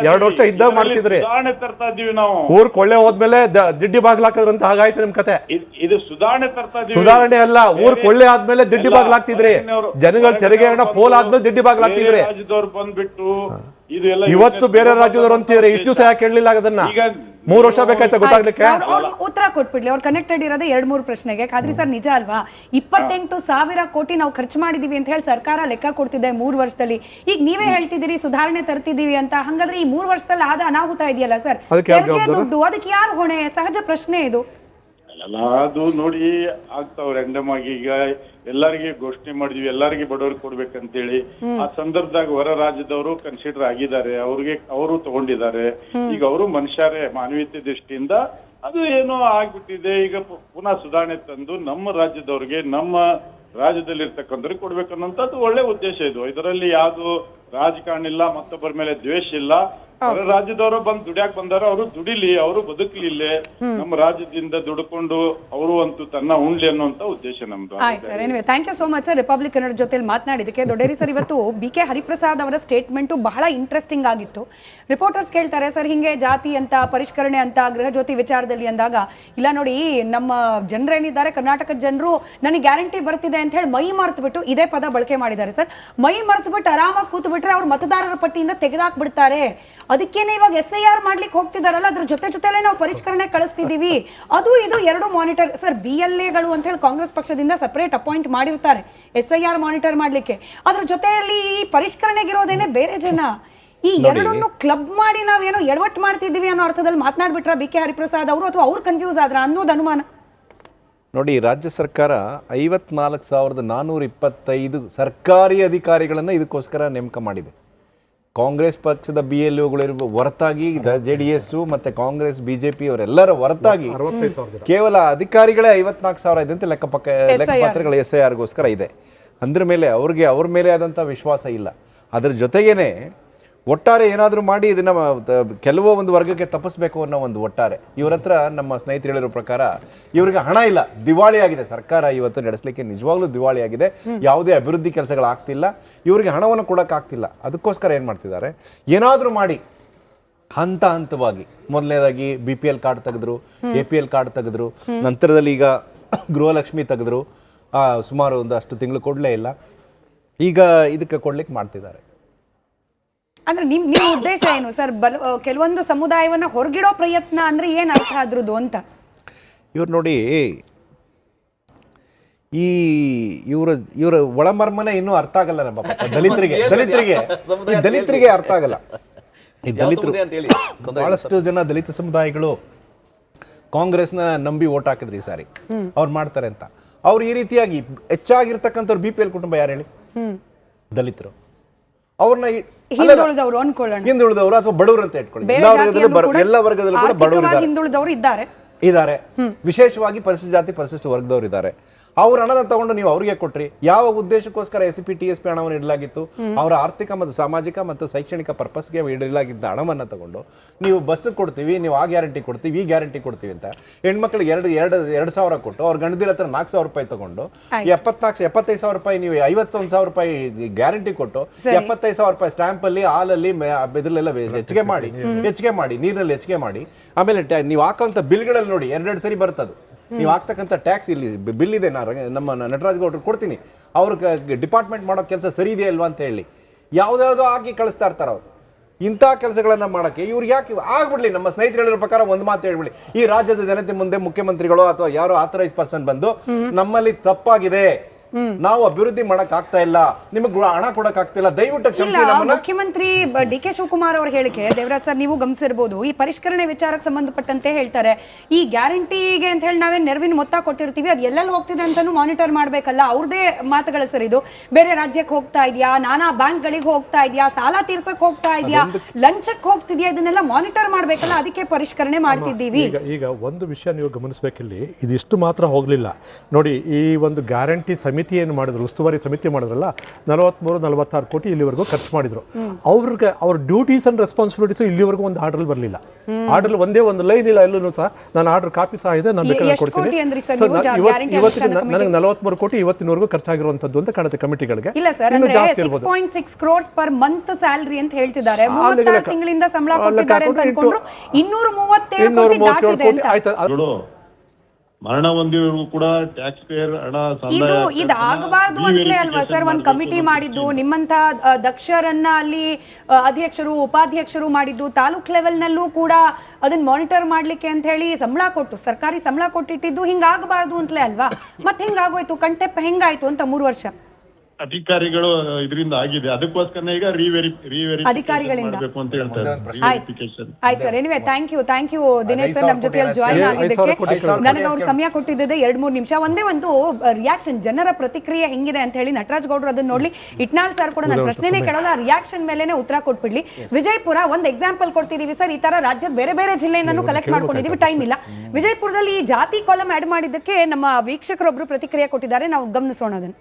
Speaker 11: 2 ವರ್ಷ ಇದ್ದಾಗ ಮಾಡ್ತಿದ್ರಿ.
Speaker 14: ಸುಧಾರಣೆ ತರ್ತಾ ಇದೀವಿ ನಾವು.
Speaker 11: ಊರ್ ಕೊಳ್ಳೆ ಹೋದ್ಮೇಲೆ ದಿಡ್ಡಿ ಬಾಗ್ಲಾಕದ್ರಂತ ಹಾಗಾಯ್ತು ನಿಮ್ ಕತೆ.
Speaker 14: ಇದು ಸುಧಾರಣೆ ತರ್ತಾ ಇದೀವಿ.
Speaker 11: ಸುಧಾರಣೆ ಅಲ್ಲ, ಊರ್ ಕೊಳ್ಳೆ ಆದ್ಮೇಲೆ ದಿಡ್ಡಿ ಬಾಗ್ಲಾಕ್ತಿದ್ರಿ. ಜನಗಳ ತೆರಿಗೆ ಹಣ ಪೋಲ್ ಆದ್ಮೇಲೆ ದಿಡ್ಡಿ ಬಾಗ್ಲಾಕ್ತಿದ್ರಿ.
Speaker 14: ರಾಜ್ಯದವ್ರು ಬಂದ್ಬಿಟ್ಟು
Speaker 11: ಇವತ್ತು ಬೇರೆ ರಾಜ್ಯದವ್ರು ಅಂತಿದ್ರೆ ಇಷ್ಟು ದಿವಸ ಯಾಕೆ ಹೇಳಲಿಲ್ಲ? ಅದನ್ನ 3 ವರ್ಷ ಬೇಕಾಯ್ತಾ ಗೊತ್ತಾಗ್ಲಿಕ್ಕೆ?
Speaker 4: ಉತ್ತರ ಕೊಟ್ಬಿಡ್ಲಿ, ಅವ್ರು ಕನೆಕ್ಟೆಡ್ ಇರೋದೇ 2-3 ಪ್ರಶ್ನೆಗೆ. ಖಾದ್ರಿ ಸರ್, ನಿಜ ಅಲ್ವಾ 28,000 ಕೋಟಿ ನಾವು ಖರ್ಚು ಮಾಡಿದೀವಿ ಅಂತ ಹೇಳಿ ಸರ್ಕಾರ ಲೆಕ್ಕ ಕೊಡ್ತಿದೆ 3 ವರ್ಷದಲ್ಲಿ. ಈಗ ನೀವೇ ಹೇಳ್ತಿದ್ದೀರಿ ಸುಧಾರಣೆ ತರ್ತಿದೀವಿ ಅಂತ. ಹಂಗಾದ್ರೆ ಈ 3 ವರ್ಷದಲ್ಲಿ ಆದ ಅನಾಹುತ ಇದೆಯಲ್ಲ ಸರ್, ತೆರಿಗೆ ದುಡ್ಡು, ಅದಕ್ಕೆ ಯಾರು ಹೊಣೆ? ಸಹಜ ಪ್ರಶ್ನೆ ಇದು.
Speaker 14: ಅಲ್ಲ, ಅದು ನೋಡಿ ಆಗ್ತಾವ್ರೆ ರ್ಯಾಂಡಮ್ ಆಗಿ. ಈಗ ಎಲ್ಲರಿಗೆ ಘೋಷಣೆ ಮಾಡಿದ್ವಿ, ಎಲ್ಲರಿಗೆ ಬಡವರಿಗೆ ಕೊಡ್ಬೇಕಂತೇಳಿ. ಆ ಸಂದರ್ಭದಾಗ ಹೊರ ರಾಜ್ಯದವರು ಕನ್ಸಿಡರ್ ಆಗಿದ್ದಾರೆ, ಅವರು ತಗೊಂಡಿದ್ದಾರೆ. ಈಗ ಅವರು ಮನುಷ್ಯರೇ, ಮಾನವೀಯತೆ ದೃಷ್ಟಿಯಿಂದ ಅದು ಏನೋ ಆಗ್ಬಿಟ್ಟಿದೆ. ಈಗ ಪುನಃ ಸುಧಾರಣೆ ತಂದು ನಮ್ಮ ರಾಜ್ಯದವ್ರಿಗೆ, ನಮ್ಮ ರಾಜ್ಯದಲ್ಲಿ ಇರ್ತಕ್ಕಂಥವ್ರಿಗೆ ಕೊಡ್ಬೇಕನ್ನೋಂಥದ್ದು ಒಳ್ಳೆ ಉದ್ದೇಶ ಇದು. ಇದರಲ್ಲಿ ಯಾವ್ದು ರಾಜಕಾರಣ ಇಲ್ಲ, ಮತ್ತೊಬ್ಬರ ಮೇಲೆ ದ್ವೇಷ ಇಲ್ಲ. ಹೊರ ರಾಜ್ಯದವರು ಬಂದು ದುಡಿಯಾಕ್ ಬಂದಾರ, ಅವರು ದುಡಿಲಿ, ಅವರು ಬದುಕಲಿ ಇಲ್ಲೇ, ನಮ್ಮ ರಾಜ್ಯದಿಂದ ದುಡ್ಕೊಂಡು ಅವರು ಅಂತೂ ತನ್ನ ಉಂಡ್ಲಿ ಅನ್ನುವಂತ ಉದ್ದೇಶ ನಮ್ದು.
Speaker 4: ಆಯ್ತು sir, anyway thank you so much sir Republic Kannada ಜೊತೆಲಿ ಮಾತನಾಡಿದಕ್ಕೆ. ದೊಡ್ಡೇರಿ ಸರ್, ಇವತ್ತು BK ಹರಿಪ್ರಸಾದ್ ಅವರ ಸ್ಟೇಟ್ಮೆಂಟು ಬಹಳ ಇಂಟ್ರೆಸ್ಟಿಂಗ್ ಆಗಿತ್ತು. ರಿಪೋರ್ಟರ್ಸ್ ಕೇಳ್ತಾರೆ ಸರ್, ಹಿಂಗೆ ಜಾತಿ ಅಂತ ಪರಿಷ್ಕರಣೆ ಅಂತ ಗೃಹ ಜ್ಯೋತಿ ವಿಚಾರದಲ್ಲಿ ಅಂದಾಗ, ಇಲ್ಲ ನೋಡಿ ನಮ್ಮ ಜನರೇನಿದ್ದಾರೆ, ಕರ್ನಾಟಕದ ಜನರು ನನಗೆ ಗ್ಯಾರಂಟಿ ಬರ್ತಿದೆ ಅಂತ ಹೇಳಿ ಮೈ ಮರೆತುಬಿಟ್ಟು ಇದೇ ಪದ ಬಳಕೆ ಮಾಡಿದ್ದಾರೆ ಸರ್. ಮೈ ಮರೆತುಬಿಟ್ಟು ಆರಾಮಾಗಿ ಕೂತು ಬಿಟ್ರೆ ಅವ್ರ ಮತದಾರರ ಪಟ್ಟಿಯಿಂದ ತೆಗೆದಾಕ್ಬಿಡ್ತಾರೆ. ಅದಕ್ಕೇನೆ ಇವಾಗ SIR ಮಾಡ್ಲಿಕ್ಕೆ ಹೋಗ್ತಿದಾರಲ್ಲ, ಅದ್ರ ಜೊತೆಲೇ ನಾವು ಪರಿಷ್ಕರಣೆ ಕಳಿಸ್ತಿದೀವಿ. ಅದು ಇದು 2 ಮಾನಿಟರ್ ಸರ್. BLAಗಳು ಅಂತ ಹೇಳಿ ಕಾಂಗ್ರೆಸ್ ಪಕ್ಷದಿಂದ ಸಪರೇಟ್ ಅಪಾಯಿಂಟ್ ಮಾಡಿರ್ತಾರೆ SIR ಮಾನಿಟರ್ ಮಾಡ್ಲಿಕ್ಕೆ. ಅದ್ರ ಜೊತೆಯಲ್ಲಿ ಈ ಪರಿಷ್ಕರಣೆಗಿರೋದೇನೆ ಬೇರೆ ಜನ. ಈ ಎರಡನ್ನು ಕ್ಲಬ್ ಮಾಡಿ ನಾವೇನೋ ಎಡವಟ್ಟು ಮಾಡ್ತಿದೀವಿ ಅನ್ನೋ ಅರ್ಥದಲ್ಲಿ ಮಾತನಾಡ್ಬಿಟ್ರ BK ಹರಿಪ್ರಸಾದ್ ಅವರು, ಅಥವಾ ಅವ್ರು ಕನ್ಫ್ಯೂಸ್ ಆದ್ರ ಅನ್ನೋದು ಅನುಮಾನ.
Speaker 10: ನೋಡಿ, ರಾಜ್ಯ ಸರ್ಕಾರ 54,425 ಸರ್ಕಾರಿ ಅಧಿಕಾರಿಗಳನ್ನು ಇದಕ್ಕೋಸ್ಕರ ನೇಮಕ ಮಾಡಿದೆ. ಕಾಂಗ್ರೆಸ್ ಪಕ್ಷದ BLOಗಳು ಹೊರತಾಗಿ JDS ಮತ್ತು ಕಾಂಗ್ರೆಸ್ BJP ಅವರೆಲ್ಲರ ಹೊರತಾಗಿ ಕೇವಲ ಅಧಿಕಾರಿಗಳೇ 54,000 ಇದಂತೆ ಲೆಕ್ಕಪತ್ರಗಳು SIRಗೋಸ್ಕರ ಇದೆ. ಅಂದ್ರ ಮೇಲೆ ಅವ್ರ ಮೇಲೆ ಆದಂಥ ವಿಶ್ವಾಸ ಇಲ್ಲ. ಅದ್ರ ಜೊತೆಗೇನೆ ಒಟ್ಟಾರೆ ಏನಾದರೂ ಮಾಡಿ ಇದನ್ನು ಕೆಲವೋ ಒಂದು ವರ್ಗಕ್ಕೆ ತಪ್ಪಿಸ್ಬೇಕು ಅನ್ನೋ ಒಂದು ಒಟ್ಟಾರೆ. ಇವ್ರ ಹತ್ರ ನಮ್ಮ ಸ್ನೇಹಿತರು ಹೇಳಿರೋ ಪ್ರಕಾರ ಇವ್ರಿಗೆ ಹಣ ಇಲ್ಲ, ದಿವಾಳಿ ಆಗಿದೆ ಸರ್ಕಾರ. ಇವತ್ತು ನಡೆಸಲಿಕ್ಕೆ ನಿಜವಾಗ್ಲೂ ದಿವಾಳಿ ಆಗಿದೆ. ಯಾವುದೇ ಅಭಿವೃದ್ಧಿ ಕೆಲಸಗಳಾಗ್ತಿಲ್ಲ, ಇವರಿಗೆ ಹಣವನ್ನು ಕೊಡೋಕ್ಕಾಗ್ತಿಲ್ಲ. ಅದಕ್ಕೋಸ್ಕರ ಏನು ಮಾಡ್ತಿದ್ದಾರೆ, ಏನಾದರೂ ಮಾಡಿ ಹಂತ ಹಂತವಾಗಿ ಮೊದಲನೇದಾಗಿ BPL ಕಾರ್ಡ್ ತೆಗೆದ್ರು, APL ಕಾರ್ಡ್ ತೆಗೆದ್ರು, ನಂತರದಲ್ಲಿ ಈಗ ಗೃಹಲಕ್ಷ್ಮಿ ತೆಗೆದ್ರು. ಸುಮಾರು ಒಂದಷ್ಟು ತಿಂಗಳು ಕೊಡಲೇ ಇಲ್ಲ. ಈಗ ಇದಕ್ಕೆ ಕೊಡ್ಲಿಕ್ಕೆ ಮಾಡ್ತಿದ್ದಾರೆ.
Speaker 4: ಅಂದ್ರೆ ನಿಮ್ಮ ಉದ್ದೇಶ ಏನು ಸರ್? ಕೆಲವೊಂದು ಸಮುದಾಯವನ್ನ ಹೊರಗಿಡೋ ಪ್ರಯತ್ನ ಅಂದ್ರೆ ಏನ್ ಅರ್ಥ ಅದ್ರದ್ದು ಅಂತ?
Speaker 10: ಇವ್ರು ನೋಡಿ, ಈ ಇವರ ಒಳಮರ್ಮನೆ ಇನ್ನೂ ಅರ್ಥ ಆಗಲ್ಲ ನಮ್ಮ ಪಾಪ ದಲಿತರಿಗೆ ದಲಿತರಿಗೆ ಅರ್ಥ ಆಗಲ್ಲ. ಈ ದಲಿತರು ಬಹಳಷ್ಟು ಜನ ದಲಿತ ಸಮುದಾಯಗಳು ಕಾಂಗ್ರೆಸ್ನ ನಂಬಿ ಓಟ್ ಹಾಕಿದ್ರಿ ಈ ಸಾರಿ ಅವ್ರು ಮಾಡ್ತಾರೆ ಅಂತ. ಅವ್ರು ಈ ರೀತಿಯಾಗಿ ಹೆಚ್ಚಾಗಿರ್ತಕ್ಕಂಥವ್ರು BPL ಕುಟುಂಬ ಯಾರು ಹೇಳಿ? ದಲಿತರು. ಅವ್ರನ್ನ ಹಿಂದುಳಿದವರು ಅಥವಾ ಬಡವರು ಅಂತ ಇಟ್ಕೊಳ್ಳಿ. ಎಲ್ಲ ವರ್ಗದಲ್ಲೂ ಕೂಡ ಬಡವರು ಇದ್ದಾರೆ. ವಿಶೇಷವಾಗಿ ಪರಿಶಿಷ್ಟ ಜಾತಿ ಪರಿಶಿಷ್ಟ ವರ್ಗದವರು ಇದ್ದಾರೆ. ಅವ್ರ ಹಣನ ತಗೊಂಡು ನೀವು ಅವ್ರಿಗೆ ಕೊಟ್ರಿ. ಯಾವ ಉದ್ದೇಶಕ್ಕೋಸ್ಕರ SCP TSP ಹಣವನ್ನು ಇಡಲಾಗಿತ್ತು? ಅವರ ಆರ್ಥಿಕ ಮತ್ತು ಸಾಮಾಜಿಕ ಮತ್ತು ಶೈಕ್ಷಣಿಕ ಪರ್ಪಸ್ಗೆ ಇಡಲಾಗಿದ್ದ ಹಣವನ್ನು ತಗೊಂಡು ನೀವು ಬಸ್ ಕೊಡ್ತೀವಿ, ನೀವು ಆ ಗ್ಯಾರಂಟಿ ಕೊಡ್ತೀವಿ, ಈ ಗ್ಯಾರಂಟಿ ಕೊಡ್ತೀವಿ ಅಂತ ಹೆಣ್ಮಕ್ಳಿಗೆ 2,000 ಕೊಟ್ಟು ಅವ್ರ ಗಂಡದಿರ ಹತ್ರ 4,000 ರೂಪಾಯಿ ತಗೊಂಡು 75,000 ರೂಪಾಯಿ ನೀವು 51,000 ರೂಪಾಯಿ ಗ್ಯಾರಂಟಿ ಕೊಟ್ಟು 75,000 ರೂಪಾಯಿ ಸ್ಟ್ಯಾಂಪ್ ಅಲ್ಲಿ ಹಾಲಲ್ಲಿ ಇದ್ರಲ್ಲೆಲ್ಲ ಹೆಚ್ಚಿಗೆ ಮಾಡಿ ನೀರಿನಲ್ಲಿ ಹೆಚ್ಚಿಗೆ ಮಾಡಿ ಆಮೇಲೆ ನೀವು ಹಾಕುವಂತ ಬಿಲ್ಗಳಲ್ಲಿ ನೋಡಿ 2 ಸರಿ ಬರ್ತದೆ. ನೀವು ಆಗ್ತಕ್ಕಂಥ ಟ್ಯಾಕ್ಸ್ ಇಲ್ಲಿ ಬಿಲ್ ಇದೆ, ನಮ್ಮ ನಟರಾಜ್ ಗೌಡ್ರು ಕೊಡ್ತೀನಿ, ಅವ್ರ ಡಿಪಾರ್ಟ್ಮೆಂಟ್ ಮಾಡೋ ಕೆಲಸ ಸರಿ ಇದೆಯಾ ಇಲ್ವಾ ಅಂತ ಹೇಳಿ ಯಾವ್ದಾವುದೋ ಹಾಕಿ ಕಳಿಸ್ತಾ ಇರ್ತಾರೆ ಅವ್ರು. ಇಂಥ ಕೆಲಸಗಳನ್ನ ಮಾಡಕ್ಕೆ ಇವ್ರಿಗೆ ಯಾಕೆ ಆಗ್ಬಿಡ್ಲಿ? ನಮ್ಮ ಸ್ನೇಹಿತರು ಹೇಳಿರೋ ಪ್ರಕಾರ ಒಂದು ಮಾತು ಹೇಳ್ಬಿಡಿ, ಈ ರಾಜ್ಯದ ಜನತೆ ಮುಂದೆ ಮುಖ್ಯಮಂತ್ರಿಗಳು ಅಥವಾ ಯಾರೋ ಆಥರೈಸ್ ಪರ್ಸನ್ ಬಂದು ನಮ್ಮಲ್ಲಿ ತಪ್ಪಾಗಿದೆ, ನಾವು ಅಭಿವೃದ್ಧಿ ಮಾಡಕ್ ಆಗ್ತಾ ಇಲ್ಲ, ನಿಮಗೆ ಹಣ ಕೊಡಕ್ ಆಗ್ತಿಲ್ಲ, ದಯವಿಟ್ಟು ಕ್ಷಮಿಸಿ ನಮ್ಮನ್ನ.
Speaker 4: ಮುಖ್ಯಮಂತ್ರಿ DK ಶಿವಕುಮಾರ್ ಅವರ ಹೇಳಿಕೆ ದೇವರಾಜ್ ಸರ್ ನೀವು ಗಮನಿಸಿರ್ಬೋದು. ಈ ಪರಿಷ್ಕರಣೆ ವಿಚಾರಕ್ಕೆ ಸಂಬಂಧಪಟ್ಟಂತೆ ಹೇಳ್ತಾರೆ, ಈ ಗ್ಯಾರಂಟಿಗೆ ಅಂತ ಹೇಳಿ ನಾವೇ ನೆರವಿನ ಮೊತ್ತ ಕೊಟ್ಟಿರ್ತೀವಿ, ಅದು ಎಲ್ಲೆಲ್ಲಿ ಹೋಗ್ತಿದೆ ಅಂತಾನು ಮಾನಿಟರ್ ಮಾಡ್ಬೇಕಲ್ಲ. ಅವ್ರದೇ ಮಾತುಗಳ ಸರ್ ಇದು. ಬೇರೆ ರಾಜ್ಯಕ್ಕೆ ಹೋಗ್ತಾ ಇದೆಯಾ, ನಾನಾ ಬ್ಯಾಂಕ್ಗಳಿಗೆ ಹೋಗ್ತಾ ಇದೆಯಾ, ಸಾಲ ತೀರ್ಸಕ್ ಹೋಗ್ತಾ ಇದೆಯಾ, ಲಂಚಕ್ಕೆ ಹೋಗ್ತಿದ್ಯಾ, ಇದನ್ನೆಲ್ಲ ಮಾನಿಟರ್ ಮಾಡ್ಬೇಕಲ್ಲ, ಅದಕ್ಕೆ ಪರಿಷ್ಕರಣೆ ಮಾಡ್ತಿದ್ದೀವಿ.
Speaker 11: ಈಗ ಒಂದು ವಿಷಯ ನೀವು ಗಮನಿಸಬೇಕಿಲ್ಲಿ, ಇದಿಷ್ಟು ಮಾತ್ರ ಹೋಗ್ಲಿಲ್ಲ ನೋಡಿ. ಈ ಒಂದು ಗ್ಯಾರಂಟಿ ಸಮಿತಿ ಏನು ಮಾಡಿದ್ರು, ಉಸ್ತುವಾರಿ ಸಮಿತಿ ಮಾಡಿದ್ರಲ್ಲ, 43-46 ಕೋಟಿ ಇಲ್ಲಿವರೆಗೂ ಖರ್ಚು ಮಾಡಿದ್ರು. ಅವ್ರಿಗೆ ಅವ್ರ ಡ್ಯೂಟೀಸ್ ಅಂಡ್ ರೆಸ್ಪಾನ್ಸಿಬಿಲಿಟೀಸ್ ಇಲ್ಲಿವರೆಗೂ ಒಂದು ಆರ್ಡರ್ ಬರಲಿಲ್ಲ. ಆರ್ಡರ್ ಒಂದೇ ಒಂದು ಲೈನ್ ಇಲ್ಲ ಎಲ್ಲೂ ಸಹ. ನಾನು ಆರ್ಡರ್ ಕಾಪಿ ಸಹ ಇದೆ, ನಾನು ಬೇಕಾದ್ರೆ ಕೊಡ್ತೀನಿ. ನನಗೆ 43 ಕೋಟಿ ಇವತ್ತಿನವರೆಗೂ ಖರ್ಚಾಗಿರುವಂತದ್ದು ಅಂತ ಕಾಣುತ್ತೆ ಕಮಿಟಿಗಳಿಗೆ.
Speaker 4: ಇಲ್ಲ sir, 6.6 crores per month salary ಅಂತ ಹೇಳ್ತಿದ್ದಾರೆ. 36 ತಿಂಗಳಿಂದ ಸಂಬಳ ಕೊಟ್ಟಿದ್ದಾರೆ ಅಂತ ಅನ್ಕೊಂಡ್ರು 237 ಕೋಟಿ ದಾಟಿದೆ ಅಂತ.
Speaker 14: ಮರಣ ಹೊಂದಿರೋರು ಕೂಡ ಟ್ಯಾಕ್ಸ್ ಪೇಯರ್ ಹಣ
Speaker 4: ಇದು ಆಗಬಾರ್ದು ಅಂತಲೇ ಅಲ್ವಾ ಸರ್ ಒಂದು ಕಮಿಟಿ ಮಾಡಿದ್ದು? ನಿಮ್ಮಂತ ದಕ್ಷರನ್ನ ಅಲ್ಲಿ ಅಧ್ಯಕ್ಷರು ಉಪಾಧ್ಯಕ್ಷರು ಮಾಡಿದ್ದು, ತಾಲೂಕ್ ಲೆವೆಲ್ ನಲ್ಲೂ ಕೂಡ ಅದನ್ನ ಮಾನಿಟರ್ ಮಾಡ್ಲಿಕ್ಕೆ ಅಂತ ಹೇಳಿ ಸಂಬಳ ಕೊಟ್ಟು, ಸರ್ಕಾರಿ ಸಂಬಳ ಕೊಟ್ಟಿಟ್ಟಿದ್ದು ಹಿಂಗಾಗಬಾರ್ದು ಅಂತಲೇ ಅಲ್ವಾ? ಮತ್ತೆ ಹಿಂಗಾಗೋಯ್ತು, ಕಣ್ತೆಪ್ಪ ಹೆಂಗಾಯ್ತು ಅಂತ 3 ವರ್ಷ
Speaker 14: ಅಧಿಕಾರಿಗಳು ಇದರಿಂದ ಆಗಿದೆ. ಅದಕ್ಕೋಸ್ಕರ ಈಗ
Speaker 4: ಅಧಿಕಾರಿಗಳಿಂದ ಆಯ್ತು sir. Anyway thank you Dinesh sir, ನಮ್ಮ ಜೊತೆಯಲ್ಲಿ ಜಾಯಿನ್ ಆಗಿದ್ದಕ್ಕೆ. ನನಗೆ ಅವ್ರು ಸಮಯ ಕೊಟ್ಟಿದ್ದೆ 2-3 ನಿಮಿಷ. ಒಂದೇ ಒಂದು ರಿಯಾಕ್ಷನ್, ಜನರ ಪ್ರತಿಕ್ರಿಯೆ ಹೆಂಗಿದೆ ಅಂತ ಹೇಳಿ ನಟರಾಜ್ ಗೌಡ್ರು ಅದನ್ನ ನೋಡ್ಲಿ. ಇಟ್ನಾಳ್ ಸರ್ ಕೂಡ ನನ್ನ ಪ್ರಶ್ನೆನೇ ಕೇಳೋಲ್ಲ, ರಿಯಾಕ್ಷನ್ ಮೇಲೆನೆ ಉತ್ತರ ಕೊಟ್ಬಿಡ್ಲಿ. ವಿಜಯಪುರ ಒಂದು ಎಕ್ಸಾಂಪಲ್ ಕೊಡ್ತಿದೀವಿ ಸರ್, ಈ ತರ ರಾಜ್ಯದ ಬೇರೆ ಬೇರೆ ಜಿಲ್ಲೆಯಿಂದನೂ ಕಲೆಕ್ಟ್ ಮಾಡ್ಕೊಂಡಿದೀವಿ, ಟೈಮ್ ಇಲ್ಲ. ವಿಜಯಪುರದಲ್ಲಿ ಈ ಜಾತಿ ಕಾಲಮ್ ಆಡ್ ಮಾಡಿದ್ದಕ್ಕೆ ನಮ್ಮ ವೀಕ್ಷಕರೊಬ್ರು ಪ್ರತಿಕ್ರಿಯೆ ಕೊಟ್ಟಿದ್ದಾರೆ, ನಾವು ಗಮನಿಸೋಣ ಅದನ್ನ.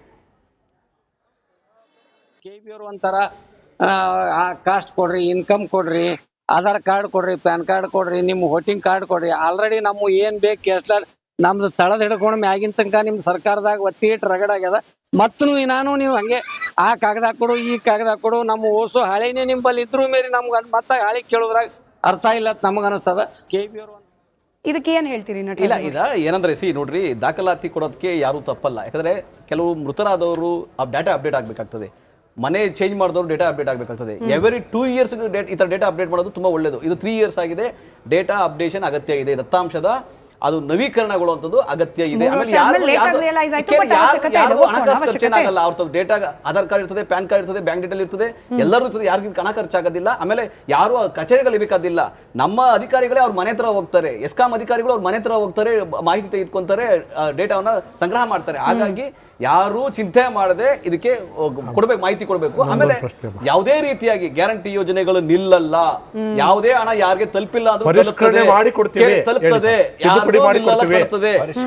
Speaker 15: KB ಅವರು ಒಂಥರ ಕಾಸ್ಟ್ ಕೊಡ್ರಿ, ಇನ್ಕಮ್ ಕೊಡ್ರಿ, ಆಧಾರ್ ಕಾರ್ಡ್ ಕೊಡ್ರಿ, ಪ್ಯಾನ್ ಕಾರ್ಡ್ ಕೊಡ್ರಿ, ನಿಮ್ಮ ವೋಟಿಂಗ್ ಕಾರ್ಡ್ ಕೊಡ್ರಿ. ಆಲ್ರೆಡಿ ನಮ್ಮ ಏನ್ ಬೇಕು ಎಷ್ಟು ನಮ್ದು ತಳದ ಹಿಡ್ಕೊಂಡು ಮ್ಯಾಗಿನ ತನಕ ನಿಮ್ ಸರ್ಕಾರದಾಗ ಒತ್ತಿ ಇಟ್ಟು ರಗಡಾಗ್ಯದ. ಮತ್ತು ನಾನು ನೀವು ಹಂಗೆ ಆ ಕಾಗದ ಕೊಡು, ಈ ಕಾಗದ ಕೊಡು, ನಮ್ಮ ಓಸು ಹಳೆನೇ ನಿಂಬಲ್ಲಿ ಇದ್ರು ಮೇರಿ ನಮ್ಗೆ ಮತ್ತೆ ಹಳೆ ಕೇಳೋದ್ರಾಗ ಅರ್ಥ ಇಲ್ಲ ಅಂತ ನಮಗ ಅನಿಸ್ತದ. KB ಅವರು
Speaker 4: ಇದಕ್ಕೆ ಏನ್ ಹೇಳ್ತೀರಿ?
Speaker 3: ಇಲ್ಲ, ಏನಂದ್ರೆ ನೋಡ್ರಿ, ದಾಖಲಾತಿ ಕೊಡೋದಕ್ಕೆ ಯಾರು ತಪ್ಪಲ್ಲ. ಯಾಕಂದ್ರೆ ಕೆಲವು ಮೃತರಾದವರು ಡಾಟಾ ಅಪ್ಡೇಟ್ ಆಗ್ಬೇಕಾಗ್ತದೆ, ಮನೆ ಚೇಂಜ್ ಮಾಡಿದವರು ಡೇಟಾ ಅಪ್ಡೇಟ್ ಆಗಬೇಕಾಗ್ತದೆ. ಎವ್ರಿ 2 years ಈ ತರ ಡೇಟಾ ಅಪ್ಡೇಟ್ ಮಾಡೋದು ತುಂಬಾ ಒಳ್ಳೇದು. ಇದು 3 years ಆಗಿದೆ, ಡೇಟಾ ಅಪ್ಡೇಷನ್ ಅಗತ್ಯ ಇದೆ, ದತ್ತಾಂಶದ ಅದು ನವೀಕರಣಗೊಳ್ಳುವಂಥದ್ದು ಅಗತ್ಯ ಇದೆ. ಆಮೇಲೆ ಹಣಕಾಸು ಖರ್ಚೇನಾಗಲ್ಲ, ಅವ್ರ ಡೇಟಾ ಆಧಾರ್ ಕಾರ್ಡ್ ಇರ್ತದೆ, ಪ್ಯಾನ್ ಕಾರ್ಡ್ ಇರ್ತದೆ, ಬ್ಯಾಂಕ್ ಡೀಟೇಲ್ ಇರ್ತದೆ, ಎಲ್ಲರೂ ಇರ್ತದೆ, ಯಾರಿಗೂ ಹಣ ಖರ್ಚಾಗೋದಿಲ್ಲ. ಆಮೇಲೆ ಯಾರು ಕಚೇರಿಗಳು ಬೇಕಾದಿಲ್ಲ, ನಮ್ಮ ಅಧಿಕಾರಿಗಳೇ ಅವ್ರ ಮನೆ ಹತ್ರ ಹೋಗ್ತಾರೆ, ಎಸ್ಕಾಂ ಅಧಿಕಾರಿಗಳು ಅವ್ರ ಮನೆ ಹತ್ರ ಹೋಗ್ತಾರೆ, ಮಾಹಿತಿ ತೆಗೆದುಕೊಂತಾರೆ, ಡೇಟಾವನ್ನ ಸಂಗ್ರಹ ಮಾಡ್ತಾರೆ. ಹಾಗಾಗಿ ಯಾರು ಚಿಂತೆ ಮಾಡದೆ ಇದಕ್ಕೆ ಕೊಡ್ಬೇಕು, ಮಾಹಿತಿ ಕೊಡ್ಬೇಕು. ಆಮೇಲೆ ಯಾವುದೇ ರೀತಿಯಾಗಿ ಗ್ಯಾರಂಟಿ ಯೋಜನೆಗಳು ನಿಲ್ಲಲ್ಲ, ಯಾವುದೇ ಹಣ ಯಾರಿಗೆ ತಲುಪಿಲ್ಲ ಅಂದ್ರೆ ತಲುಪ್ತದೆ,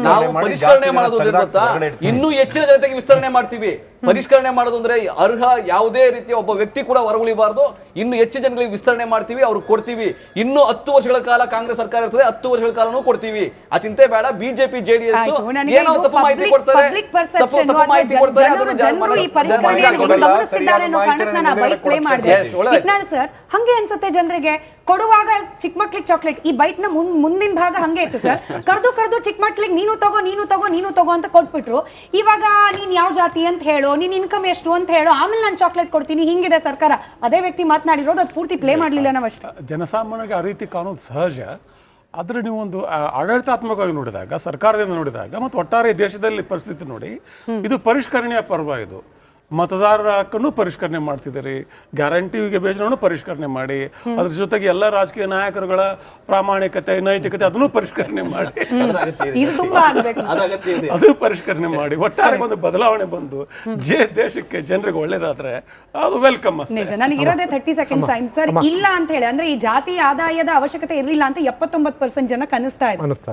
Speaker 3: ನಾವು ಪರಿಷ್ಕರಣೆ ಮಾಡೋದು ಗೊತ್ತಾ, ಇನ್ನೂ ಹೆಚ್ಚಿನ ಜನತೆಗೆ ವಿಸ್ತರಣೆ ಮಾಡ್ತೀವಿ. ಪರಿಷ್ಕರಣೆ ಮಾಡೋದು ಅಂದ್ರೆ ಅರ್ಹ ಯಾವುದೇ ರೀತಿಯ ಒಬ್ಬ ವ್ಯಕ್ತಿ ಕೂಡ ಹೊರಗುಳಿಬಾರ್ದು, ಇನ್ನು ಹೆಚ್ಚು ಜನಗಳಿಗೆ ವಿಸ್ತರಣೆ ಮಾಡ್ತೀವಿ, ಅವ್ರಿಗೆ ಕೊಡ್ತೀವಿ. ಇನ್ನು 10 ವರ್ಷಗಳ ಕಾಲ ಕಾಂಗ್ರೆಸ್ ಸರ್ಕಾರ ಇರ್ತದೆ, 10 ವರ್ಷಗಳ ಕಾಲನೂ ಕೊಡ್ತೀವಿ. ಆ ಚಿಂತೆ ಬೇಡ. ಬಿಜೆಪಿ JDS ಏನೋ ತಪ್ಪು ಮಾಹಿತಿ ಕೊಡ್ತಾರೆ,
Speaker 4: ಹಂಗೆ ಅನ್ಸುತ್ತೆ ಜನರಿಗೆ. ಕೊಡುವಾಗ ಚಿಕ್ಕ ಮಕ್ಳಿಗೆ ಚಾಕ್ಲೇಟ್, ಈ ಬೈಟ್ ನ ಮುಂದಿನ ಭಾಗ ಹಂಗೆ ಇತ್ತು ಸರ್. ಕರೆದು ಚಿಕ್ಕ ಮಕ್ಳಿಗೆ ನೀನು ತಗೋ ಅಂತ ಕೊಟ್ಬಿಟ್ರು. ಇವಾಗ ನೀನ್ ಯಾವ ಜಾತಿ ಅಂತ ಹೇಳೋ, ನೀನ್ ಇನ್ಕಮ್ ಎಷ್ಟು ಅಂತ ಹೇಳೋ, ಆಮೇಲೆ ನಾನು ಚಾಕ್ಲೇಟ್ ಕೊಡ್ತೀನಿ, ಹಿಂಗಿದೆ ಸರ್ಕಾರ. ಅದೇ ವ್ಯಕ್ತಿ ಮಾತನಾಡಿರೋದು, ಅದು ಪೂರ್ತಿ ಪ್ಲೇ ಮಾಡ್ಲಿಲ್ಲ ನಾವಷ್ಟು.
Speaker 9: ಜನಸಾಮಾನ್ಯರಿಗೆ ಆ ರೀತಿ ಕಾಣೋದು ಸಹಜ. ಆದರೆ ನೀವು ಒಂದು ಆಡಳಿತಾತ್ಮಕವಾಗಿ ನೋಡಿದಾಗ, ಸರ್ಕಾರದಿಂದ ನೋಡಿದಾಗ ಮತ್ತು ಒಟ್ಟಾರೆ ದೇಶದಲ್ಲಿ ಪರಿಸ್ಥಿತಿ ನೋಡಿ, ಇದು ಪರಿಷ್ಕರಣೆಯ ಪರ್ವ. ಇದು ಮತದಾರರ ಹಕ್ಕನ್ನು ಪರಿಷ್ಕರಣೆ ಮಾಡ್ತಿದ್ದಾರೆ, ಗ್ಯಾರಂಟಿಗೆ ಬೇಜನೂ ಪರಿಷ್ಕರಣೆ ಮಾಡಿ, ಅದ್ರ ಜೊತೆಗೆ ಎಲ್ಲ ರಾಜಕೀಯ ನಾಯಕರುಗಳ ಪ್ರಾಮಾಣಿಕತೆ, ನೈತಿಕತೆ ಅದನ್ನು ಪರಿಷ್ಕರಣೆ ಮಾಡಿ, ಅದು ಪರಿಷ್ಕರಣೆ ಮಾಡಿ, ಒಟ್ಟಾರೆ ಒಂದು ಬದಲಾವಣೆ ಬಂದು ದೇಶಕ್ಕೆ ಜನರಿಗೆ ಒಳ್ಳೇದಾದ್ರೆ ಅದು ವೆಲ್ಕಮ್ ಅಷ್ಟೇ.
Speaker 4: ನನಗೆ ಇರೋದೇ 30 ಸೆಕೆಂಡ್ಸ್ ಟೈಮ್ ಸರ್. ಇಲ್ಲ ಅಂತ ಹೇಳಿ ಅಂದ್ರೆ ಈ ಜಾತಿ ಆದಾಯದ ಅವಶ್ಯಕತೆ ಇರಲಿಲ್ಲ ಅಂತ 79% ಜನಕ್ಕೆ ಅನಿಸ್ತಾ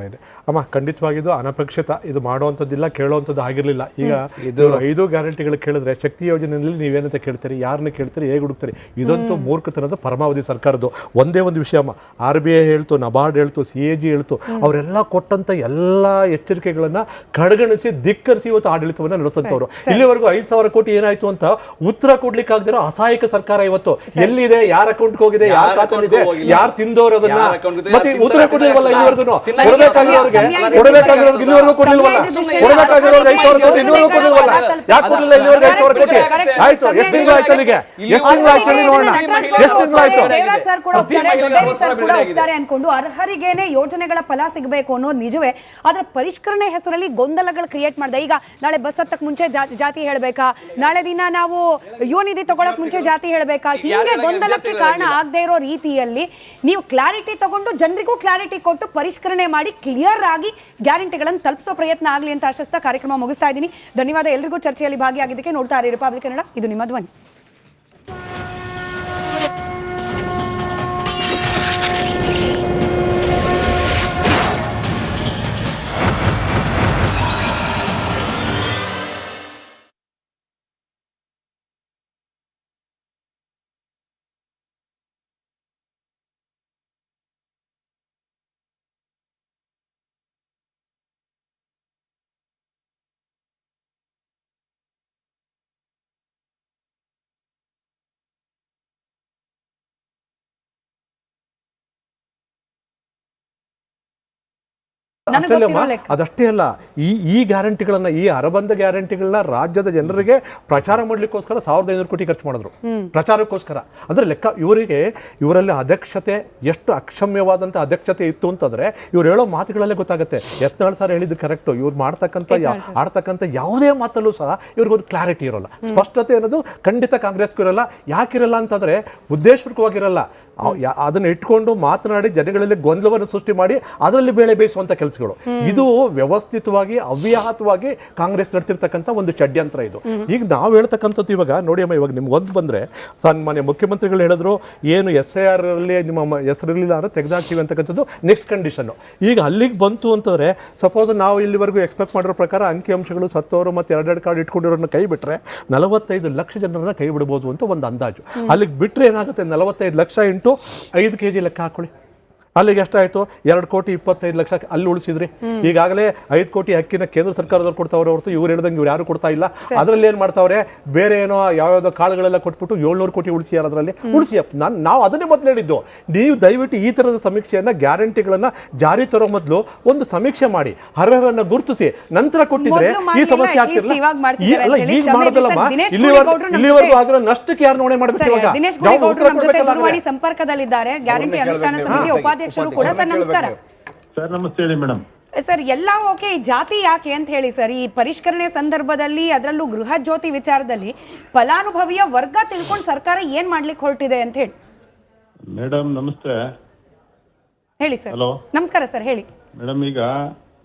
Speaker 4: ಇದೆ.
Speaker 11: ಅಮ್ಮ, ಖಂಡಿತವಾಗಿದ್ದು ಅನಪೇಕ್ಷಿತ, ಇದು ಮಾಡುವಂಥದ್ದಿಲ್ಲ, ಕೇಳುವಂಥದ್ದು ಆಗಿರಲಿಲ್ಲ. ಈಗ ಇದು 5 ಗ್ಯಾರಂಟಿಗಳು ಕೇಳಿದ್ರೆ ಶಕ್ತಿ ಯೋಜನೆಯಲ್ಲಿ ನೀವೇನಂತ ಕೇಳ್ತೀರಿ, ಯಾರನ್ನ ಕೇಳ್ತೀರಿ, ಹೇಗೆ ಹುಡುಕ್ತೀರಿ? ಇದಂತೂ ಮೂರ್ಖತನದ ಪರಮಾವಧಿ ಸರ್ಕಾರದ್ದು. ಒಂದೇ ಒಂದು ವಿಷಯ ಅಮ್ಮ, RBI ಹೇಳ್ತು, ನಬಾರ್ಡ್ ಹೇಳ್ತು, CAG ಹೇಳ್ತು, ಅವರೆಲ್ಲ ಕೊಟ್ಟಂತ ಎಲ್ಲ ಎಚ್ಚರಿಕೆಗಳನ್ನ ಕಡೆಗಣಿಸಿ ಧಿಕ್ಕರಿಸಿ ಇವತ್ತು ಆಡಳಿತವನ್ನ ನಡೆಸಂತವ್ರು. ಇಲ್ಲಿವರೆಗೂ 5,000 ಕೋಟಿ ಏನಾಯ್ತು ಅಂತ ಉತ್ತರ ಕೊಡ್ಲಿಕ್ಕೆ ಆಗದಿರೋ ಅಸಹಾಯಕ ಸರ್ಕಾರ ಇವತ್ತು ಎಲ್ಲಿದೆ, ಯಾರ ಅಕೌಂಟ್ಗೆ ಹೋಗಿದೆ, ಯಾರ ಖಾತೆಲಿದೆ, ಯಾರು ತಿಂದವರು ಅದನ್ನ ಮತ್ತೆ ಉತ್ತರ ಕೊಡ್ಲಿಲ್ವಲ್ಲ ಇಲ್ಲಿವರೆಗೂ. ಕೊಡಬೇಕಾಗಿರೋರ್ಗೆ ಇಲ್ಲಿವರೆಗೂ ಕೊಡ್ಲಿಲ್ವಲ್ಲ, ಕೊಡಬೇಕಾಗಿರೋರ್ಗೆ 5,000 ಕೋಟಿ ಇಲ್ಲಿವರೆಗೂ ಕೊಡ್ಲಿಲ್ವಲ್ಲ. ಯಾಕೆ ಕೊಡ್ಲಿಲ್ಲ ಇಲ್ಲಿವರೆಗೂ 5,000 ಕೋಟಿ? ಆಯ್ತು, ಎಷ್ಟು ತಿಂಗಳು ಆಯ್ತು ಅಲ್ಲಿಗೆ? ಎಷ್ಟು ತಿಂಗಳು ಆಯ್ತು ನೋಡೋಣ, ಎಷ್ಟು ತಿಂಗಳು ಆಯ್ತು?
Speaker 4: ದೇವರಾಜ್ ಸರ್ ಕೂಡ ಹೋಗ್ತಾರೆ, ದೊಡ್ಡೇರಿ ಸರ್ ಕೂಡ ಹೋಗ್ತಾರೆ ಅನ್ಕೊಂಡು ಅರ್ಹರಿಗೇನೆ ಯೋಜನೆಗಳ ಫಲ ಸಿಗಬೇಕು ಅನ್ನೋದು ನಿಜವೇ. ಆದ್ರೆ ಪರಿಷ್ಕರಣೆ ಹೆಸರಲ್ಲಿ ಗೊಂದಲಗಳು ಕ್ರಿಯೇಟ್ ಮಾಡಿದೆ. ಈಗ ನಾಳೆ ಬಸ್ ಹತ್ತಕ್ ಮುಂಚೆ ಜಾತಿ ಹೇಳ್ಬೇಕಾ, ನಾಳೆ ದಿನ ನಾವು ಯುವನಿಧಿ ತಗೊಳಕ್ ಮುಂಚೆ ಜಾತಿ ಹೇಳ್ಬೇಕಾ, ಹಿಂಗೆ ಗೊಂದಲಕ್ಕೆ ಕಾರಣ ಆಗದೆ ಇರೋ ರೀತಿಯಲ್ಲಿ ನೀವು ಕ್ಲಾರಿಟಿ ತಗೊಂಡು ಜನರಿಗೂ ಕ್ಲಾರಿಟಿ ಕೊಟ್ಟು ಪರಿಷ್ಕರಣೆ ಮಾಡಿ ಕ್ಲಿಯರ್ ಆಗಿ ಗ್ಯಾರಂಟಿಗಳನ್ನು ತಲುಪಿಸೋ ಪ್ರಯತ್ನ ಆಗಲಿ ಅಂತ ಆಶಿಸ್ತಾ ಕಾರ್ಯಕ್ರಮ ಮುಗಿಸ್ತಾ ಇದ್ದೀನಿ. ಧನ್ಯವಾದ ಎಲ್ರಿಗೂ ಚರ್ಚೆಯಲ್ಲಿ ಭಾಗಿಯಾಗಿದ್ದಕ್ಕೆ. ನೋಡ್ತಾ ಇರಿ ರಿಪಬ್ಲಿಕ್ ಕನ್ನಡ, ಇದು ನಿಮ್ಮ ಧ್ವನಿ.
Speaker 11: ಅದಷ್ಟೇ ಅಲ್ಲ, ಈ ಗ್ಯಾರಂಟಿಗಳನ್ನ, ಈ ಅರಬಂಧ ಗ್ಯಾರಂಟಿಗಳನ್ನ ರಾಜ್ಯದ ಜನರಿಗೆ ಪ್ರಚಾರ ಮಾಡ್ಲಿಕ್ಕೋಸ್ಕರ 1,500 ಕೋಟಿ ಖರ್ಚು ಮಾಡಿದ್ರು, ಪ್ರಚಾರಕ್ಕೋಸ್ಕರ. ಅಂದ್ರೆ ಲೆಕ್ಕ ಇವರಲ್ಲಿ ಅದಕ್ಷತೆ, ಎಷ್ಟು ಅಕ್ಷಮ್ಯವಾದಂಥ ಅದಕ್ಷತೆ ಇತ್ತು ಅಂತಂದ್ರೆ ಇವ್ರು ಹೇಳೋ ಮಾತುಗಳಲ್ಲೇ ಗೊತ್ತಾಗುತ್ತೆ. ಯತ್ನಾಳ್ ಸರ್ ಹೇಳಿದ್ದು ಕರೆಕ್ಟು. ಇವ್ರು ಆಡ್ತಕ್ಕಂಥ ಯಾವುದೇ ಮಾತಲ್ಲೂ ಸಹ ಇವ್ರಿಗೊಂದು ಕ್ಲಾರಿಟಿ ಇರೋಲ್ಲ, ಸ್ಪಷ್ಟತೆ ಅನ್ನೋದು ಖಂಡಿತ ಕಾಂಗ್ರೆಸ್ಗೂ ಇರಲ್ಲ. ಯಾಕಿರಲ್ಲ ಅಂತಂದ್ರೆ ಉದ್ದೇಶಪೂರ್ವಕವಾಗಿರಲ್ಲ, ಅದನ್ನ ಇಟ್ಕೊಂಡು ಮಾತನಾಡಿ ಜನಗಳಲ್ಲಿ ಗೊಂದಲವನ್ನು ಸೃಷ್ಟಿ ಮಾಡಿ ಅದರಲ್ಲಿ ಬೇಳೆ ಬೇಯಿಸುವಂತ ಕೆಲಸಗಳು. ಇದು ವ್ಯವಸ್ಥಿತವಾಗಿ ಅವ್ಯಾಹತವಾಗಿ ಕಾಂಗ್ರೆಸ್ ನಡೆತಿರ್ತಕ್ಕಂಥ ಒಂದು ಷಡ್ಯಂತ್ರ ಇದು. ಈಗ ನಾವು ಹೇಳ್ತಕ್ಕಂಥದ್ದು ಇವಾಗ ನೋಡಿ ಅಮ್ಮ, ಇವಾಗ ನಿಮ್ಗೆ ಒಂದು ಬಂದ್ರೆ ಸನ್ಮಾನ್ಯ ಮುಖ್ಯಮಂತ್ರಿಗಳು ಹೇಳಿದ್ರು ಏನು SIR ಅಲ್ಲಿ ನಿಮ್ಮ ಹೆಸರಿರಲಿಲ್ಲ ಅಂದ್ರೆ ತೆಗೆದಾಕ್ತೀವಿ ಅಂತಕ್ಕಂಥದ್ದು ನೆಕ್ಸ್ಟ್ ಕಂಡೀಷನ್. ಈಗ ಅಲ್ಲಿಗೆ ಬಂತು ಅಂತಂದ್ರೆ ಸಪೋಸ್ ನಾವು ಇಲ್ಲಿವರೆಗೂ ಎಕ್ಸ್ಪೆಕ್ಟ್ ಮಾಡಿರೋ ಪ್ರಕಾರ ಅಂಕಿಅಂಶಗಳು ಸತ್ತವರು ಮತ್ತೆ 2 ಕಾರ್ಡ್ ಇಟ್ಕೊಂಡಿರೋರನ್ನ ಕೈ ಬಿಟ್ರೆ 45 ಲಕ್ಷ ಜನರನ್ನ ಕೈ ಬಿಡ್ಬೋದು ಅಂತ ಒಂದು ಅಂದಾಜು. ಅಲ್ಲಿಗೆ ಬಿಟ್ರೆ ಏನಾಗುತ್ತೆ, 45 ಲಕ್ಷ ಇಂಟು 5 kg ಲೆಕ್ಕ ಹಾಕೊಳ್ಳಿ, ಅಲ್ಲಿಗೆ ಎಷ್ಟಾಯ್ತು? 2,25,00,000 ಅಲ್ಲಿ ಉಳಿಸಿದ್ರಿ. ಈಗಾಗಲೇ 5 ಕೋಟಿ ಅಕ್ಕಿನ ಕೇಂದ್ರ ಸರ್ಕಾರದವ್ರು ಕೊಡ್ತಾವ್ರೆ ಹೊರತು ಇವ್ರು ಹೇಳ್ದಂಗೆ ಇವ್ರು ಯಾರು ಕೊಡ್ತಾ ಇಲ್ಲ. ಅದರಲ್ಲಿ ಏನು ಮಾಡ್ತಾವ್ರೆ, ಬೇರೆ ಏನೋ ಯಾವ್ಯಾವುದೋ ಕಾಳುಗಳೆಲ್ಲ ಕೊಟ್ಬಿಟ್ಟು 700 ಕೋಟಿ ಉಳಿಸಿಯಾರ. ಅದರಲ್ಲಿ ಉಳಿಸಿಯಪ್ಪ, ನಾವು ಅದನ್ನೇ ಮೊದಲು ಹೇಳಿದ್ದು. ನೀವು ದಯವಿಟ್ಟು ಈ ಥರದ ಸಮೀಕ್ಷೆಯನ್ನು, ಗ್ಯಾರಂಟಿಗಳನ್ನು ಜಾರಿ ತರೋ ಮೊದಲು ಒಂದು ಸಮೀಕ್ಷೆ ಮಾಡಿ ಅರ್ಹರನ್ನ ಗುರುತಿಸಿ ನಂತರ ಕೊಟ್ಟಿದ್ರೆ ಈ ಸಮಸ್ಯೆ ಆಗ್ತಿರಲಿಲ್ಲ. ಈಗ ಮಾಡೋದಲ್ಲಮ್ಮ, ಇಲ್ಲಿವರೆಗೂ ಆಗಿರೋ ನಷ್ಟಕ್ಕೆ ಯಾರು ನೋಡೇ ಮಾಡಬೇಕು? ಇವಾಗ
Speaker 4: ಸಂಪರ್ಕದಲ್ಲಿದ್ದಾರೆ ಗ್ಯಾರಂಟಿ ಅನುಷ್ಠಾನ ಸಮಿತಿ ಉಪಾಧ್ಯಕ್ಷರು ಕೂಡ. ಸರ್ ನಮಸ್ಕಾರ.
Speaker 14: ಸರ್ ನಮಸ್ತೆ ಹೇಳಿ ಮೇಡಮ್.
Speaker 4: ಸರ್ ಎಲ್ಲ ಓಕೆ, ಜಾತಿ ಯಾಕೆ ಅಂತ ಹೇಳಿ ಸರ್, ಈ ಪರಿಷ್ಕರಣೆ ಸಂದರ್ಭದಲ್ಲಿ ಅದರಲ್ಲೂ ಗೃಹ ಜ್ಯೋತಿ ವಿಚಾರದಲ್ಲಿ ಫಲಾನುಭವಿಯ ವರ್ಗ ತಿಳ್ಕೊಂಡು ಸರ್ಕಾರ ಏನ್ ಮಾಡ್ಲಿಕ್ಕೆ ಹೊರಟಿದೆ ಅಂತ ಹೇಳಿ.
Speaker 14: ಮೇಡಮ್ ನಮಸ್ತೆ.
Speaker 4: ಹೇಳಿ ಸರ್.
Speaker 14: ಹಲೋ
Speaker 4: ನಮಸ್ಕಾರ ಸರ್, ಹೇಳಿ
Speaker 14: ಮೇಡಮ್. ಈಗ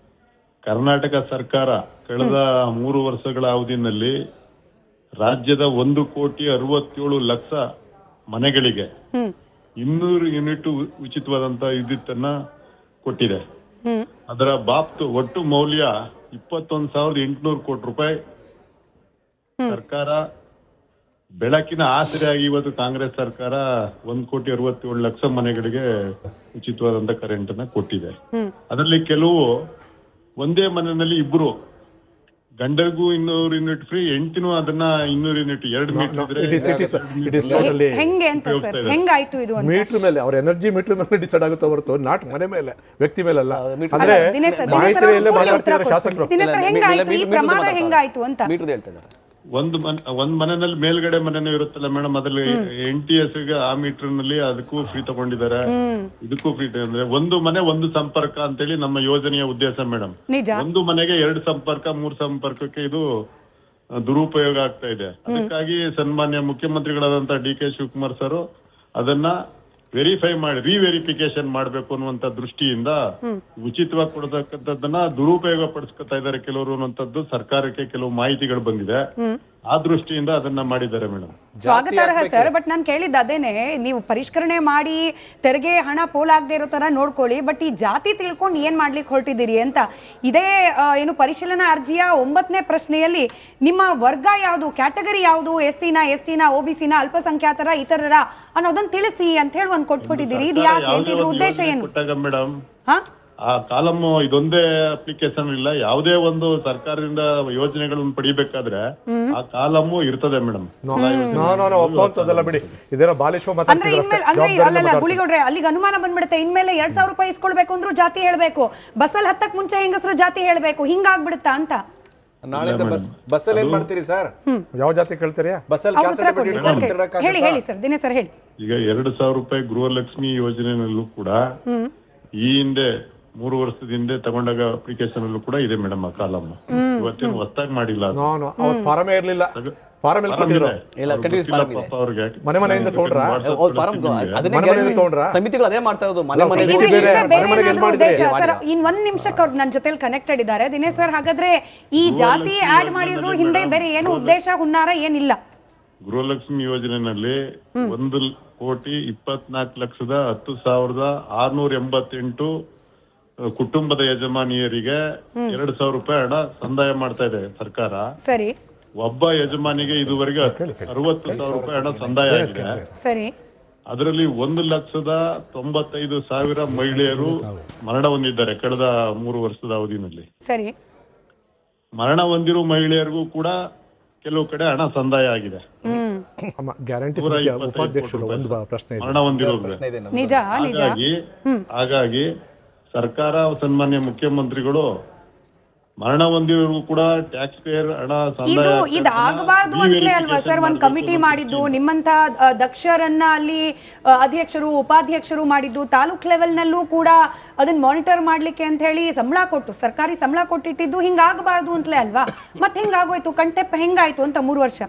Speaker 14: ಕರ್ನಾಟಕ ಸರ್ಕಾರ ಕಳೆದ 3 ವರ್ಷಗಳ ಅವಧಿನಲ್ಲಿ ರಾಜ್ಯದ 1,67,00,000 ಮನೆಗಳಿಗೆ 200 ಯೂನಿಟ್ ಉಚಿತವಾದಂತ ವಿದ್ಯುತ್ತನ್ನ ಕೊಟ್ಟಿದೆ. ಅದರ ಬಾಬ್ತು ಒಟ್ಟು ಮೌಲ್ಯ 21,800 ಕೋಟಿ ರೂಪಾಯಿ. ಸರ್ಕಾರ ಬೆಳಕಿನ ಆಸರೆಯಾಗಿ ಇವತ್ತು ಕಾಂಗ್ರೆಸ್ ಸರ್ಕಾರ 1,67,00,000 ಮನೆಗಳಿಗೆ ಉಚಿತವಾದಂತ ಕರೆಂಟ್ ಅನ್ನ ಕೊಟ್ಟಿದೆ. ಅದರಲ್ಲಿ ಕೆಲವು ಒಂದೇ ಮನೆಯಲ್ಲಿ ಇಬ್ರು ಗಂಡರಿಗೂ 200 ಯೂನಿಟ್ ಫ್ರೀ, ಹೆಂಡತಿನೂ ಅದನ್ನ 200 ಯೂನಿಟ್ 2 ಮೀಟರ್
Speaker 4: ಹೆಂಗೆ ಅಂತ ಸರ್, ಹೆಂಗಾಯ್ತು ಇದು ಅಂತ
Speaker 11: ಮೀಟರ್ ಮೇಲೆ, ಅವ್ರ ಎನರ್ಜಿ ಮೀಟರ್ ಮೇಲೆ ಡಿಸೈಡ್ ಆಗುತ್ತೆ ಹೊರತು ನಾಟ್ ಮನೆ ಮೇಲೆ, ವ್ಯಕ್ತಿ ಮೇಲೆ ಅಲ್ಲ. ಅಂದ್ರೆ ಮಾಹಿತಿಯಲ್ಲೇ ಮಾತಾಡ್ತಿದ್ದಾರೆ ಶಾಸಕರು.
Speaker 4: ಹೆಂಗಾಯ್ತು ಈ ಪ್ರಮಾಣ, ಹೆಂಗಾಯ್ತು ಅಂತ
Speaker 3: ಮೀಟರ್ ಹೇಳ್ತಾ ಇದ್ದಾರೆ.
Speaker 14: ಒಂದ್ ಮನೆಯಲ್ಲಿ ಮೇಲ್ಗಡೆ ಮನೆನೂ ಇರುತ್ತಲ್ಲ ಮೇಡಮ್, ಅದ್ರಲ್ಲಿ NTS ಗೆ ಆ ಮೀಟರ್ ನಲ್ಲಿ ಅದಕ್ಕೂ ಫ್ರೀ ತಗೊಂಡಿದ್ದಾರೆ, ಇದಕ್ಕೂ ಫ್ರೀ. ಅಂದ್ರೆ ಒಂದು ಮನೆ ಒಂದು ಸಂಪರ್ಕ ಅಂತೇಳಿ ನಮ್ಮ ಯೋಜನೆಯ ಉದ್ದೇಶ ಮೇಡಮ್. ಒಂದು ಮನೆಗೆ 2 ಸಂಪರ್ಕ 3 ಸಂಪರ್ಕಕ್ಕೆ ಇದು ದುರುಪಯೋಗ ಆಗ್ತಾ ಇದೆ. ಅದಕ್ಕಾಗಿ ಸನ್ಮಾನ್ಯ ಮುಖ್ಯಮಂತ್ರಿಗಳಾದಂತ DK ಶಿವಕುಮಾರ್ ಸರ್ ಅದನ್ನ ವೆರಿಫೈ ಮಾಡಿ ರಿವೆರಿಫಿಕೇಶನ್ ಮಾಡ್ಬೇಕು ಅನ್ನುವಂತ ದೃಷ್ಟಿಯಿಂದ ಉಚಿತವಾಗಿ ಕೊಡತಕ್ಕಂಥದ್ದನ್ನ ದುರುಪಯೋಗ ಪಡಿಸ್ಕೊತಾ ಇದ್ದಾರೆ ಕೆಲವರು ಅನ್ನುವಂಥದ್ದು ಸರ್ಕಾರಕ್ಕೆ ಕೆಲವು ಮಾಹಿತಿಗಳು ಬಂದಿದೆ. ಆ ದೃಷ್ಟಿಯಿಂದ ಅದನ್ನ ಮಾಡಿದ್ದಾರೆ ಮೇಡಮ್.
Speaker 4: ಸ್ವಾಗತಾರ್ಹ ಸರ್, ಬಟ್ ನಾನು ಕೇಳಿದ್ದು ಅದೇನೆ, ನೀವು ಪರಿಷ್ಕರಣೆ ಮಾಡಿ ತೆರಿಗೆ ಹಣ ಪೋಲಾಗದೆ ಇರೋ ತರ ನೋಡ್ಕೊಳ್ಳಿ, ಬಟ್ ಈ ಜಾತಿ ತಿಳ್ಕೊಂಡು ಏನ್ ಮಾಡ್ಲಿಕ್ಕೆ ಹೊರಟಿದ್ದೀರಿ ಅಂತ. ಇದೇ ಏನು ಪರಿಶೀಲನಾ ಅರ್ಜಿಯ 9ನೇ ಪ್ರಶ್ನೆಯಲ್ಲಿ ನಿಮ್ಮ ವರ್ಗ ಯಾವುದು, ಕ್ಯಾಟಗರಿ ಯಾವುದು, SC-ನ ST-ನ OBC-ನ ಅಲ್ಪಸಂಖ್ಯಾತರ ಇತರರ ಅನ್ನೋದನ್ನ ತಿಳಿಸಿ ಅಂತ ಹೇಳಿ ಒಂದು ಕೊಟ್ಬಿಟ್ಟಿದ್ದೀರಿ. ಇದು ಯಾಕೆ, ಇದ್ರ ಉದ್ದೇಶ ಏನು
Speaker 14: ಮೇಡಮ್?
Speaker 4: ಹಾ,
Speaker 14: ಆ ಕಾಲಮ್ ಇದೊಂದೇ ಅಪ್ಲಿಕೇಶನ್ ಇಲ್ಲ, ಯಾವುದೇ ಒಂದು ಸರ್ಕಾರದಿಂದ ಯೋಜನೆಗಳನ್ನು ಪಡಿಬೇಕಾದ್ರೆ ಆ ಕಾಲಮ್ ಇರ್ತದೆ ಮೇಡಮ್.
Speaker 11: ಒಪ್ಪುವಂತದಲ್ಲ ಬಿಡಿ, ಇದೇನೋ ಬಾಲಿಶೋ
Speaker 4: ಅಂದ್ರೆ ಅಲ್ಲಲ್ಲ ಗುಳಿಗೌಡ್ರೆ, ಅಲ್ಲಿಗೆ ಅನುಮಾನ ಬಂದ್ಬಿಡುತ್ತೆ. ಇನ್ಮೇಲೆ 2000 ರೂಪಾಯಿ ಇಸ್ಕೊಳ್ಬೇಕು ಅಂದ್ರೂ ಜಾತಿ ಹೇಳ್ಬೇಕು, ಬಸ್ಸಲ್ಲಿ ಹತ್ತಕ್ ಮುಂಚೆ ಹೆಂಗಸರು ಜಾತಿ ಹೇಳ್ಬೇಕು, ಹಿಂಗಾಗ್ಬಿಡುತ್ತಾ ಅಂತ.
Speaker 10: ನಾಳೆ ಬಸ್ಸಲ್ಲಿ ಏನ್ ಮಾಡ್ತೀರಿ ಸರ್?
Speaker 11: ಯಾವ ಜಾತಿ ಕೇಳ್ತೀರಿ?
Speaker 10: ಬಸ್ಸಲ್ಲಿ
Speaker 4: ಹೇಳಿ ಹೇಳಿ ಸರ್, ದಿನೇಶ್ ಸರ್ ಹೇಳಿ.
Speaker 14: ಈಗ 2000 ರೂಪಾಯಿ ಗೃಹಲಕ್ಷ್ಮಿ ಯೋಜನೆಯಲ್ಲೂ ಕೂಡ ಈ ಹಿಂದೆ 3 ವರ್ಷದ ಹಿಂದೆ ತಗೊಂಡಾಗ ಅಪ್ಲಿಕೇಶನ್ ಅಲ್ಲೂ ಕೂಡ ಇದೆ ಮೇಡಮ್ ಆ ಕಾಲಮ್. ಇವತ್ತೇನು ಹೊಸದಾಗಿ ಮಾಡಿಲ್ಲ,
Speaker 11: ಫಾರಮೇ ಇರ್ಲಿಲ್ಲ. ಫಾರಂ ಮನೆ ಮನೆಯಿಂದ ತಗೊಂಡ್ರ,
Speaker 3: ಸಮಿತಿಗಳು ಅದೇ ಮಾಡ್ತಾ ಇರೋದು.
Speaker 4: ಇನ್ 1 ನಿಮಿಷಕ್ಕೆ ಅವ್ರು ನನ್ನ ಜೊತೆಲಿ ಕನೆಕ್ಟೆಡ್ ಇದ್ದಾರೆ. ದಿನೇಶ್ ಸರ್, ಹಾಗಾದ್ರೆ ಈ ಜಾತಿ ಆಡ್ ಮಾಡಿದ್ರು ಹಿಂದೆ ಬೇರೆ ಏನು ಉದ್ದೇಶ ಹುನ್ನಾರ ಏನಿಲ್ಲ?
Speaker 14: ಗೃಹಲಕ್ಷ್ಮಿ ಯೋಜನೆಯಲ್ಲಿ 1,24,10,688 ಕುಟುಂಬದ ಯಜಮಾನಿಯರಿಗೆ 2,000 ರೂಪಾಯಿ ಹಣ ಸಂದಾಯ ಮಾಡ್ತಾ ಇದೆ ಸರ್ಕಾರ.
Speaker 4: ಸರಿ.
Speaker 14: ಒಬ್ಬ ಯಜಮಾನಿಗೆ ಇದುವರೆಗೆ 60,000 ರೂಪಾಯಿ ಹಣ ಸಂದಾಯ ಆಗಿದೆ.
Speaker 4: ಸರಿ.
Speaker 14: ಅದರಲ್ಲಿ 1,95,000 ಮಹಿಳೆಯರು ಮರಣ ಹೊಂದಿದ್ದಾರೆ ಕಳೆದ 3 ವರ್ಷದ ಅವಧಿನಲ್ಲಿ.
Speaker 4: ಸರಿ.
Speaker 14: ಮರಣ ಹೊಂದಿರುವ ಮಹಿಳೆಯರಿಗೂ ಕೂಡ ಕೆಲವು ಕಡೆ ಹಣ ಸಂದಾಯ ಆಗಿದೆ.
Speaker 11: ಗ್ಯಾರಂಟಿ
Speaker 14: ಮರಣ ಹೊಂದಿರೋದು. ಹಾಗಾಗಿ ಸರ್ಕಾರ ಸನ್ಮಾನ್ಯ ಮುಖ್ಯಮಂತ್ರಿಗಳು ಮರಣ ಹೊಂದಿರೋರು ಕೂಡ ಟ್ಯಾಕ್ಸ್ ಪೇಯರ್ ಹಣ
Speaker 4: ಇದು ಆಗಬಾರ್ದು ಅಂತಲೇ ಅಲ್ವಾ ಸರ್ ಒಂದು ಕಮಿಟಿ ಮಾಡಿದ್ದು? ನಿಮ್ಮಂತ ದಕ್ಷರನ್ನ ಅಲ್ಲಿ ಅಧ್ಯಕ್ಷರು ಉಪಾಧ್ಯಕ್ಷರು ಮಾಡಿದ್ದು, ತಾಲೂಕ್ ಲೆವೆಲ್ ನಲ್ಲೂ ಕೂಡ ಅದನ್ನ ಮಾನಿಟರ್ ಮಾಡ್ಲಿಕ್ಕೆ ಅಂತ ಹೇಳಿ ಸಂಬಳ ಕೊಟ್ಟು, ಸರ್ಕಾರಿ ಸಂಬಳ ಕೊಟ್ಟಿಟ್ಟಿದ್ದು ಹಿಂಗಾಗಬಾರ್ದು ಅಂತಲೇ ಅಲ್ವಾ? ಮತ್ತೆ ಹಿಂಗಾಗೋಯ್ತು, ಕಣ್ತೆಪ್ಪ ಹೆಂಗಾಯ್ತು ಅಂತ 3 ವರ್ಷ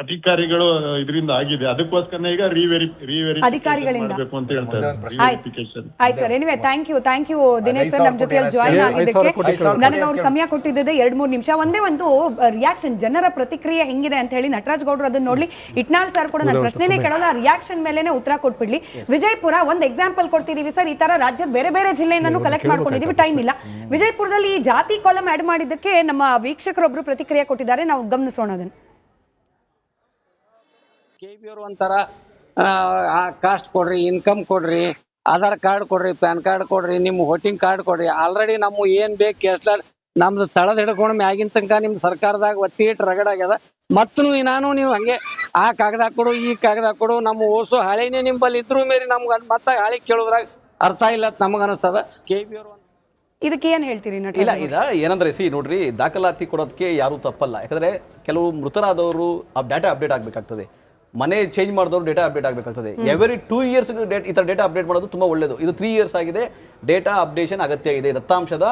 Speaker 14: ಅಧಿಕಾರಿಗಳು ಇದರಿಂದ ಆಗಿದೆ. ಅದಕ್ಕೋಸ್ಕರ ಈಗ
Speaker 4: ಅಧಿಕಾರಿಗಳಿಂದ
Speaker 14: ಅಂತ ಹೇಳ್ತಾರೆ.
Speaker 4: ಆಯ್ತು sir, anyway thank you Dinesh sir, ನಮ್ಮ ಜೊತೆಯಲ್ಲಿ ಜಾಯಿನ್ ಆಗಿದ್ದಕ್ಕೆ. ನನಗೆ ಅವ್ರು ಸಮಯ ಕೊಟ್ಟಿದ್ದೆ 2-3 ನಿಮಿಷ. ಒಂದೇ ಒಂದು ರಿಯಾಕ್ಷನ್, ಜನರ ಪ್ರತಿಕ್ರಿಯೆ ಹೆಂಗಿದೆ ಅಂತ ಹೇಳಿ ನಟರಾಜ್ ಗೌಡ್ರು ಅದನ್ನ ನೋಡ್ಲಿ. ಇಟ್ನಾಳ್ ಸರ್ ಕೂಡ ನನ್ನ ಪ್ರಶ್ನೆನೇ ಕೇಳೋಲ್ಲ, ರಿಯಾಕ್ಷನ್ ಮೇಲೆನೆ ಉತ್ತರ ಕೊಟ್ಬಿಡ್ಲಿ. ವಿಜಯಪುರ ಒಂದು ಎಕ್ಸಾಂಪಲ್ ಕೊಡ್ತಿದೀವಿ ಸರ್, ಈ ತರ ರಾಜ್ಯದ ಬೇರೆ ಬೇರೆ ಜಿಲ್ಲೆಯಿಂದನೂ ಕಲೆಕ್ಟ್ ಮಾಡ್ಕೊಂಡಿದೀವಿ, ಟೈಮ್ ಇಲ್ಲ. ವಿಜಯಪುರದಲ್ಲಿ ಈ ಜಾತಿ ಕಾಲಮ್ ಆಡ್ ಮಾಡಿದ್ದಕ್ಕೆ ನಮ್ಮ ವೀಕ್ಷಕರೊಬ್ರು ಪ್ರತಿಕ್ರಿಯೆ ಕೊಟ್ಟಿದ್ದಾರೆ, ನಾವು ಗಮನಿಸೋಣ ಅದನ್ನ.
Speaker 15: KB ಅವರು ಒಂಥರ ಕಾಸ್ಟ್ ಕೊಡ್ರಿ, ಇನ್ಕಮ್ ಕೊಡ್ರಿ, ಆಧಾರ್ ಕಾರ್ಡ್ ಕೊಡ್ರಿ, ಪ್ಯಾನ್ ಕಾರ್ಡ್ ಕೊಡ್ರಿ, ನಿಮ್ಮ ವೋಟಿಂಗ್ ಕಾರ್ಡ್ ಕೊಡ್ರಿ. ಆಲ್ರೆಡಿ ನಮ್ಮ ಏನ್ ಬೇಕು ಎಷ್ಟು ನಮ್ದು ತಳದ ಹಿಡ್ಕೊಂಡು ಮ್ಯಾಗಿನ ತನಕ ನಿಮ್ ಸರ್ಕಾರದಾಗ ಒತ್ತಿ ಇಟ್ಟು ರಗಡಾಗ್ಯದ. ಮತ್ತು ನಾನು ನೀವು ಹಂಗೆ ಆ ಕಾಗದ ಕೊಡು, ಈ ಕಾಗದ ಕೊಡು, ನಮ್ಮ ಓಸು ಹಳೆನೇ ನಿಂಬಲ್ಲಿ ಇದ್ರು ಮೇರಿ ನಮ್ಗೆ ಮತ್ತೆ ಹಳೆ ಕೇಳೋದ್ರಾಗ ಅರ್ಥ ಇಲ್ಲ ಅಂತ ನಮಗ ಅನಿಸ್ತದ. KB ಅವರು
Speaker 4: ಇದಕ್ಕೆ ಏನ್ ಹೇಳ್ತೀರಿ?
Speaker 3: ಇಲ್ಲ, ಏನಂದ್ರೆ ನೋಡ್ರಿ, ದಾಖಲಾತಿ ಕೊಡೋದಕ್ಕೆ ಯಾರು ತಪ್ಪಲ್ಲ. ಯಾಕಂದ್ರೆ ಕೆಲವು ಮೃತರಾದವರು ಡಾಟಾ ಅಪ್ಡೇಟ್ ಆಗ್ಬೇಕಾಗ್ತದೆ, ಮನೆ ಚೇಂಜ್ ಮಾಡಿದವರು ಡೇಟಾ ಅಪ್ಡೇಟ್ ಆಗಬೇಕಾಗ್ತದೆ. ಎವರಿ 2 ಇಯರ್ಸ್ ಈ ತರ ಡೇಟಾ ಅಪ್ಡೇಟ್ ಮಾಡೋದು ತುಂಬಾ ಒಳ್ಳೇದು. ಇದು 3 ಇಯರ್ಸ್ ಆಗಿದೆ, ಡೇಟಾ ಅಪ್ಡೇಷನ್ ಅಗತ್ಯ ಇದೆ, ದತ್ತಾಂಶದ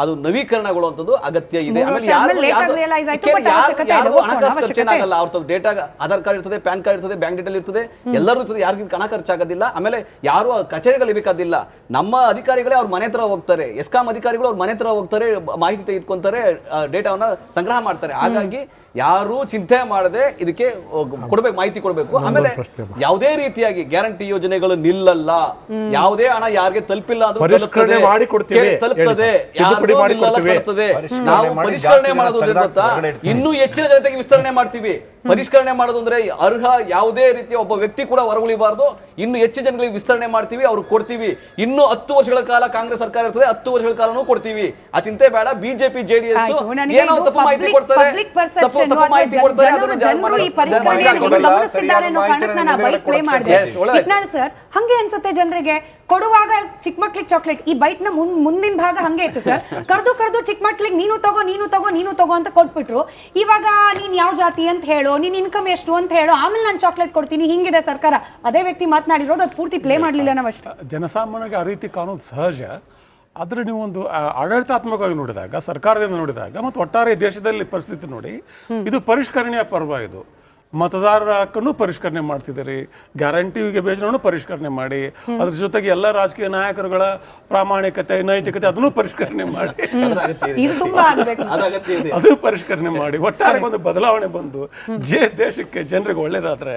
Speaker 3: ಅದು ನವೀಕರಣಗೊಳ್ಳುವಂಥದ್ದು ಅಗತ್ಯ ಇದೆ. ಆಮೇಲೆ ಹಣಕಾಸು ಖರ್ಚೇನಾಗಲ್ಲ, ಅವ್ರ ಡೇಟಾ ಆಧಾರ್ ಕಾರ್ಡ್ ಇರ್ತದೆ, ಪ್ಯಾನ್ ಕಾರ್ಡ್ ಇರ್ತದೆ, ಬ್ಯಾಂಕ್ ಡೀಟೇಲ್ ಇರ್ತದೆ, ಎಲ್ಲರೂ ಇರ್ತದೆ, ಯಾರಿಗೂ ಹಣ ಖರ್ಚಾಗೋದಿಲ್ಲ. ಆಮೇಲೆ ಯಾರು ಕಚೇರಿಗಳು ಬೇಕಾದಿಲ್ಲ, ನಮ್ಮ ಅಧಿಕಾರಿಗಳೇ ಅವ್ರ ಮನೆ ಹತ್ರ ಹೋಗ್ತಾರೆ, ಎಸ್ಕಾಂ ಅಧಿಕಾರಿಗಳು ಅವ್ರ ಮನೆ ಹತ್ರ ಹೋಗ್ತಾರೆ, ಮಾಹಿತಿ ತೆಗೆದುಕೊಂತಾರೆ, ಡೇಟಾವನ್ನ ಸಂಗ್ರಹ ಮಾಡ್ತಾರೆ. ಹಾಗಾಗಿ ಯಾರು ಚಿಂತೆ ಮಾಡದೆ ಇದಕ್ಕೆ ಕೊಡ್ಬೇಕು, ಮಾಹಿತಿ ಕೊಡ್ಬೇಕು. ಆಮೇಲೆ ಯಾವುದೇ ರೀತಿಯಾಗಿ ಗ್ಯಾರಂಟಿ ಯೋಜನೆಗಳು ನಿಲ್ಲಲ್ಲ, ಯಾವುದೇ ಹಣ ಯಾರಿಗೆ ತಲುಪಿಲ್ಲ ಅಂದ್ರೂ ತಲುಪ್ತದೆ, ನಾವು ಪರಿಷ್ಕರಣೆ ಮಾಡೋದು ಗೊತ್ತಾ, ಇನ್ನೂ ಹೆಚ್ಚಿನ ಜನತೆಗೆ ವಿಸ್ತರಣೆ ಮಾಡ್ತೀವಿ. ಪರಿಷ್ಕರಣೆ ಮಾಡೋದು ಅಂದ್ರೆ ಅರ್ಹ ಯಾವುದೇ ರೀತಿಯ ಒಬ್ಬ ವ್ಯಕ್ತಿ ಕೂಡ ಹೊರಗುಳಿಬಾರ್ದು, ಇನ್ನು ಹೆಚ್ಚು ಜನಗಳಿಗೆ ವಿಸ್ತರಣೆ ಮಾಡ್ತೀವಿ, ಅವ್ರಿಗೆ ಕೊಡ್ತೀವಿ. ಇನ್ನು 10 ವರ್ಷಗಳ ಕಾಲ ಕಾಂಗ್ರೆಸ್ ಸರ್ಕಾರ ಇರ್ತದೆ, 10 ವರ್ಷಗಳ ಕಾಲನೂ ಕೊಡ್ತೀವಿ. ಆ ಚಿಂತೆ ಬೇಡ. ಬಿಜೆಪಿ JDS ಏನೋ ತಪ್ಪು ಮಾಹಿತಿ ಕೊಡ್ತಾರೆ,
Speaker 4: ಹಂಗೆ ಅನ್ಸುತ್ತೆ ಜನರಿಗೆ. ಕೊಡುವಾಗ ಚಿಕ್ಕ ಮಕ್ಳಿಗೆ ಚಾಕ್ಲೇಟ್, ಈ ಬೈಟ್ ನ ಮುಂದಿನ ಭಾಗ ಹಂಗೆ ಇತ್ತು ಸರ್, ಕರೆದು ಚಿಕ್ಕ ಮಕ್ಳಿಗೆ ನೀನು ತಗೋ ಅಂತ ಕೊಟ್ಬಿಟ್ರು. ಇವಾಗ ನೀನ್ ಯಾವ ಜಾತಿ ಅಂತ ಹೇಳೋ, ನೀನ್ ಇನ್ಕಮ್ ಎಷ್ಟು ಅಂತ ಹೇಳೋ, ಆಮೇಲೆ ನಾನು ಚಾಕ್ಲೇಟ್ ಕೊಡ್ತೀನಿ, ಹಿಂಗಿದೆ ಸರ್ಕಾರ. ಅದೇ ವ್ಯಕ್ತಿ ಮಾತನಾಡಿರೋದು, ಅದು ಪೂರ್ತಿ ಪ್ಲೇ ಮಾಡ್ಲಿಲ್ಲ ನಾವಷ್ಟೇ.
Speaker 9: ಜನಸಾಮಾನ್ಯರಿಗೆ ಆ ರೀತಿ ಕಾನೂನು ಸಹಜ. ಆದರೆ ನೀವು ಒಂದು ಆಡಳಿತಾತ್ಮಕವಾಗಿ ನೋಡಿದಾಗ, ಸರ್ಕಾರದಿಂದ ನೋಡಿದಾಗ ಮತ್ತು ಒಟ್ಟಾರೆ ದೇಶದಲ್ಲಿ ಪರಿಸ್ಥಿತಿ ನೋಡಿ, ಇದು ಪರಿಷ್ಕರಣೆಯ ಪರ್ವ. ಇದು ಮತದಾರರ ಹಕ್ಕನ್ನು ಪರಿಷ್ಕರಣೆ ಮಾಡ್ತಿದ್ದಾರೆ, ಗ್ಯಾರಂಟಿ ಬೇಜನೂ ಪರಿಷ್ಕರಣೆ ಮಾಡಿ, ಅದ್ರ ಜೊತೆಗೆ ಎಲ್ಲ ರಾಜಕೀಯ ನಾಯಕರುಗಳ ಪ್ರಾಮಾಣಿಕತೆ, ನೈತಿಕತೆ ಅದನ್ನು ಪರಿಷ್ಕರಣೆ ಮಾಡಿ, ಅದು ಪರಿಷ್ಕರಣೆ ಮಾಡಿ, ಒಟ್ಟಾರೆ ಒಂದು ಬದಲಾವಣೆ ಬಂದು ದೇಶಕ್ಕೆ ಜನರಿಗೆ ಒಳ್ಳೇದಾದ್ರೆ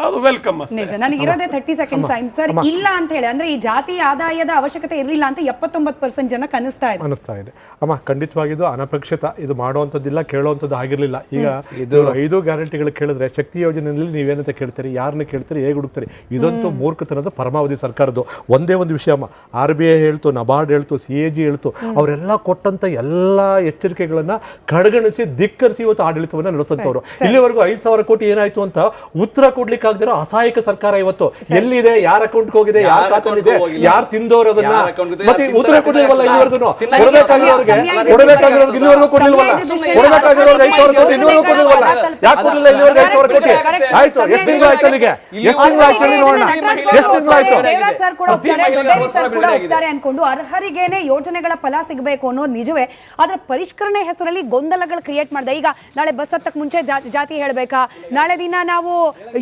Speaker 9: ಅದು ವೆಲ್ಕಮ್ ಅಷ್ಟೇ.
Speaker 4: ನನಗೆ ಇರೋದೇ 30 ಸೆಕೆಂಡ್ಸ್ ಟೈಮ್ ಸರ್. ಇಲ್ಲ ಅಂತ ಹೇಳಿ ಅಂದ್ರೆ ಈ ಜಾತಿ ಆದಾಯದ ಅವಶ್ಯಕತೆ ಇರಲಿಲ್ಲ ಅಂತ 79% ಜನಕ್ಕೆ ಅನಿಸ್ತಾ ಇದೆ.
Speaker 11: ಅಮ್ಮ, ಖಂಡಿತವಾಗಿದ್ದು ಅನಪೇಕ್ಷಿತ, ಇದು ಮಾಡುವಂಥದ್ದಿಲ್ಲ, ಕೇಳುವಂಥದ್ದು ಆಗಿರಲಿಲ್ಲ. ಈಗ ಇದು 5 ಗ್ಯಾರಂಟಿಗಳು ಕೇಳಿದ್ರೆ ಶಕ್ತಿ ಯೋಜನೆಯಲ್ಲಿ ನೀವೇನಂತ ಕೇಳ್ತೀರಿ, ಯಾರನ್ನ ಕೇಳ್ತೀರಿ, ಹೇಗೆ ಹುಡುಕ್ತೀರಿ? ಇದಂತೂ ಮೂರ್ಖತನದ ಪರಮಾವಧಿ ಸರ್ಕಾರದ್ದು. ಒಂದೇ ಒಂದು ವಿಷಯ ಅಮ್ಮ, RBI ಹೇಳ್ತು, ನಬಾರ್ಡ್ ಹೇಳ್ತು, CAG ಹೇಳ್ತು, ಅವರೆಲ್ಲ ಕೊಟ್ಟಂತ ಎಲ್ಲ ಎಚ್ಚರಿಕೆಗಳನ್ನ ಕಡೆಗಣಿಸಿ ಧಿಕ್ಕರಿಸಿ ಇವತ್ತು ಆಡಳಿತವನ್ನ ನಡೆಸುತ್ತವರು. ಇಲ್ಲಿವರೆಗೂ 5,000 ಕೋಟಿ ಏನಾಯ್ತು ಅಂತ ಉತ್ತರ ಕೊಡ್ಲಿಕ್ಕೆ ಆಗದಿರೋ ಅಸಹಾಯಕ ಸರ್ಕಾರ ಇವತ್ತು ಎಲ್ಲಿದೆ, ಯಾರ ಅಕೌಂಟ್ಗೆ ಹೋಗಿದೆ, ಯಾರ ಖಾತೆಲಿದೆ, ಯಾರು ತಿಂದವರು ಅದನ್ನ ಮತ್ತೆ ಉತ್ತರ ಕೊಡ್ಲಿಲ್ವಲ್ಲ. ಇಲ್ಲಿವರೆಗೂ ಕೊಡಬೇಕಾಗಿರೋರ್ಗೆ ಇಲ್ಲಿವರೆಗೂ ಕೊಡ್ಲಿಲ್ವಲ್ಲ. ಕೊಡಬೇಕಾಗಿರೋರ್ಗೆ 5,000 ಕೋಟಿ ಇಲ್ಲಿವರೆಗೂ ಕೊಡ್ಲಿಲ್ವಲ್ಲ. ಯಾಕೆ ಕೊಡ್ಲಿಲ್ಲ ಇಲ್ಲಿವರೆಗೂ 5,000 ಕೋಟಿ? ಆಯ್ತು, ಎಷ್ಟು ತಿಂಗಳು ಆಯ್ತು ಅಲ್ಲಿಗೆ? ಎಷ್ಟು ತಿಂಗಳು ಆಯ್ತು ನೋಡೋಣ, ಎಷ್ಟು ತಿಂಗಳು ಆಯ್ತು?
Speaker 4: ದೇವರಾಜ್ ಸರ್ ಕೂಡ ಹೋಗ್ತಾರೆ ಅನ್ಕೊಂಡು ಅರ್ಹರಿಗೇನೆ ಯೋಜನೆಗಳ ಫಲ ಸಿಗಬೇಕು ಅನ್ನೋದು ನಿಜವೇ. ಆದ್ರೆ ಪರಿಷ್ಕರಣೆ ಹೆಸರಲ್ಲಿ ಗೊಂದಲಗಳು ಕ್ರಿಯೇಟ್ ಮಾಡಿದೆ. ಈಗ ನಾಳೆ ಬಸ್ ಹತ್ತಕ್ ಮುಂಚೆ ಜಾತಿ ಹೇಳ್ಬೇಕಾ, ನಾಳೆ ದಿನ ನಾವು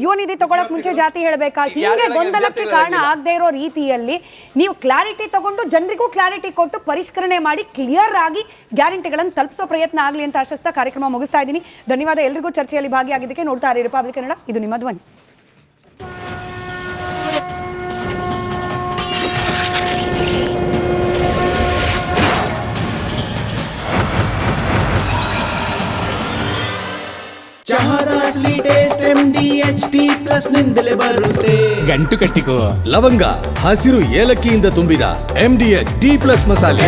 Speaker 4: ಯುವನಿಧಿ ತಗೊಳಕ್ ಮುಂಚೆ ಜಾತಿ ಹೇಳ್ಬೇಕಾ, ಹಿಂಗೆ ಗೊಂದಲಕ್ಕೆ ಕಾರಣ ಆಗದೆ ಇರೋ ರೀತಿಯಲ್ಲಿ ನೀವು ಕ್ಲಾರಿಟಿ ತಗೊಂಡು ಜನರಿಗೂ ಕ್ಲಾರಿಟಿ ಕೊಟ್ಟು ಪರಿಷ್ಕರಣೆ ಮಾಡಿ ಕ್ಲಿಯರ್ ಆಗಿ ಗ್ಯಾರಂಟಿಗಳನ್ನು ತಲುಪಿಸೋ ಪ್ರಯತ್ನ ಆಗಲಿ ಅಂತ ಆಶಿಸ್ತಾ ಕಾರ್ಯಕ್ರಮ ಮುಗಿಸ್ತಾ ಇದ್ದೀನಿ. ಧನ್ಯವಾದ ಎಲ್ರಿಗೂ ಚರ್ಚೆಯಲ್ಲಿ ಭಾಗಿಯಾಗಿದ್ದಕ್ಕೆ. ನೋಡ್ತಾ ಇರಿ ರಿಪಬ್ಲಿಕ್ ಕನ್ನಡ, ಇದು ನಿಮ್ಮ ಧ್ವನಿ.
Speaker 16: ಚಹಾದ ಅಸಲಿ ಟೇಸ್ಟ್ MDHT+ ನಿಂದಲೇ ಬರುತ್ತೆ.
Speaker 2: ಗಂಟು ಕಟ್ಟಿಕೋ ಲವಂಗ, ಹಸಿರು ಏಲಕ್ಕಿಯಿಂದ ತುಂಬಿದ MDHT+ ಮಸಾಲೆ.